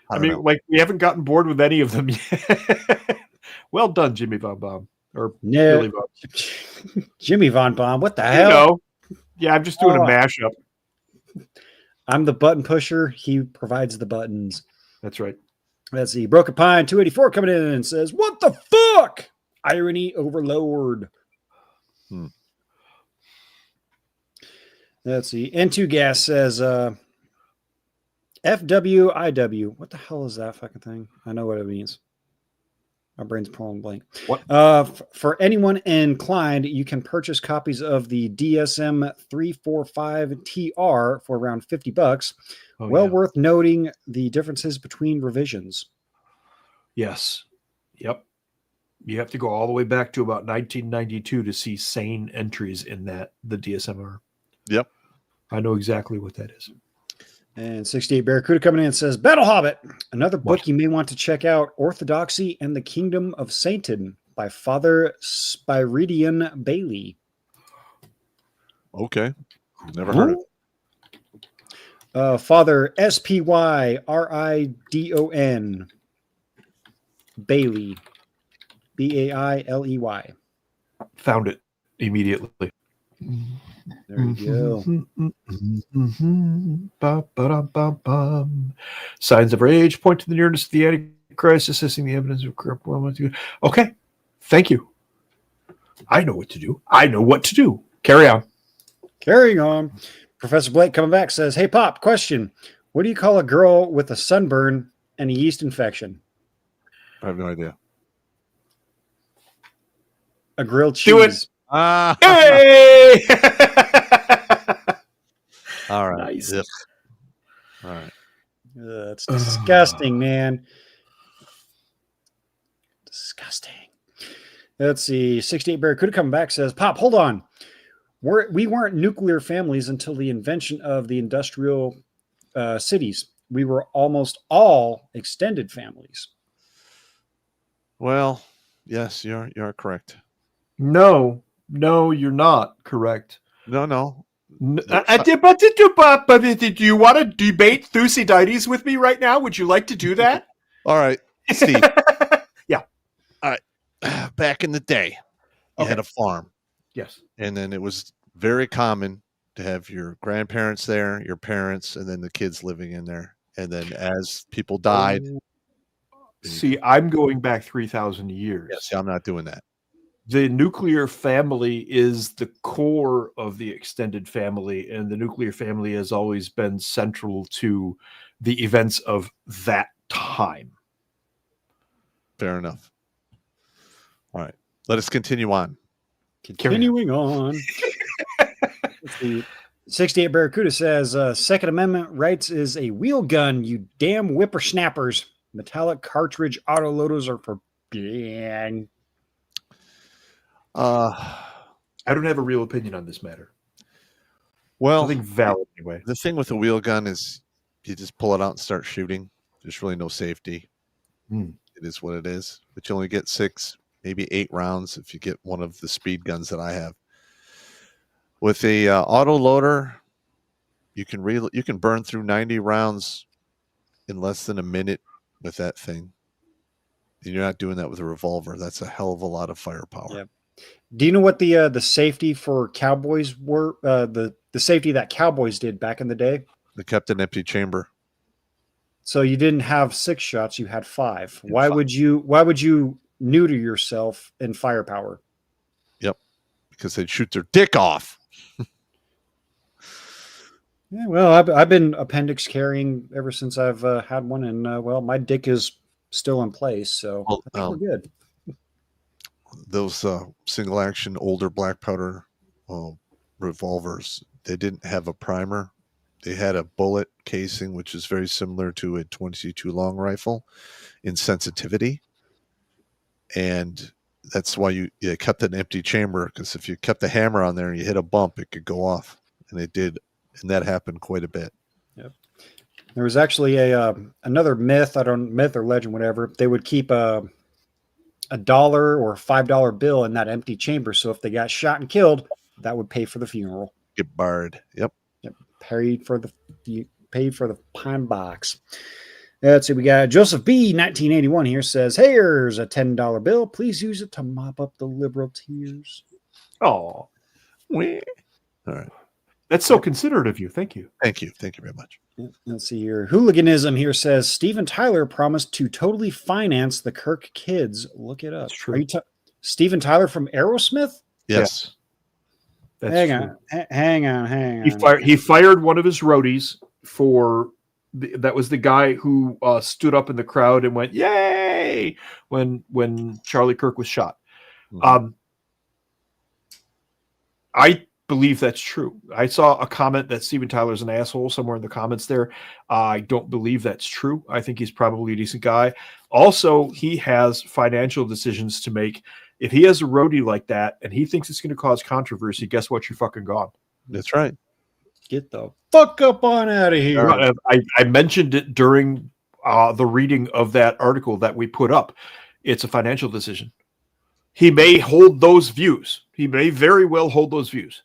I mean, like, we haven't gotten bored with any of them yet. Well done, Jimmy Von Baum. Or Billy Von. Jimmy Von Baum, what the hell? Yeah, I'm just doing a mashup. I'm the button pusher. He provides the buttons. That's right. Let's see. Broken Pine 284 coming in and says, what the fuck? Irony overlord. Let's see. N2 Gas says, FWIW. What the hell is that fucking thing? I know what it means. My brain's pulling blank. What? For anyone inclined, you can purchase copies of the DSM 345TR for around $50. Worth noting the differences between revisions. Yes. Yep. You have to go all the way back to about 1992 to see sane entries in the DSMR. Yep. I know exactly what that is. And 68 Barracuda coming in and says, Battle Hobbit, another book you may want to check out, Orthodoxy and the Kingdom of Satan by Father Spiridion Bailey. Okay. Never heard of it. Father Spyridon Bailey. Bailey. Found it immediately. There you go. Signs of rage point to the nearness of the Antichrist, assessing the evidence of corrupt world. Okay. Thank you. I know what to do. Carry on. Carrying on. Professor Blake coming back says, Hey, Pop, question. What do you call a girl with a sunburn and a yeast infection? I have no idea. A grilled cheese. Do it. Hey! All right. Nice. Yep. All right. That's disgusting, man. Disgusting. Let's see. 68 Barracuda coming back says, Pop, hold on. We weren't nuclear families until the invention of the industrial cities. We were almost all extended families. Well, yes, you're correct. No, you're not correct. No. Do you want to debate Thucydides with me right now? Would you like to do that? All right, Steve. Yeah. All right. Back in the day, you had a farm. Yes. And then it was very common to have your grandparents there, your parents, and then the kids living in there. And then as people died. See, I'm going back 3,000 years. Yes, I'm not doing that. The nuclear family is the core of the extended family, and the nuclear family has always been central to the events of that time. Fair enough. All right. Let us continue on. Continuing on. Let's see. 68 Barracuda says, Second Amendment rights is a wheel gun, you damn whippersnappers. Metallic cartridge autoloaders are forbidden. I don't have a real opinion on this matter. Well, nothing valid anyway. The thing with the wheel gun is you just pull it out and start shooting. There's really no safety. It is what it is. But you only get 6, maybe 8 rounds if you get one of the speed guns that I have. With a auto loader, you can burn through 90 rounds in less than a minute with that thing. And you're not doing that with a revolver. That's a hell of a lot of firepower. Yep. Do you know what the safety for cowboys were? The safety that cowboys did back in the day? They kept an empty chamber. So you didn't have 6 shots, you had 5. Why would you neuter yourself in firepower? Yep. Because they'd shoot their dick off. Yeah, well, I've been appendix carrying ever since I've had one, and my dick is still in place, so I think we're good. Those single action older black powder revolvers, they didn't have a primer. They had a bullet casing, which is very similar to a 22 long rifle in sensitivity. And that's why you kept an empty chamber, because if you kept the hammer on there and you hit a bump, it could go off. And it did. And that happened quite a bit. Yep. There was actually another myth, myth or legend, whatever. They would keep a $1 or $5 bill in that empty chamber. So if they got shot and killed, that would pay for the funeral. Get barred. Yep. Paid for the pine box. Let's see. We got Joseph B. 1981 here says, here's a $10 bill. Please use it to mop up the liberal tears. Oh, all right. That's so considerate of you. Thank you. Thank you. Thank you very much. Let's see here. Hooliganism here says Steven Tyler promised to totally finance the Kirk kids. Look it up. That's true. Are you Steven Tyler from Aerosmith? Yes. That's Hang on. He fired one of his roadies for that was the guy who stood up in the crowd and went yay when Charlie Kirk was shot. Mm-hmm. I believe that's true. I saw a comment that Steven Tyler's an asshole somewhere in the comments there. I don't believe that's true. I think he's probably a decent guy. Also, he has financial decisions to make. If he has a roadie like that and he thinks it's going to cause controversy, guess what? You're fucking gone. That's right. Get the fuck up on out of here. I mentioned it during the reading of that article that we put up. It's a financial decision. He may hold those views. He may very well hold those views,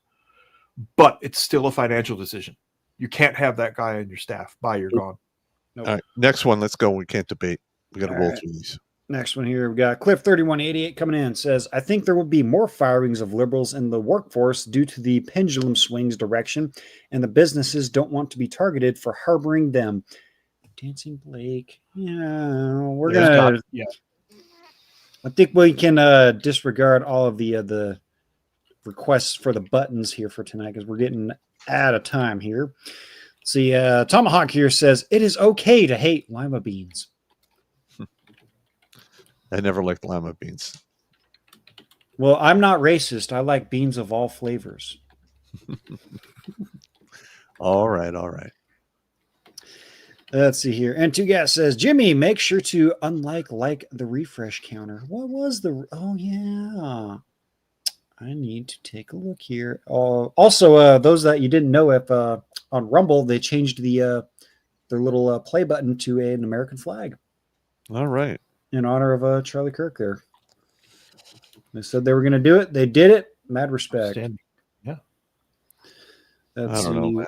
but it's still a financial decision. You can't have that guy on your staff. Bye, you're gone. All right, next one. Let's go. We can't debate. We got to roll right. through these. Next one here, we got Cliff3188 coming in. Says, I think there will be more firings of liberals in the workforce due to the pendulum swings direction, and the businesses don't want to be targeted for harboring them. Dancing Blake. Yeah, we're gonna. Yeah. I think we can disregard all of the requests for the buttons here for tonight because we're getting out of time here. See, Tomahawk here says it is okay to hate lima beans. I never liked lima beans. Well, I'm not racist. I like beans of all flavors. All right, all right. Let's see here. And Two Gas says, Jimmy, make sure to like the refresh counter. What was the... Oh, yeah. I need to take a look here. Also, those that you didn't know, if on Rumble, they changed their little play button to an American flag. All right. In honor of Charlie Kirk there. They said they were going to do it. They did it. Mad respect. Yeah. That's I don't know, man.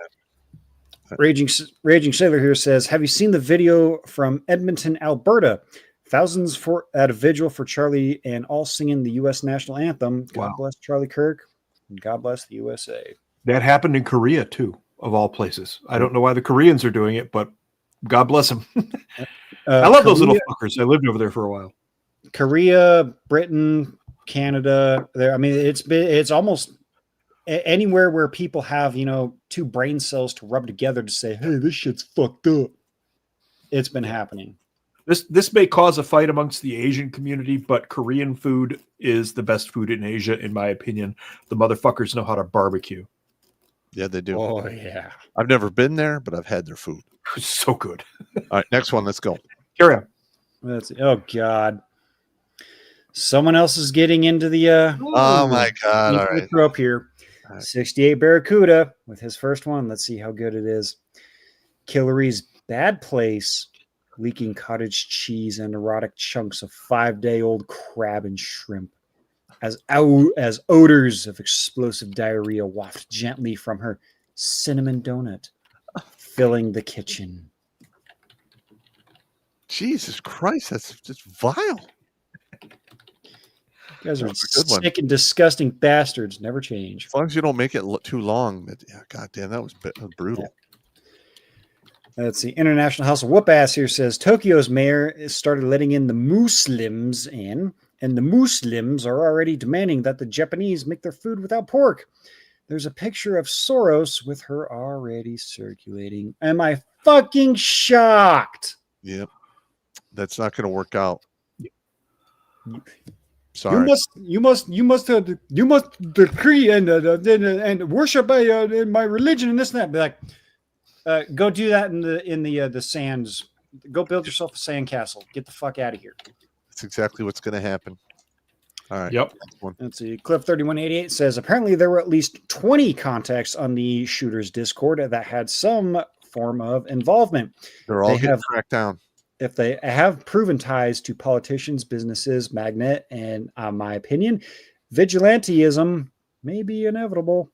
Raging Sailor here says, have you seen the video from Edmonton, Alberta? Thousands at a vigil for Charlie and all singing the U.S. national anthem. God bless Charlie Kirk and God bless the USA. That happened in Korea, too, of all places. I don't know why the Koreans are doing it, but God bless them. I love those little fuckers. I lived over there for a while. Korea, Britain, Canada. There, I mean, it's almost anywhere where people have, two brain cells to rub together to say, hey, this shit's fucked up. It's been happening. This may cause a fight amongst the Asian community, but Korean food is the best food in Asia, in my opinion. The motherfuckers know how to barbecue. Yeah, they do. Oh, yeah. I've never been there, but I've had their food. It's so good. All right, next one. Let's go. Carry on. Oh, God. Someone else is getting into the... oh, my God. All right. Throw up here. 68 Barracuda with his first one. Let's see how good it is. Killery's Bad Place, leaking cottage cheese and erotic chunks of 5-day-old crab and shrimp as odors of explosive diarrhea waft gently from her cinnamon donut, filling the kitchen. Jesus Christ, that's just vile. You guys are sick and disgusting bastards. Never change. As long as you don't make it too long. Yeah, God damn, that was brutal. Yeah. Let's see. International House of Whoop Ass here says Tokyo's mayor started letting in the Muslims in, and the Muslims are already demanding that the Japanese make their food without pork. There's a picture of Soros with her already circulating. Am I fucking shocked? Yep. That's not going to work out. Sorry. You must decree and worship in my religion and this and that. Be like, go do that in the sands. Go build yourself a sand castle. Get the fuck out of here. That's exactly what's going to happen. All right. Yep. Let's see. Cliff3188 says apparently there were at least 20 contacts on the shooter's Discord that had some form of involvement. They're all getting cracked down. If they have proven ties to politicians, businesses, magnet, and my opinion, vigilanteism may be inevitable.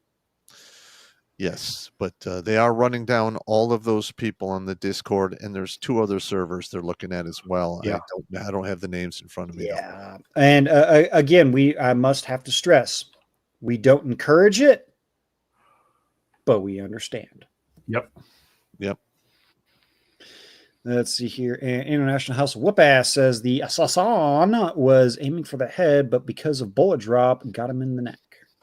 Yes, but they are running down all of those people on the Discord, and there's 2 other servers they're looking at as well. Yeah. I don't have the names in front of me. Yeah, and again, I must have to stress, we don't encourage it, but we understand. Yep. Let's see here. International House of Whoop Ass says the assassin was aiming for the head, but because of bullet drop, got him in the neck.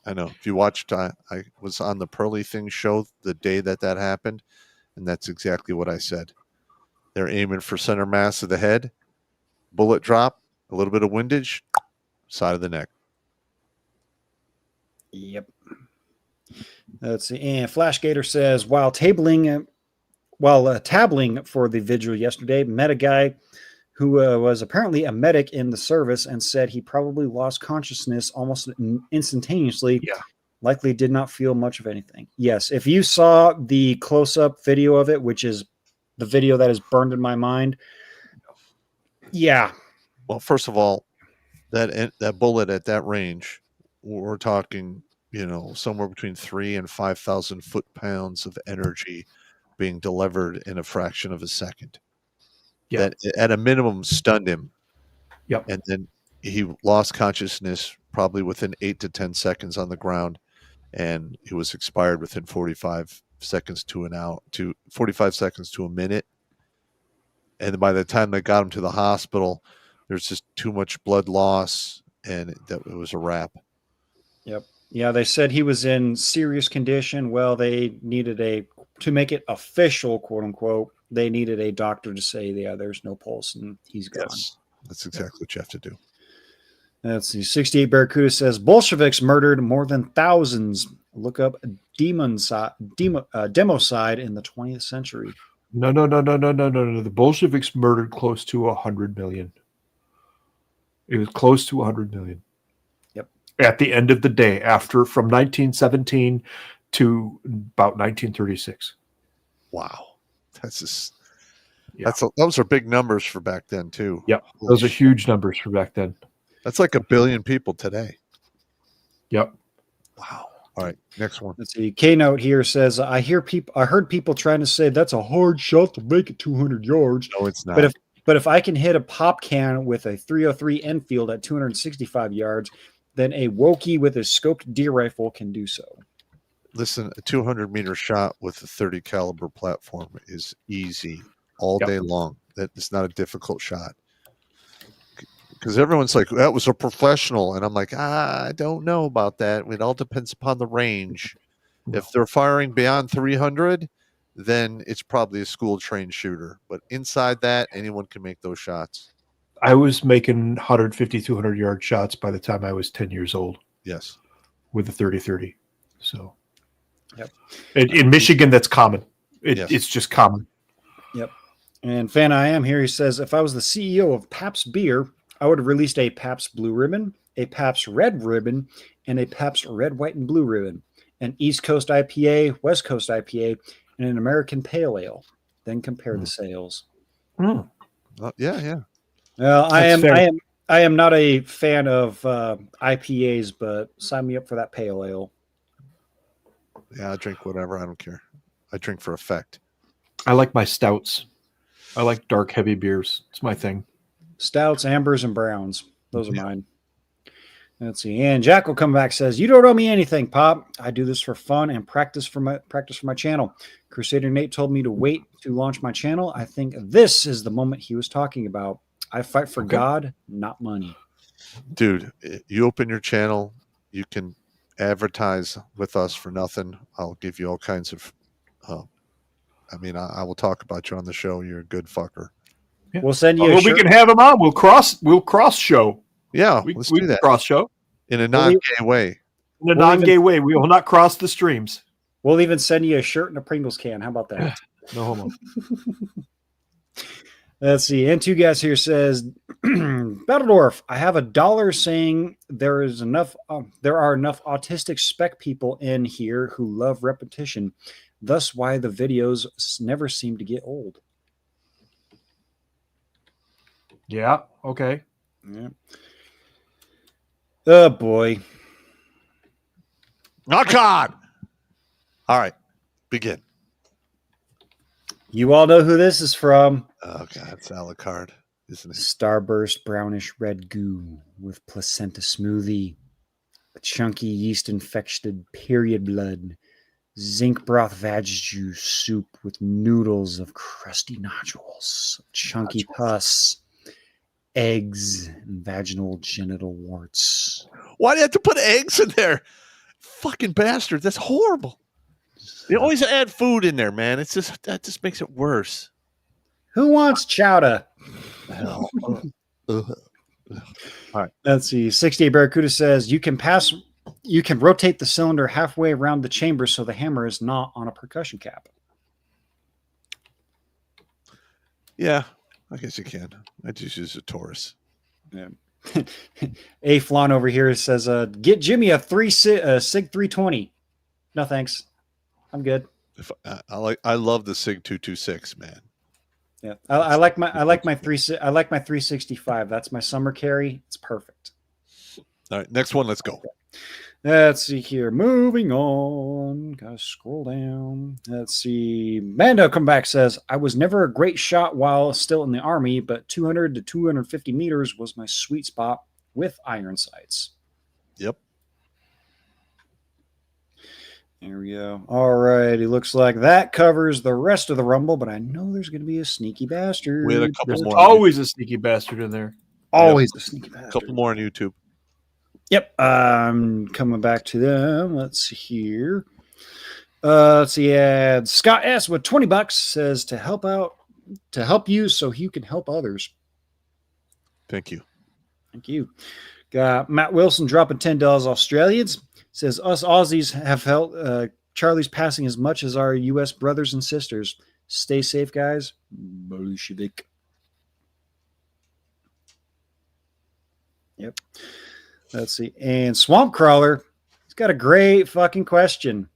I know. If you watched, I was on the Pearly Thing show the day that happened, and that's exactly what I said. They're aiming for center mass of the head, bullet drop, a little bit of windage, side of the neck. Yep. Let's see. And Flashgator says, while tabling for the vigil yesterday, met a guy who was apparently a medic in the service and said he probably lost consciousness almost instantaneously. Yeah. Likely did not feel much of anything. Yes, if you saw the close-up video of it, which is the video that is burned in my mind, yeah. Well, first of all, that bullet at that range, we're talking, somewhere between 3,000 and 5,000 foot-pounds of energy being delivered in a fraction of a second. Yep. That at a minimum stunned him. Yep. And then he lost consciousness probably within 8 to 10 seconds on the ground, and he was expired within 45 seconds to a minute. And by the time they got him to the hospital, there's just too much blood loss, and it was a wrap. Yep. Yeah, they said he was in serious condition. Well, they needed to make it official, quote unquote, they needed a doctor to say, yeah, there's no pulse and he's gone. Yes, that's exactly what you have to do. Let's see. 68 Barracuda says Bolsheviks murdered more than thousands. Look up democide in the 20th century. No. The Bolsheviks murdered close to 100 million. It was close to 100 million. Yep. At the end of the day, from 1917 to about 1936. Wow. Those are big numbers for back then too. Yep. Those are huge numbers for back then. That's like 1 billion people today. Yep. Wow. All right, next one. Let's see. K-Note here says, I heard people trying to say that's a hard shot to make it 200 yards. No, it's not. But if I can hit a pop can with a 303 Enfield at 265 yards, then a Wookiee with a scoped deer rifle can do so. Listen, a 200-meter shot with a 30 caliber platform is easy all day long. That is not a difficult shot. Because everyone's like, that was a professional. And I'm like, I don't know about that. It all depends upon the range. If they're firing beyond 300, then it's probably a school-trained shooter. But inside that, anyone can make those shots. I was making 150, 200-yard shots by the time I was 10 years old. Yes. With the 30-30. So, yep. In Michigan, that's common. It's just common. Yep. And Fan I Am here, he says, if I was the CEO of Pabst Beer, I would have released a Pabst Blue Ribbon, a Pabst Red Ribbon, and a Pabst Red, White, and Blue Ribbon, an East Coast IPA, West Coast IPA, and an American Pale Ale. Then compare the sales. Yeah. Well, I am not a fan of IPAs, but sign me up for that Pale Ale. Yeah, I drink whatever. I don't care. I drink for effect. I like my stouts. I like dark, heavy beers. It's my thing. Stouts, ambers, and browns. Those are mine. Let's see. And Jack will come back, says, you don't owe me anything, Pop. I do this for fun and practice for my channel. Crusader Nate told me to wait to launch my channel. I think this is the moment he was talking about. I fight for God, not money. Dude, you open your channel, you can advertise with us for nothing. I'll give you all kinds of I will talk about you on the show. You're a good fucker. Yeah. We'll send you we can have him on. We'll cross show. Yeah, we do that. Cross show. In a non-gay way. In a non-gay way. We will not cross the streams. We'll even send you a shirt and a Pringles can. How about that? No homo. Let's see. And two guys here says, Battledorf, I have $1 saying there are enough autistic spec people in here who love repetition. Thus why the videos never seem to get old. Yeah. Okay. Yeah. Oh boy. Oh God. All right. Begin. You all know who this is from. Oh God, it's a la carte, isn't it? Starburst brownish red goo with placenta smoothie, chunky yeast infected period blood, zinc broth veg juice soup with noodles of crusty nodules, chunky pus, eggs, and vaginal genital warts. Why do you have to put eggs in there? Fucking bastard. That's horrible. They always add food in there, man. That just makes it worse. Who wants chowder? All right. Let's see. 68 Barracuda says you can rotate the cylinder halfway around the chamber so the hammer is not on a percussion cap. Yeah, I guess you can. I just use a Taurus. Yeah. A Flan over here says, "Get Jimmy a Sig 320." No thanks, I'm good. I love the Sig 226, man. Yeah, I like my 365. That's my summer carry. It's perfect. All right, next one. Let's go. Let's see here. Moving on. Gotta scroll down. Let's see. Mando come back says, "I was never a great shot while still in the army, but 200 to 250 meters was my sweet spot with iron sights." Yep. There we go. All right. It looks like that covers the rest of the Rumble, but I know there's going to be a sneaky bastard. We had a couple There's more. always a sneaky bastard in there. Always a sneaky bastard. A couple more on YouTube. Yep. Coming back to them. Let's see here. Let's see. Scott S with $20 says to help you so you can help others. Thank you. Thank you. Got Matt Wilson dropping $10 Australians. Says us Aussies have felt Charlie's passing as much as our U.S. brothers and sisters. Stay safe, guys. Bolshevik. Yep. Let's see. And Swamp Crawler, he's got a great fucking question.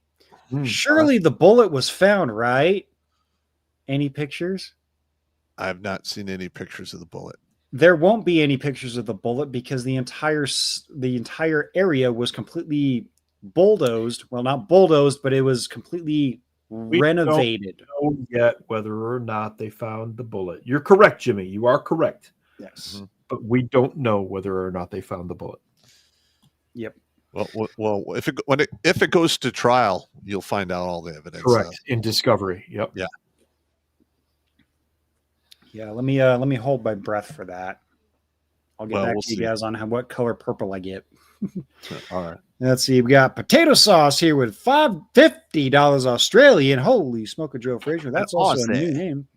Surely the bullet was found, right? Any pictures? I have not seen any pictures of the bullet. There won't be any pictures of the bullet because the entire area was completely bulldozed. Well, not bulldozed, but it was completely renovated. We don't know yet whether or not they found the bullet. You're correct, Jimmy. You are correct. Yes. But we don't know whether or not they found the bullet. Yep. Well, if it goes to trial, you'll find out all the evidence. Correct. In discovery. Yep. Yeah. Yeah, let me hold my breath for that. I'll get back to you guys on what color purple I get. All right. Let's see. We got potato sauce here with $50 Australian. Holy smoke, Joe Frazier. That's also a new name.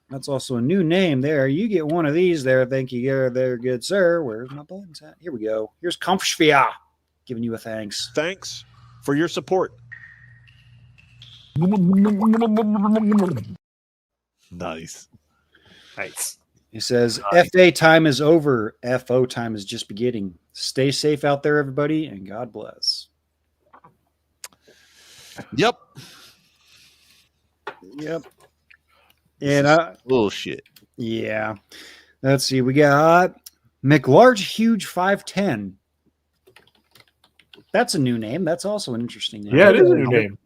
That's also a new name there. You get one of these there. Thank you there, good sir. Where's my buttons at? Here we go. Here's Kampfschwer giving you a thanks. Thanks for your support. Nice. Nice. He says, FA time is over. FO time is just beginning. Stay safe out there, everybody, and God bless. Yep. Yep. And bullshit. Yeah. Let's see. We got McLarge Huge 510. That's a new name. That's also an interesting name. Yeah, it is a new name.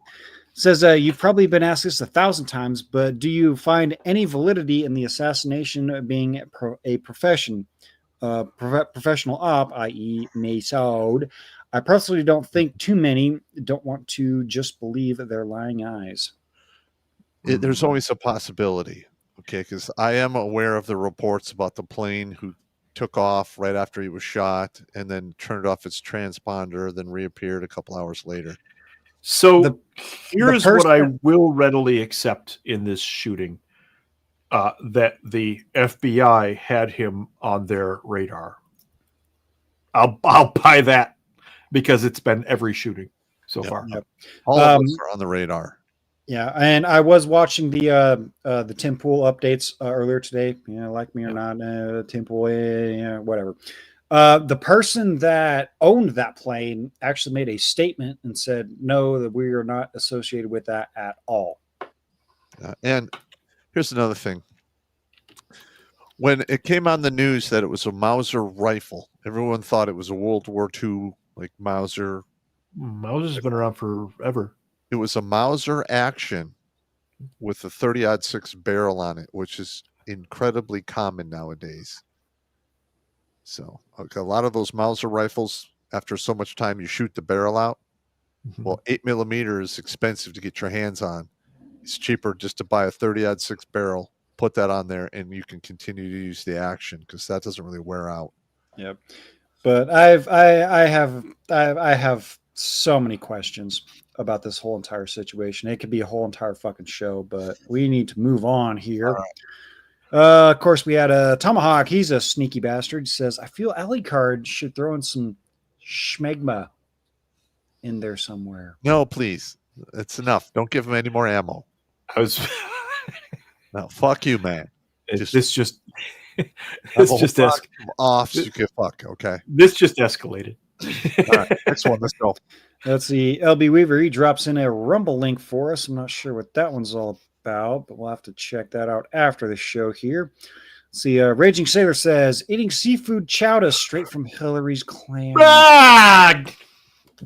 Says, you've probably been asked this 1,000 times, but do you find any validity in the assassination being a professional op, i.e. Masoud? I personally don't think too many don't want to just believe their lying eyes. There's always a possibility, okay, because I am aware of the reports about the plane who took off right after he was shot and then turned off its transponder, then reappeared a couple hours later. So here's what I will readily accept in this shooting, that the FBI had him on their radar. I'll buy that because it's been every shooting so far. Yep. All of us are on the radar. Yeah, and I was watching the Tim Pool updates earlier today. Like me or not, Tim Pool, whatever. The person that owned that plane actually made a statement and said, no, that we are not associated with that at all. And here's another thing. When it came on the news that it was a Mauser rifle, everyone thought it was a World War II, like Mauser. Mauser's been around forever. It was a Mauser action with a 30-06 barrel on it, which is incredibly common nowadays. So a lot of those Mauser rifles, after so much time, you shoot the barrel out. Mm-hmm. Well, 8mm is expensive to get your hands on. It's cheaper just to buy a 30-06 barrel, put that on there, and you can continue to use the action because that doesn't really wear out. Yep. But I have so many questions about this whole entire situation. It could be a whole entire fucking show, but we need to move on here. Of course, we had a Tomahawk. He's a sneaky bastard. He says, I feel Alucard should throw in some schmegma in there somewhere. No, please. It's enough. Don't give him any more ammo. No, fuck you, man. This just It's just off. So you can fuck. Okay. This just escalated. All right. Next one. Let's go. Let's see. LB Weaver, he drops in a Rumble link for us. I'm not sure what that one's all about, but we'll have to check that out after the show here. Let's see. Raging Sailor says, eating seafood chowder straight from Hillary's clam. Ah,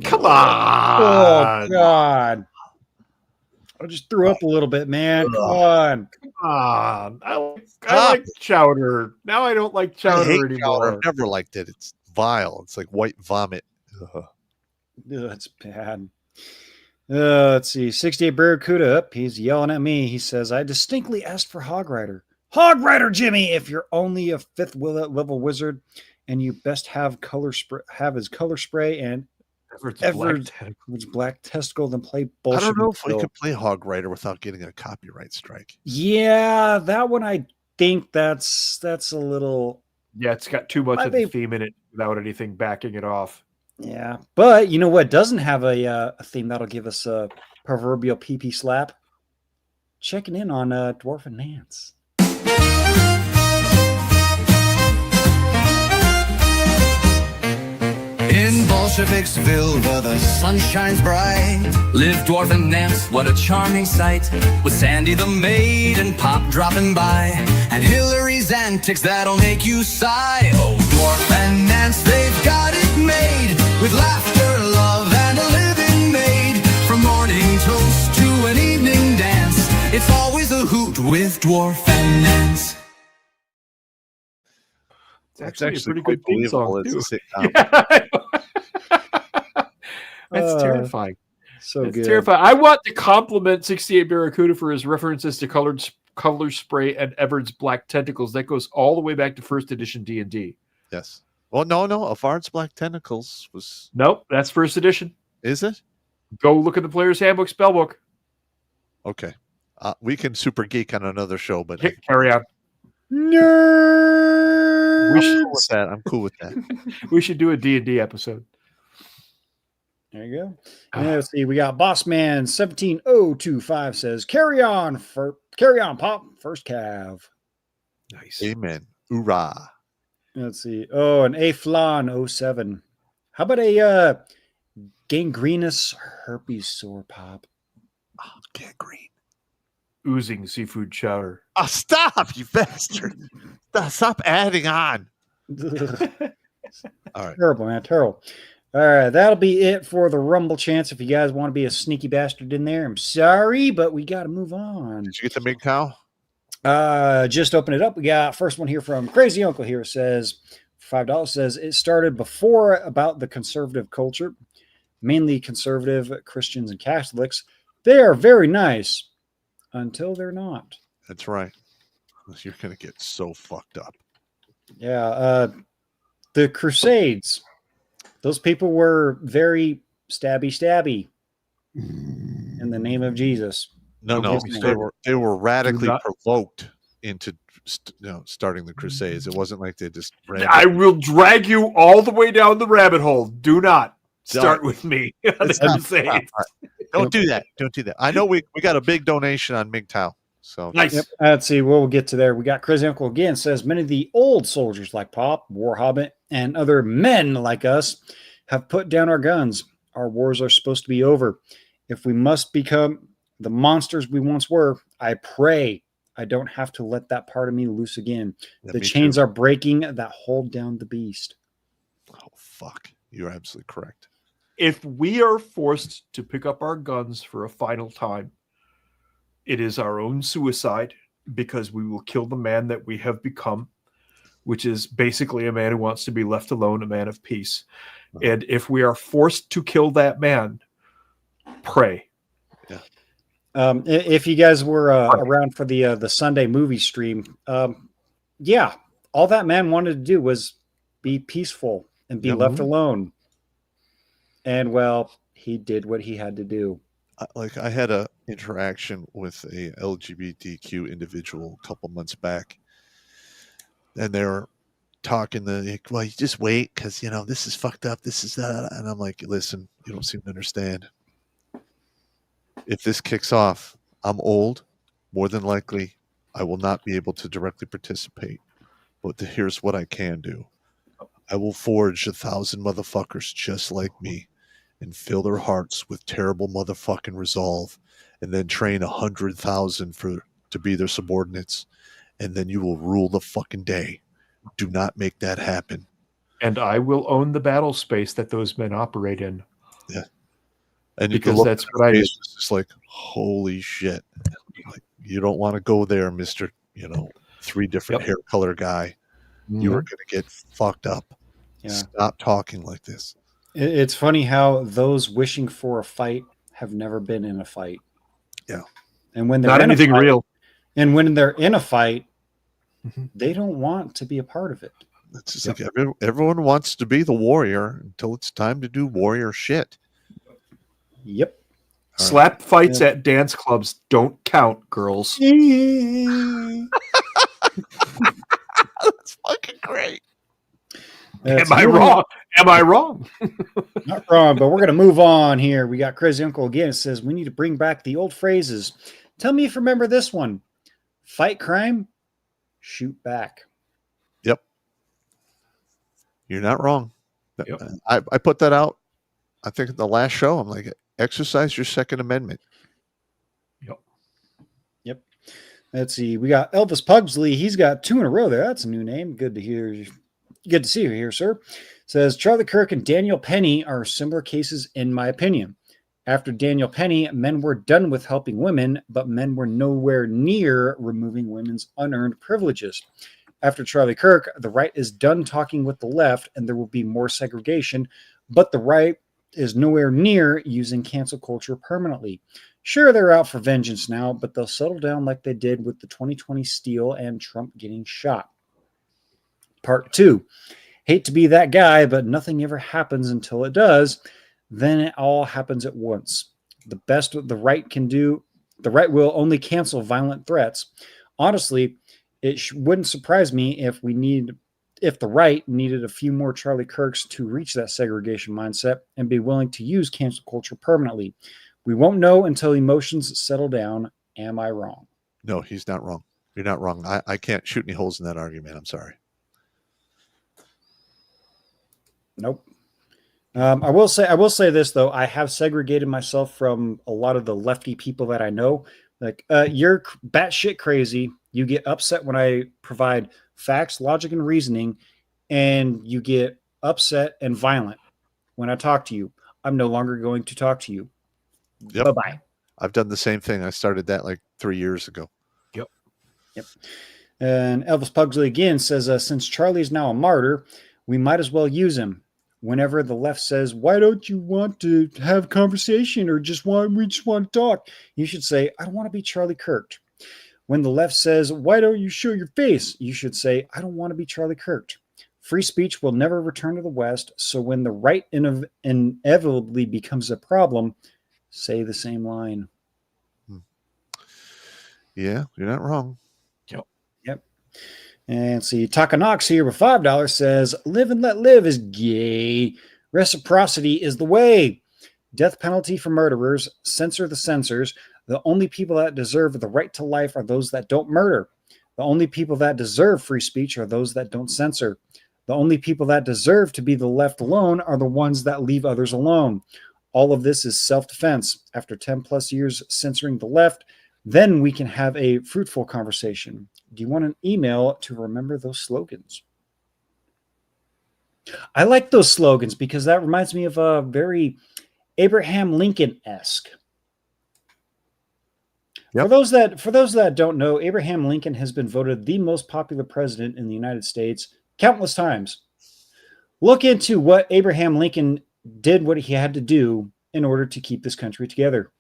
come on. Oh, God. I just threw up a little bit, man. Come on. I like chowder. Now I don't like chowder anymore. Chowder. I've never liked it. It's vile. It's like white vomit. That's bad. Let's see. 68 Barracuda up. He's yelling at me. He says, I distinctly asked for Hog Rider. Hog Rider, Jimmy! If you're only a 5th level wizard and you best have his color spray and Everett's black testicle, then play bullshit. I don't know if we could play Hog Rider without getting a copyright strike. Yeah, that one I think that's a little. Yeah, it's got too much of the theme in it without anything backing it off. Yeah, but you know what doesn't have a theme that'll give us a proverbial PP slap? Checking in on Dwarf and Nance. In Bolsheviksville, where the sun shines bright, live Dwarf and Nance, what a charming sight. With Sandy the maid and Pop dropping by, and Hillary's antics that'll make you sigh. Oh, Dwarf and Nance, they've got it made, with laughter, love, and a living maid. From morning toast to an evening dance, it's always a hoot with Dwarf and Nance. It's actually a pretty good theme song, too. That's terrifying. So it's good. Terrifying. I want to compliment 68 Barracuda for his references to color spray and Everett's black tentacles. That goes all the way back to first edition D&D. Yes. Well, no. Avard's black tentacles was. Nope, that's first edition. Is it? Go look at the Player's Handbook spellbook. Okay. We can super geek on another show, but carry on. Nerd. I'm cool with that. We should do a D&D episode. There you go. And let's see. We got Bossman 17025 says, carry on, Pop. First Cav. Nice. Amen. Hoorah. Let's see. Oh, an A Flan 07. How about a gangrenous herpes sore, Pop? Oh, gangrene. Oozing seafood chowder. Oh, stop, you bastard. Stop adding on. All right. Terrible, man. Terrible. All right. That'll be it for the Rumble chance. If you guys want to be a sneaky bastard in there, I'm sorry, but we got to move on. Did you get the big cow? Just open it up. We got first one here from Crazy Uncle here. Says $5 says it started before about the conservative culture, mainly conservative Christians and Catholics. They are very nice until they're not. That's right. You're going to get so fucked up. Yeah. The Crusades, those people were very stabby in the name of Jesus. No, they were radically provoked into starting the Crusades. It wasn't like they just ran. I will drag you all the way down the rabbit hole. Do not start with me on the Crusades. Don't do that. Don't do that. I know we got a big donation on MGTOW. So nice. Yep. Let's see. We'll get to there. We got Crazy Uncle again says many of the old soldiers like Pop, War Hobbit, and other men like us have put down our guns. Our wars are supposed to be over. If we must become the monsters we once were, I pray I don't have to let that part of me loose again. Yeah, the chains are breaking that hold down the beast. Oh, fuck. You're absolutely correct. If we are forced to pick up our guns for a final time, it is our own suicide because we will kill the man that we have become, which is basically a man who wants to be left alone, a man of peace. And if we are forced to kill that man, pray. Yeah. If you guys were around for the Sunday movie stream, yeah, all that man wanted to do was be peaceful and be left alone. And well, he did what he had to do. Like I had a interaction with a LGBTQ individual a couple months back, and they were talking well, you just wait because this is fucked up, this is that, and I'm like, listen, you don't seem to understand. If this kicks off, I'm old. More than likely, I will not be able to directly participate. But here's what I can do. I will forge 1,000 motherfuckers just like me and fill their hearts with terrible motherfucking resolve, and then train 100,000 to be their subordinates, and then you will rule the fucking day. Do not make that happen. And I will own the battle space that those men operate in. Yeah. And because that's what I do. It's just like, holy shit. Like, you don't want to go there, Mr. 3 different hair color guy. You are going to get fucked up. Yeah. Stop talking like this. It's funny how those wishing for a fight have never been in a fight. Yeah. And when they're not anything real. And when they're in a fight, they don't want to be a part of it. It's just like everyone wants to be the warrior until it's time to do warrior shit. Yep. Slap fights at dance clubs don't count, girls. That's fucking great. Am I wrong? Am I wrong? Not wrong, but we're going to move on here. We got Crazy Uncle again. It says, we need to bring back the old phrases. Tell me if you remember this one. Fight crime, shoot back. Yep. You're not wrong. Yep. I put that out, I think, at the last show. I'm like, exercise your Second Amendment. Yep. Let's see. We got Elvis Pugsley. He's got 2 in a row there. That's a new name. Good to hear. Good to see you here, sir. Says Charlie Kirk and Daniel Penny are similar cases, in my opinion. After Daniel Penny, men were done with helping women, but men were nowhere near removing women's unearned privileges. After Charlie Kirk, the right is done talking with the left, and there will be more segregation, but the right is nowhere near using cancel culture permanently. Sure, they're out for vengeance now, but they'll settle down like they did with the 2020 steal and Trump getting shot. Part 2. Hate to be that guy, but nothing ever happens until it does. Then it all happens at once. The best the right can do, the right will only cancel violent threats. Honestly, it wouldn't surprise me if the right needed a few more Charlie Kirks to reach that segregation mindset and be willing to use cancel culture permanently. We won't know until emotions settle down. Am I wrong? No, he's not wrong. You're not wrong. I can't shoot any holes in that argument. I'm sorry. Nope. I will say this though. I have segregated myself from a lot of the lefty people that I know. Like, you're batshit crazy. You get upset when I provide facts, logic, and reasoning, and you get upset and violent when I talk to you. I'm no longer going to talk to you. Yep. Bye-bye. I've done the same thing. I started that like 3 years ago. Yep. And Elvis Pugsley again says, since Charlie's now a martyr, we might as well use him. Whenever the left says, why don't you want to have conversation or we just want to talk? You should say, I don't want to be Charlie Kirk. When the left says, why don't you show your face? You should say, I don't want to be Charlie Kirk. Free speech will never return to the West. So when the right inevitably becomes a problem, say the same line. Yeah, you're not wrong. Yep. And see, Taka Knox here with $5 says, live and let live is gay. Reciprocity is the way. Death penalty for murderers. Censor the censors. The only people that deserve the right to life are those that don't murder. The only people that deserve free speech are those that don't censor. The only people that deserve to be the left alone are the ones that leave others alone. All of this is self-defense. After 10 plus years censoring the left, then we can have a fruitful conversation. Do you want an email to remember those slogans? I like those slogans because that reminds me of a very Abraham Lincoln-esque. Yep. For those that don't know, Abraham Lincoln has been voted the most popular president in the United States countless times. Look into what Abraham Lincoln did, what he had to do in order to keep this country together.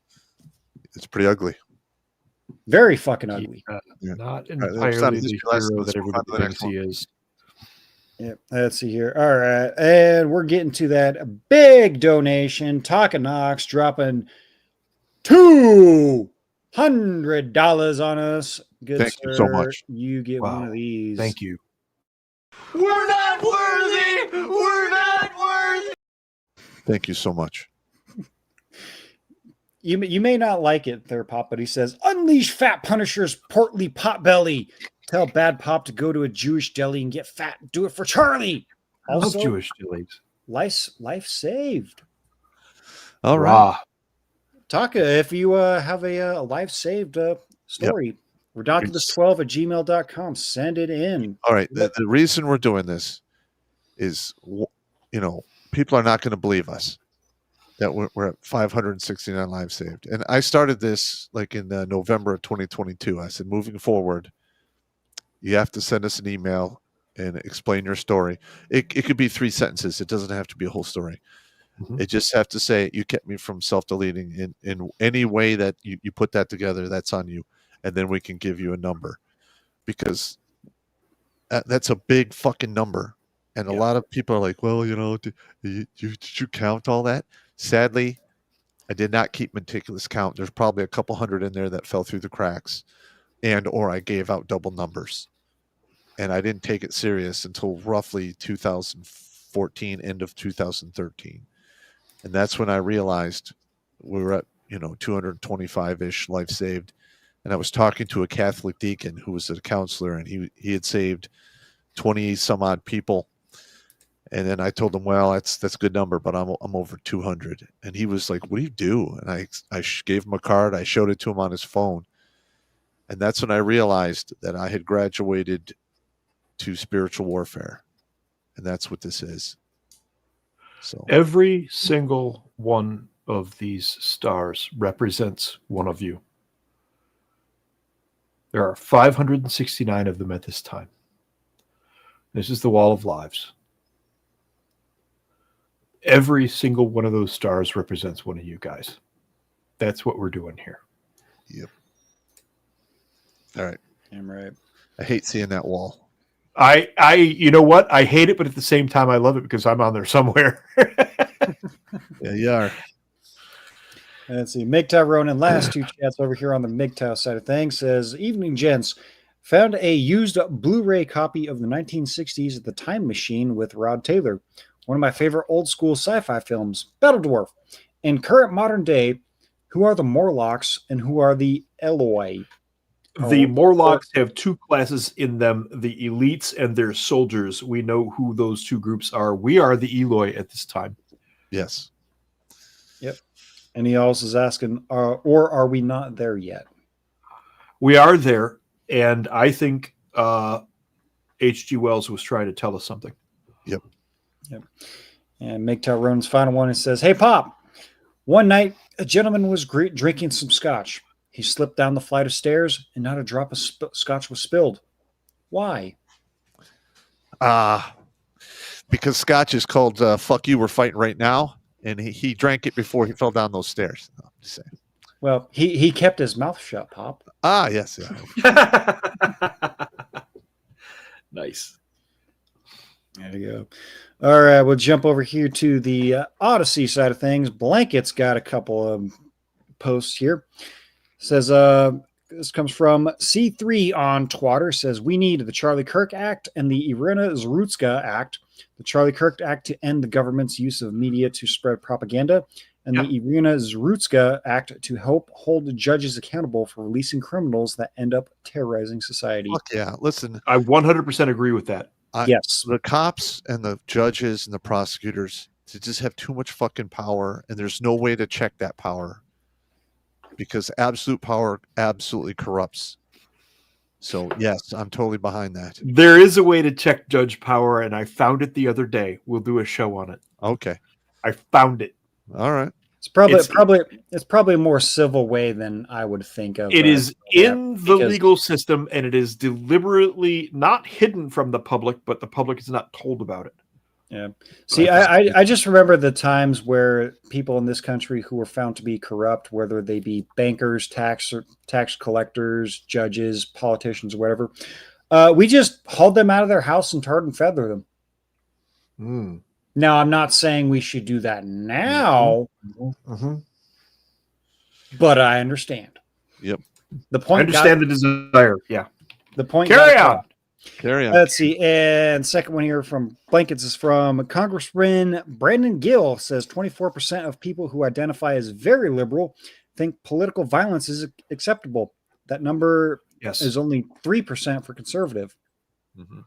It's pretty ugly. Very fucking ugly. Not entirely the hero that everybody thinks he is. Yep. Let's see here. All right. And we're getting to that big donation. Taka Knox dropping $200 on us. Good Thank you so much. You get one of these. Thank you. We're not worthy! We're not worthy! Thank you so much. You may not like it there, Pop, but he says, unleash fat Punisher's portly potbelly. Tell Bad Pop to go to a Jewish deli and get fat. Do it for Charlie. I love Jewish delis. Life saved. All right. Taka, if you have a life saved story, redonkulas12@gmail.com. Send it in. All right. The reason we're doing this is, people are not going to believe us that we're at 569 lives saved. And I started this like in November of 2022. I said, moving forward, you have to send us an email and explain your story. It could be 3 sentences. It doesn't have to be a whole story. It just have to say, you kept me from self-deleting in any way that you put that together, that's on you. And then we can give you a number, because that's a big fucking number. And a lot of people are like, well, did you count all that? Sadly, I did not keep meticulous count. There's probably a couple hundred in there that fell through the cracks, or I gave out double numbers. And I didn't take it serious until roughly 2014, end of 2013. And that's when I realized we were at, 225-ish life saved. And I was talking to a Catholic deacon who was a counselor, and he had saved 20 some odd people. And then I told him, well, that's a good number, but I'm over 200. And he was like, what do you do? And I gave him a card. I showed it to him on his phone. And that's when I realized that I had graduated to spiritual warfare. And that's what this is. So every single one of these stars represents one of you. There are 569 of them at this time. This is the wall of lives. Every single one of those stars represents one of you guys. That's what we're doing here. Yep. All right. I'm right. I hate seeing that wall. You know what? I hate it, but at the same time, I love it because I'm on there somewhere. Yeah, you are. Let's see. MGTOW Ronan, last 2 chats over here on the MGTOW side of things, says, evening, gents. Found a used Blu-ray copy of the 1960s The Time Machine with Rod Taylor. One of my favorite old school sci-fi films, Battle Dwarf. In current modern day, who are the Morlocks and who are the Eloi? The Morlocks have 2 classes in them, the elites and their soldiers. We know who those 2 groups are. We are the Eloi at this time. Yes. Yep. And he also is asking, or are we not there yet? We are there, and I think H.G. Wells was trying to tell us something. Yep. And MGTOW Ronan's final one, it says, hey, Pop, one night a gentleman was drinking some scotch. He slipped down the flight of stairs and not a drop of scotch was spilled. Why? Because scotch is called fuck you, we're fighting right now. And he drank it before he fell down those stairs. No, I'm just saying. Well, he kept his mouth shut, Pop. Yes. Yeah. Nice. There you go. All right, we'll jump over here to the Odyssey side of things. Blanket's got a couple of posts here. Says, this comes from C3 on Twitter. Says, we need the Charlie Kirk Act and the Irina Zrutska Act. The Charlie Kirk Act to end the government's use of media to spread propaganda, and the Irina Zrutska Act to help hold judges accountable for releasing criminals that end up terrorizing society. Fuck yeah. Listen, I 100% agree with that. Yes. The cops and the judges and the prosecutors, they just have too much fucking power, and there's no way to check that power because absolute power absolutely corrupts. So, yes, I'm totally behind that. There is a way to check judge power, and I found it the other day. We'll do a show on it. Okay. I found it. All right. It's probably a more civil way than I would think of. It is in the legal system, and it is deliberately not hidden from the public, but the public is not told about it. Yeah. See, I just remember the times where people in this country who were found to be corrupt, whether they be bankers, tax collectors, judges, politicians, whatever, we just hauled them out of their house and tarred and feathered them. Mm. Now, I'm not saying we should do that now, but I understand. Yep. The point. I understand the desire. Yeah. The point. Carry on. Carry on. Let's see. And second one here from Blankets is from Congressman Brandon Gill. Says 24% of people who identify as very liberal think political violence is acceptable. That number is only 3% for conservative. Mm-hmm.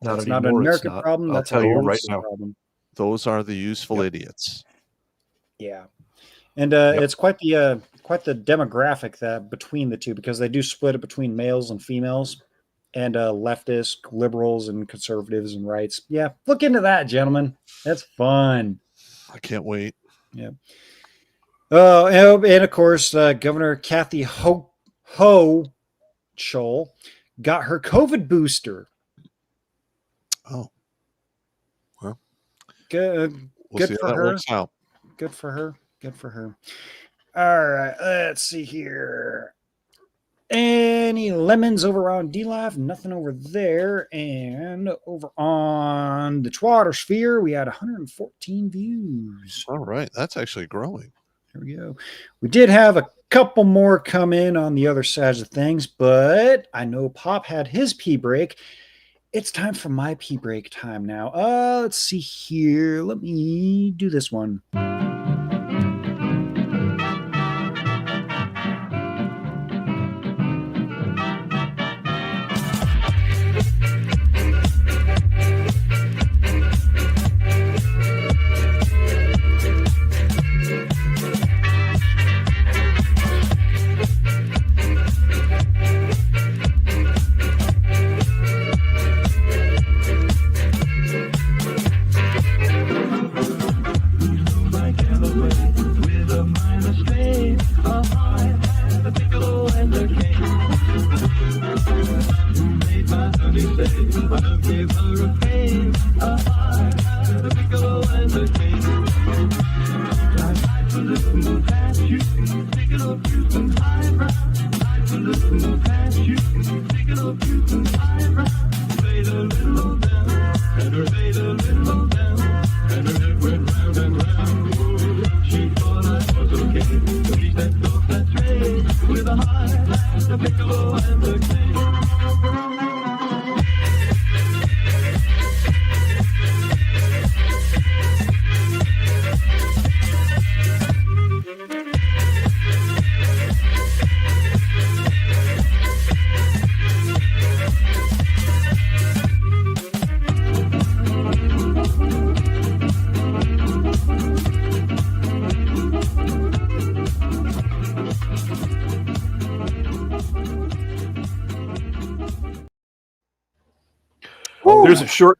That's not an American problem. That's tell a you world right now. problem. Those are the useful idiots. Yeah, and it's quite the demographic that between the two, because they do split it between males and females, and leftists, liberals, and conservatives and rights. Yeah, look into that, gentlemen. That's fun. I can't wait. Yeah. And of course, Governor Kathy Hochul got her COVID booster. Oh, well, good. We'll good see for how that her. works out. Good for her. Good for her. All right, let's see here. Any lemons over on DLive? Nothing over there. And over on the Twitter sphere, we had 114 views. All right, that's actually growing. There we go. We did have a couple more come in on the other sides of things, but I know Pop had his pee break. It's time for my pee break time now. Let's see here. Let me do this one.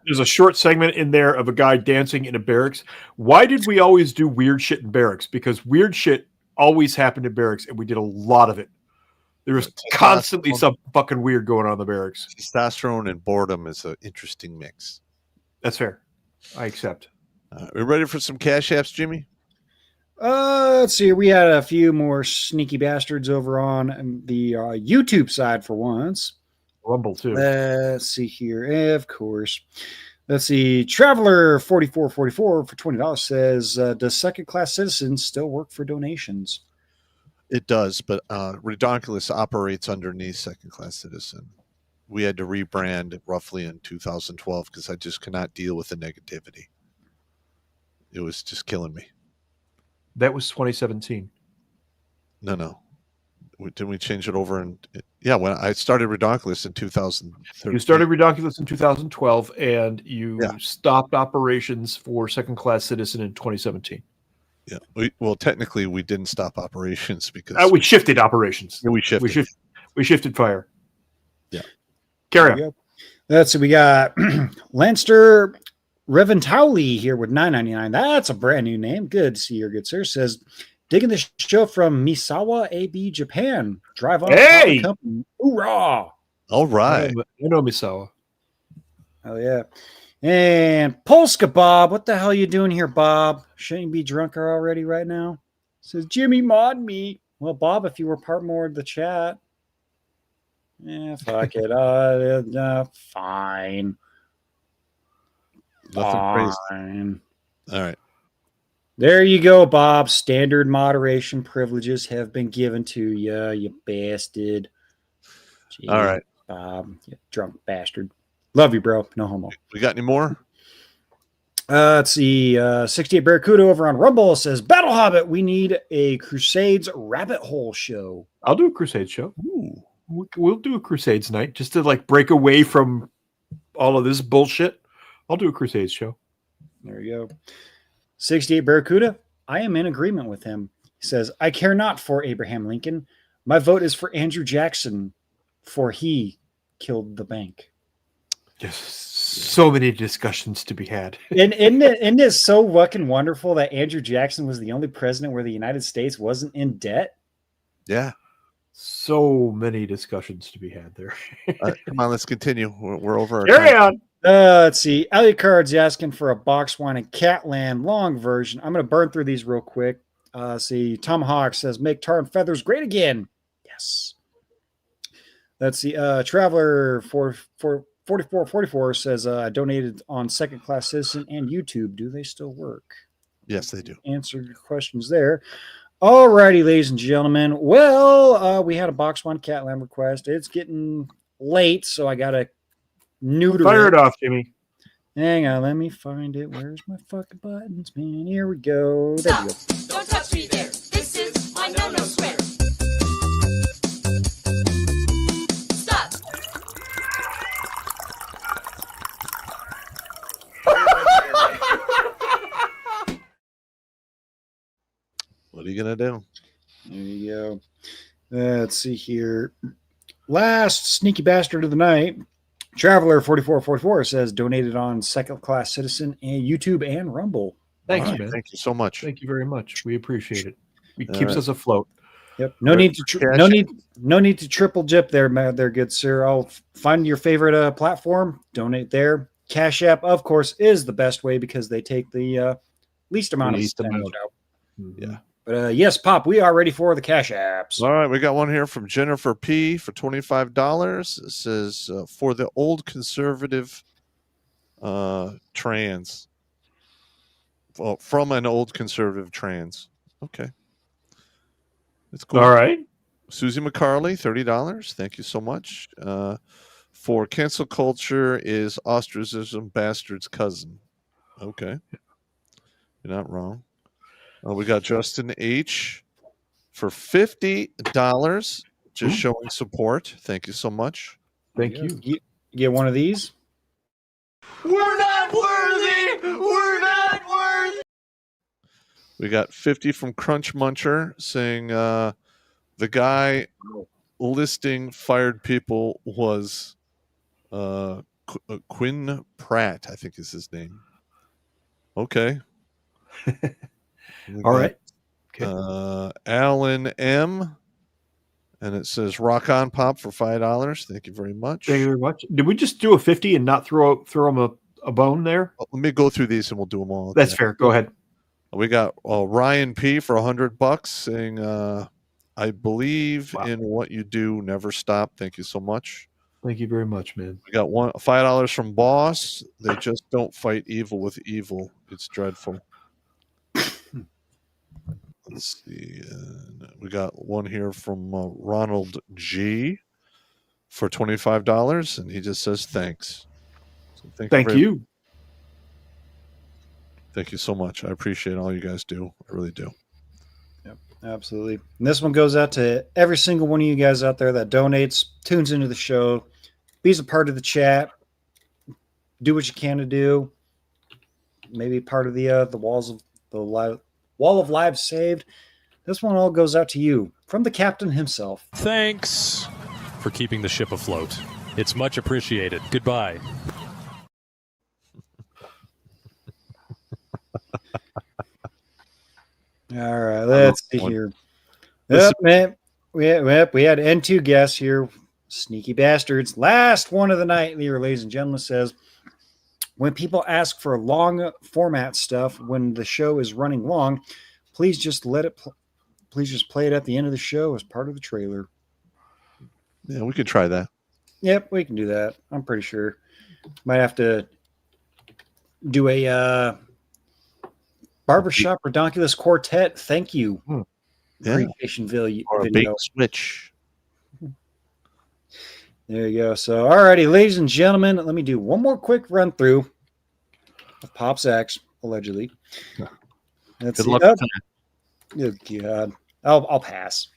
There's a short segment in there of a guy dancing in a barracks. Why did we always do weird shit in barracks? Because weird shit always happened in barracks, and we did a lot of it. There was constantly some fucking weird going on in the barracks. Testosterone and boredom is an interesting mix. That's fair. I accept. We ready for some cash apps, Jimmy? Let's see. We had a few more sneaky bastards over on the YouTube side for once. Rumble too. Let's see here. Of course. Let's see. Traveler 4444 for $20 says, does second class citizens still work for donations? It does, but Redonkulas operates underneath second class citizen. We had to rebrand roughly in 2012 because I just could not deal with the negativity. It was just killing me. That was 2017. No. Didn't we change it over? When I started Redonkulas in 2013. You started Redonkulas in 2012, and you stopped operations for second class citizen in 2017. Yeah. Well, technically, we didn't stop operations because we shifted operations. Yeah, we shifted. We shifted fire. Yeah. Carry on. Let's see. We got Lanster Reventauli here with $9.99. That's a brand new name. Good to see you, good sir. Says, digging the show from Misawa AB Japan. Drive on. Hey! Company. Hoorah! All right. I know Misawa. Oh, yeah. And Polska Bob. What the hell are you doing here, Bob? Shouldn't you be drunker already right now? Says, Jimmy mod me. Well, Bob, if you were part more of the chat. Yeah, fuck it. Fine. Nothing crazy. All right. There you go, Bob. Standard moderation privileges have been given to you, you bastard. Jeez, all right. Bob, you drunk bastard. Love you, bro. No homo. We got any more? Let's see. 68 Barracuda over on Rumble says, Battle Hobbit, we need a Crusades rabbit hole show. I'll do a Crusades show. Ooh. We'll do a Crusades night just to like break away from all of this bullshit. I'll do a Crusades show. There you go. 68 Barracuda. I am in agreement with him. He says, I care not for Abraham Lincoln. My vote is for Andrew Jackson, for he killed the bank. Yes, so many discussions to be had. And isn't it so fucking wonderful that Andrew Jackson was the only president where the United States wasn't in debt? Yeah. So many discussions to be had there. Come on, let's continue. We're over our Carry time. on. Let's see. Elliot Card's asking for a box wine and Catland long version. I'm going to burn through these real quick. See, Tomahawk says, make tar and feathers great again. Yes. Let's see. Traveler 4444 says, I donated on Second Class Citizen and YouTube. Do they still work? Yes, they do. Answer your questions there. All righty, ladies and gentlemen. Well, we had a box one Catland request. It's getting late, so I got to neuter Fire it off, Jimmy. Hang on, let me find it. Where's my fucking buttons, man? Here we go. There we go. Don't touch me there. This is my no-no square. Stop. What are you going to do? There you go. Let's see here. Last sneaky bastard of the night. Traveler 4444 says donated on Second Class Citizen and YouTube and Rumble. Thanks, man. Thank you so much. Thank you very much. We appreciate it. It keeps us afloat. Yep. No need to triple jip there, good sir. I'll find your favorite platform. Donate there. Cash App, of course, is the best way because they take the least amount of spend out. Yeah. But yes, Pop, we are ready for the Cash Apps. All right, we got one here from Jennifer P for $25. It says for the old conservative trans. Well, from an old conservative trans. Okay. That's cool. All right. Susie McCarley, $30. Thank you so much. For cancel culture is ostracism bastard's cousin. Okay. You're not wrong. We got Justin H for $50, just showing support. Thank you so much. Thank you. You get one of these? We're not worthy. We're not worthy. We got 50 from Crunch Muncher saying the guy listing fired people was Quinn Pratt, I think is his name. Okay. All right. Okay. Alan M. And it says rock on pop for $5. Thank you very much. Thank you very much. Did we just do a 50 and not throw him a bone there? Let me go through these and we'll do them all. That's fair. Go ahead. We got Ryan P for $100 saying, I believe in what you do. Never stop. Thank you so much. Thank you very much, man. We got $5 from Boss. They just don't fight evil with evil. It's dreadful. Let's see. We got one here from Ronald G for $25, and he just says thanks. So thank you. Thank you so much. I appreciate all you guys do. I really do. Yep, absolutely. And this one goes out to every single one of you guys out there that donates, tunes into the show, be a part of the chat, do what you can to do. Maybe part of the walls of the live. Wall of lives saved. This one all goes out to you from the captain himself. Thanks for keeping the ship afloat. It's much appreciated. Goodbye. All right, let's see here. Yep, man. We had N2 guests here. Sneaky bastards. Last one of the night, ladies and gentlemen, says, when people ask for long format stuff when the show is running long, please just play it at the end of the show as part of the trailer. Yeah, we could try that. Yep, we can do that. I'm pretty sure. Might have to do a barbershop Redonkulas quartet. Thank you. Appreciation video. Or a bait switch. There you go. So, alrighty, ladies and gentlemen, let me do one more quick run through of Pop's X, allegedly. Let's Good see. luck with that. Good God. I'll pass.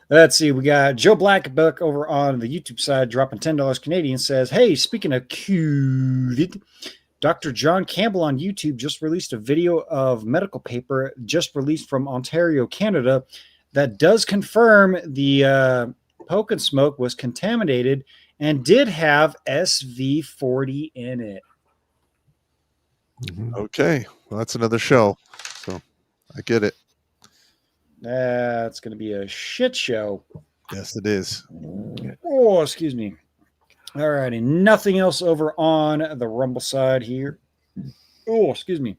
Let's see. We got Joe Blackbuck over on the YouTube side dropping $10 Canadian. Says, hey, speaking of cute, Dr. John Campbell on YouTube just released a video of medical paper just released from Ontario, Canada, that does confirm the Poke and Smoke was contaminated and did have SV40 in it. Okay. Well, that's another show. So I get it. That's going to be a shit show. Yes, it is. Oh, excuse me. All righty. Nothing else over on the Rumble side here. Oh, excuse me.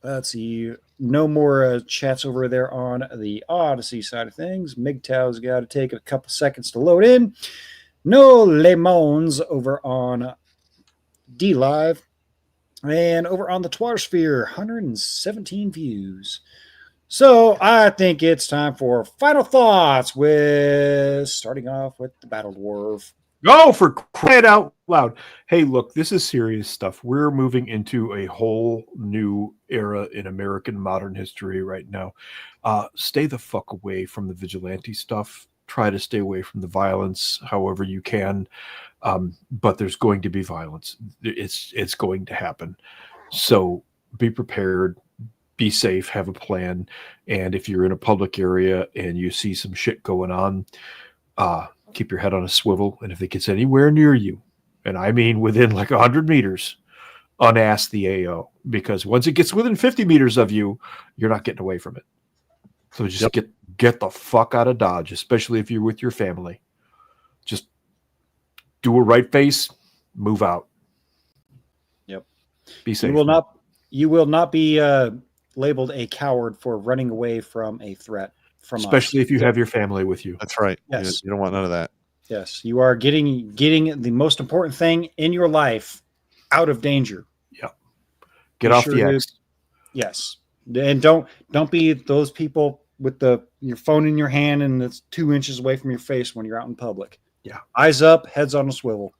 Let's see. No more chats over there on the Odyssey side of things. MGTOW's got to take a couple seconds to load in. No lemons over on D Live. And over on the Twittersphere, 117 views. So I think it's time for final thoughts with starting off with the Battle Dwarf. Go for crying out loud. Hey, look, this is serious stuff. We're moving into a whole new era in American modern history right now. Stay the fuck away from the vigilante stuff. Try to stay away from the violence however you can. But there's going to be violence. It's going to happen. So be prepared. Be safe, have a plan, and if you're in a public area and you see some shit going on, keep your head on a swivel, and if it gets anywhere near you, and I mean within like 100 meters, unask the AO, because once it gets within 50 meters of you, you're not getting away from it. So just get the fuck out of Dodge, especially if you're with your family. Just do a right face, move out. Yep. Be safe. You will not be labeled a coward for running away from a threat from especially us. If you have your family with you. That's right. Yes. You don't want none of that. Yes, you are getting the most important thing in your life out of danger. Yeah. Get off the X. Yes. And don't be those people with your phone in your hand and it's 2 inches away from your face when you're out in public. Yeah. Eyes up, heads on a swivel.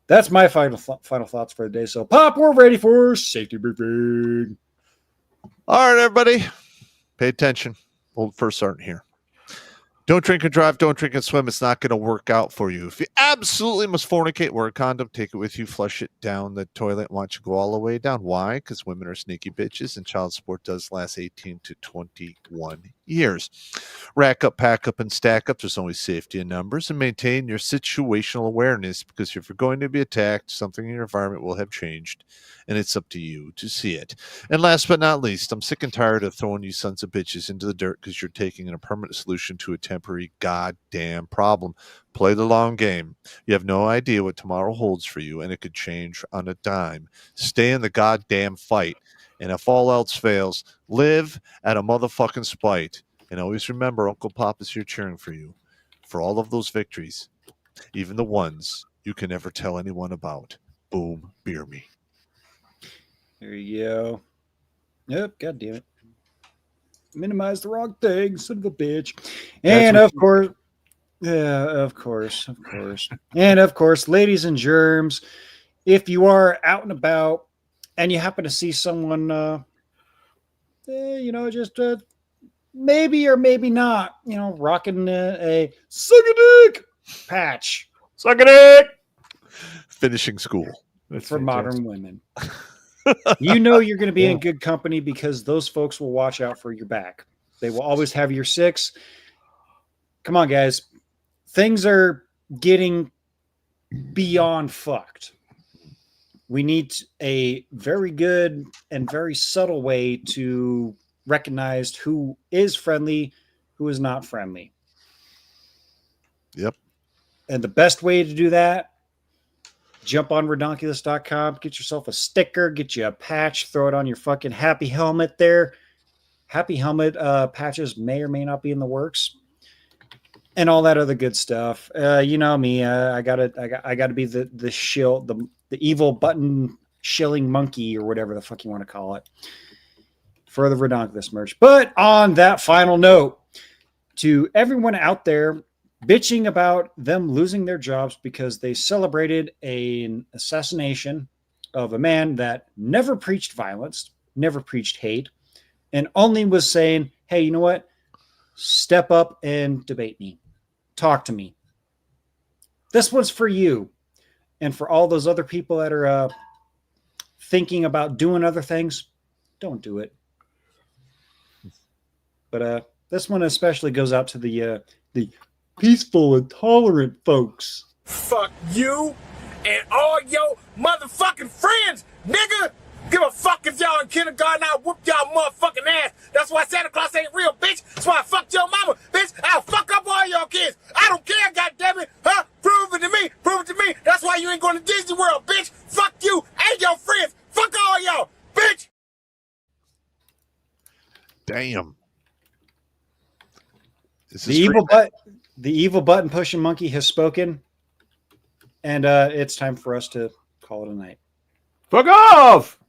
That's my final thoughts for the day. So, Pop, we're ready for safety briefing. All right, everybody. Pay attention. Old first sergeant here. Don't drink and drive. Don't drink and swim. It's not going to work out for you. If you absolutely must fornicate, wear a condom. Take it with you. Flush it down the toilet. Why don't you go all the way down? Why? Because women are sneaky bitches, and child support does last 18 to 21 years. Rack up, pack up, and stack up. There's always safety in numbers. And maintain your situational awareness, because if you're going to be attacked, something in your environment will have changed, and it's up to you to see it. And last but not least, I'm sick and tired of throwing you sons of bitches into the dirt because you're taking a permanent solution to a temporary goddamn problem. Play the long game. You have no idea what tomorrow holds for you, and it could change on a dime. Stay in the goddamn fight. And if all else fails, live at a motherfucking spite. And always remember, Uncle Pop is here cheering for you. For all of those victories, even the ones you can never tell anyone about. Boom, beer me. There you go. Yep, god damn it. Minimize the wrong thing, son of a bitch. And of course, And of course, ladies and germs, if you are out and about and you happen to see someone, maybe or maybe not, rocking a suck a dick patch. Suck a dick! Finishing school. That's for modern women. You're going to be in good company because those folks will watch out for your back. They will always have your six. Come on, guys. Things are getting beyond fucked. We need a very good and very subtle way to recognize who is friendly, who is not friendly. Yep. And the best way to do that, jump on Redonkulas.com, get yourself a sticker, get you a patch, throw it on your fucking Happy Helmet there. Happy Helmet patches may or may not be in the works, and all that other good stuff. You know me, I gotta be the shill, the evil button shilling monkey or whatever the fuck you want to call it for the Redonkulas merch. But on that final note, to everyone out there bitching about them losing their jobs because they celebrated an assassination of a man that never preached violence, never preached hate, and only was saying, hey, you know what? step up and debate me. Talk to me. This one's for you. And for all those other people that are thinking about doing other things, don't do it. But this one especially goes out to the peaceful and tolerant folks. Fuck you and all your motherfucking friends, nigga. Give a fuck if y'all in kindergarten, I'll whoop y'all motherfucking ass. That's why Santa Claus ain't real, bitch. That's why I fucked your mama, bitch. I'll fuck up all y'all kids. I don't care, goddammit. Huh? Prove it to me. Prove it to me. That's why you ain't going to Disney World, bitch. Fuck you and your friends. Fuck all y'all, bitch. Damn. The evil button pushing monkey has spoken, and it's time for us to call it a night. Fuck off!